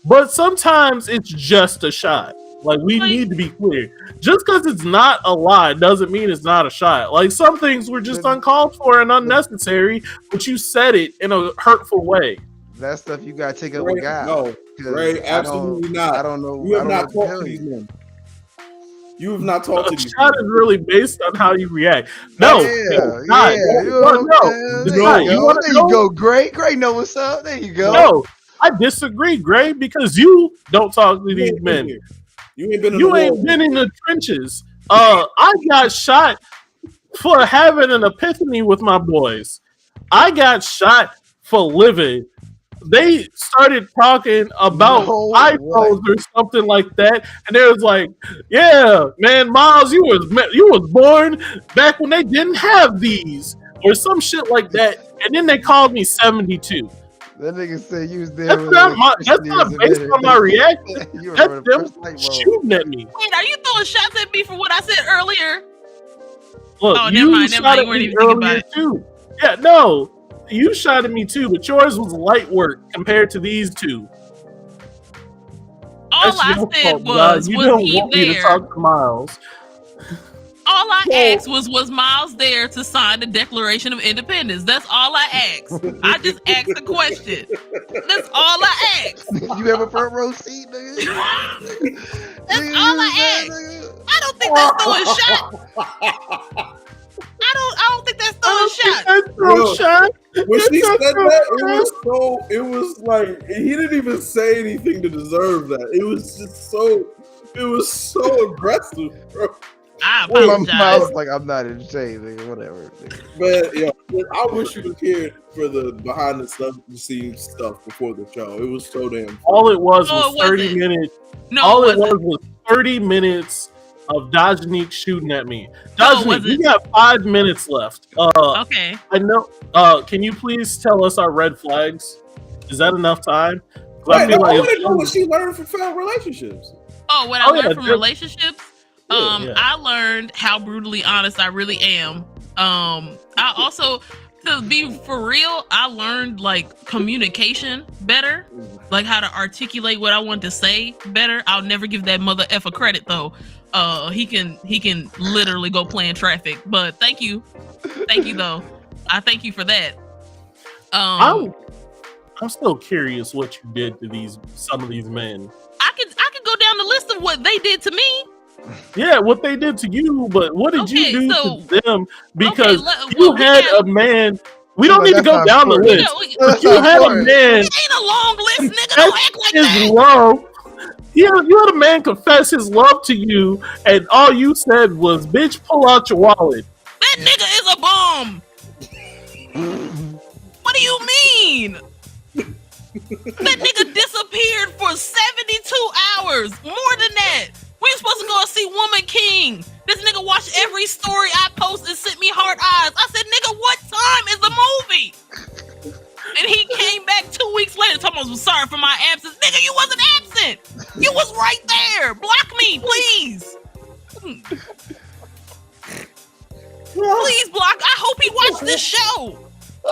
But sometimes it's just a shot. Like, we need to be clear. Just because it's not a lie doesn't mean it's not a shot. Like, some things were just uncalled for and unnecessary, but you said it in a hurtful way. That stuff you gotta take up with God. No, Ray, absolutely not. I don't know. You have not talked to these men. You have not talked to A these shot men. is really based on how you react. No, yeah. There you go, Gray. Gray know what's up. There you go. No, I disagree, Gray, because you don't talk to these men. You ain't been in the trenches. I got shot for having an epiphany with my boys. I got shot for living. They started talking about iPhones or something like that, and they was like, "Yeah, man, Miles, you was born back when they didn't have these," or some shit like that. And then they called me 72. That nigga said you was there. That's not based on my reaction. That's them shooting at me. Wait, are you throwing shots at me for what I said earlier? Look, you shot at me earlier too. Yeah, no. You shot at me too, but yours was light work compared to these two. All I said was he there? To talk to Miles. All I asked was Miles there to sign the Declaration of Independence? That's all I asked. I just asked a question. That's all I asked. You have a front row seat, nigga? That's all I asked. I don't think that's throwing shots. I don't think that's throwing shots. When she said that, it was like he didn't even say anything to deserve that. It was so aggressive, bro. I apologize. Like, I'm not in shade, nigga, whatever. But yeah, I wish you was here for the behind the scenes stuff before the show. It was so damn. All it was 30 minutes. No, it was 30 minutes of Dajanique shooting at me. Dajanique, we got 5 minutes left. Okay. I know. Can you please tell us our red flags? Is that enough time? I want to know what she learned from failed relationships. Oh, what I learned from relationships? I learned how brutally honest I really am. I also, to be for real, I learned like communication better, like how to articulate what I want to say better. I'll never give that mother effer credit though. He can literally go play in traffic. But thank you though. I thank you for that. I'm still curious what you did to some of these men. I could go down the list of what they did to me. Yeah, what they did to you, but what did you do to them? Because you had a man. We don't need to go down the list. You had a man. It ain't a long list, nigga. Don't act like that. Love. You had a man confess his love to you, and all you said was, "Bitch, pull out your wallet." That nigga is a bum. What do you mean? That nigga disappeared for 72 hours. More than that. We were supposed to go and see Woman King. This nigga watched every story I post and sent me hard eyes. I said, nigga, what time is the movie? And he came back 2 weeks later talking about, sorry for my absence. Nigga, you wasn't absent. You was right there. Block me, please. Please block. I hope he watched this show.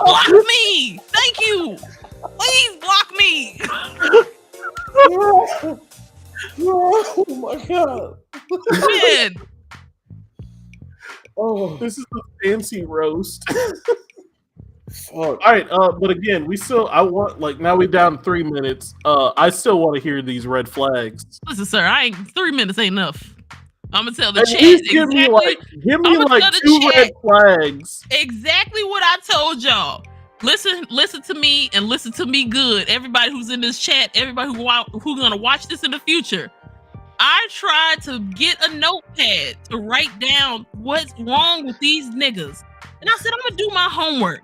Block me. Thank you. Please block me. Oh my god. Man. Oh, this is a fancy roast. Fuck. All right, but again, now we're down 3 minutes. I still want to hear these red flags. Listen, sir, 3 minutes ain't enough. I'm gonna tell the chat give me like 2 red flags. Exactly what I told y'all. Listen to me and listen to me good. Everybody who's in this chat, everybody who's gonna watch this in the future. I tried to get a notepad to write down what's wrong with these niggas. And I said, I'm gonna do my homework.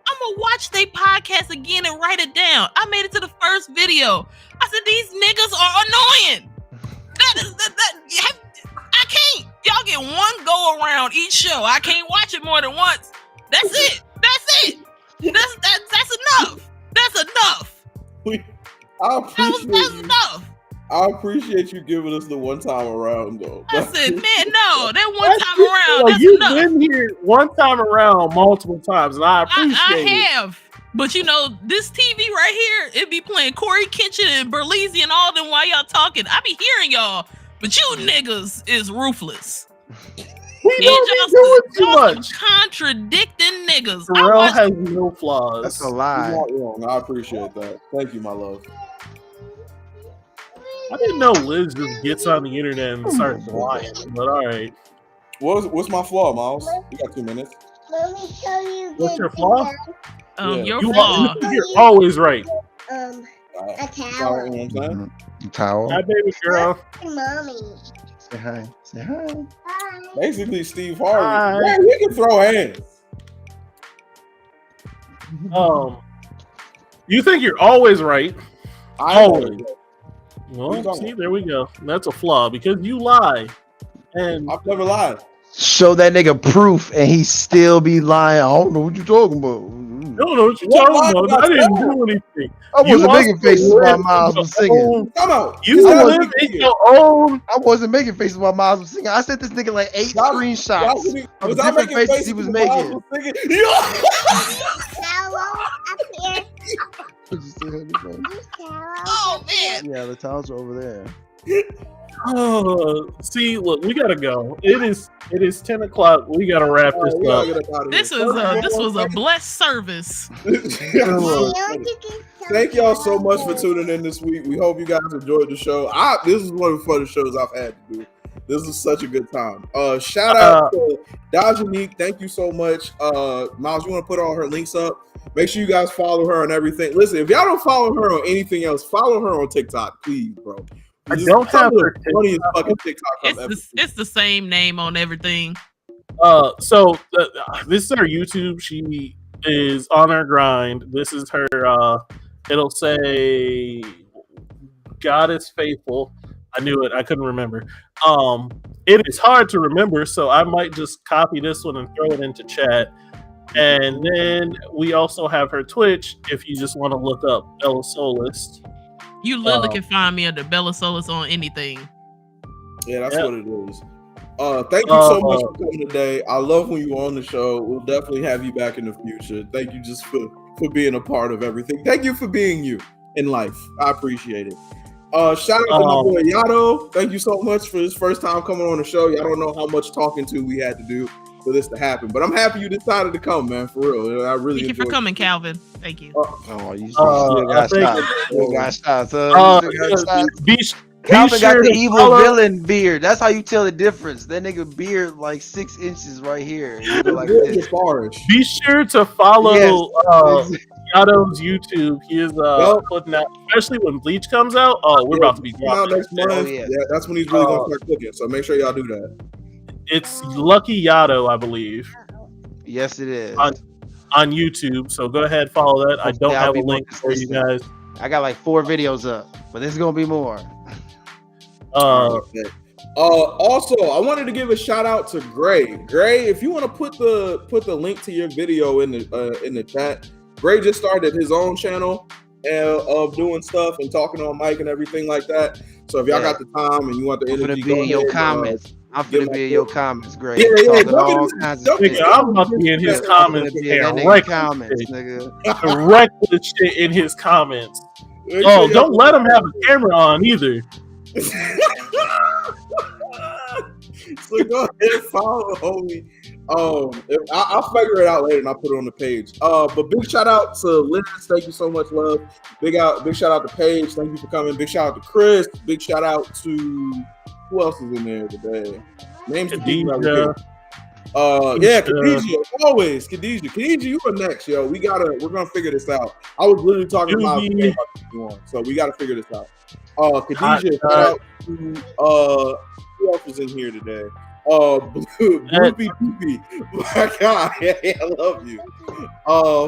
I'm gonna watch their podcast again and write it down. I made it to the first video. I said, these niggas are annoying. I can't. Y'all get one go around each show. I can't watch it more than once. That's it. That's enough. That's enough. That's enough. I appreciate you giving us the one time around though. I said, man, no, that one time around. That's you've enough. Been here one time around multiple times, and I appreciate it. I have. But you know, this TV right here, it be playing Corey Kitchen and Berlizzi and all them while y'all talking. I be hearing y'all. But you niggas is ruthless. We don't be doing too much. Contradicting niggas. Terrell has no flaws. That's a lie. You're not wrong. I appreciate that. Thank you, my love. I didn't know Liz just gets on the internet and starts lying, but all right. What's my flaw, Miles? We got 2 minutes. Let me show you. What's your flaw? Yeah. Your You flaw. you're always right. A You towel. know what I'm saying? Towel. Hi, baby girl. Mommy. Say hi. Say hi. Hi. Basically, Steve Harvey. Hi. Man, we can throw hands. You think you're always right? I Always. What are you Well, talking see, about? there we go. That's a flaw because you lie, and I've never lied. Show that nigga proof, and he still be lying. I don't know what you talking about. I don't know what you're What talking lie about. did I I didn't tell? do anything. I wasn't You making also faces while live Miles in was your singing. own- Come out. You This is live what in we your own. I wasn't making faces while Miles was singing. I sent this nigga like 8 Why- screenshots Was of I different making faces faces he was when Miles making. was singing? Yeah. Towel up here. Did you see her in the face? This towel. Oh man. Yeah, the towels are over there. See, look, we gotta go. It is 10 o'clock. We gotta wrap this We gotta up. get up out of This here. was a blessed service. Thank y'all so much for tuning in this week. We hope you guys enjoyed the show. This is one of the funnest shows I've had to do. This is such a good time. Shout out to Dajanique. Thank you so much. Miles, you want to put all her links up? Make sure you guys follow her on everything. Listen, if y'all don't follow her on anything else, follow her on TikTok, please, bro. I don't have her funniest fucking TikTok I've ever seen. It's the same name on everything. So this is her YouTube. She is on her grind. This is her. It'll say God is faithful. I knew it. I couldn't remember. It is hard to remember, so I might just copy this one and throw it into chat. And then we also have her Twitch. If you just want to look up Bella Solist. You literally can find me under Bella Solis on anything. Yeah, that's Yep. what it is. Thank you so much for coming today. I love when you were on the show. We'll definitely have you back in the future. Thank you just for being a part of everything. Thank you for being you in life. I appreciate it. Shout out to my boy Yato. Thank you so much for his first time coming on the show. Y'all don't know how much talking to we had to do for this to happen, but I'm happy you decided to come, man. For real, I really Thank you for coming, Calvin. Thank you. Oh, you still got shots. You got shots. Calvin Calvin got the evil villain beard. That's how you tell the difference. That nigga beard like 6 inches right here. You go like this. Be sure to follow Yato's YouTube. He is putting out, especially when Bleach comes out. Oh, we're about to be dropping next month. Yeah, that's when he's really gonna start cooking. So make sure y'all do that. It's Lucky Yato, I believe. Yes, it is. On YouTube. So go ahead, follow that. I don't have a link for you guys. I got like 4 videos up, but there's gonna be more. Also, I wanted to give a shout out to Gray. Gray, if you want to put the link to your video in the chat. Gray just started his own channel of doing stuff and talking on mic and everything like that. So if y'all got the time and you want the energy, I'm gonna be in your comments. I'm gonna be in your comments, Gray. Yeah, all kinds of shit. I'm about to be in his comments. Reckless shit in his comments. Oh, don't let him have a camera on either. So go ahead, follow the homie. I'll figure it out later and I'll put it on the page. But big shout out to Liz. Thank you so much, love. Big shout out to Paige. Thank you for coming. Big shout out to Chris. Big shout out to who else is in there today? Names Khadijah. Khadijah. Always Khadijah, you are next, yo. We're gonna figure this out. I was literally talking about so we gotta figure this out. Khadijah, shout out to who else is in here today? Bloopy Doopy. My God, I love you.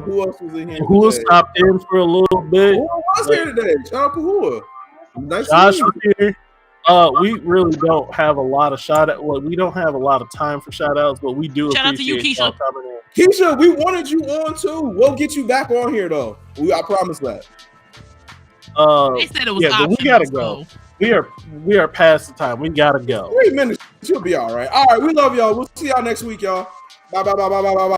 Who else was in here? Who stopped in for a little bit? Who was here today? Shout out to Kahua. Nice Josh was here. We really don't have a lot of we don't have a lot of time for shout outs, but we do shout appreciate out to you, Keisha. Coming in. Keisha, we wanted you on too. We'll get you back on here though. I promise that. They said it was but we gotta go. We are past the time. We gotta go. 3 minutes. She'll be all right. All right, we love y'all. We'll see y'all next week, y'all. Bye.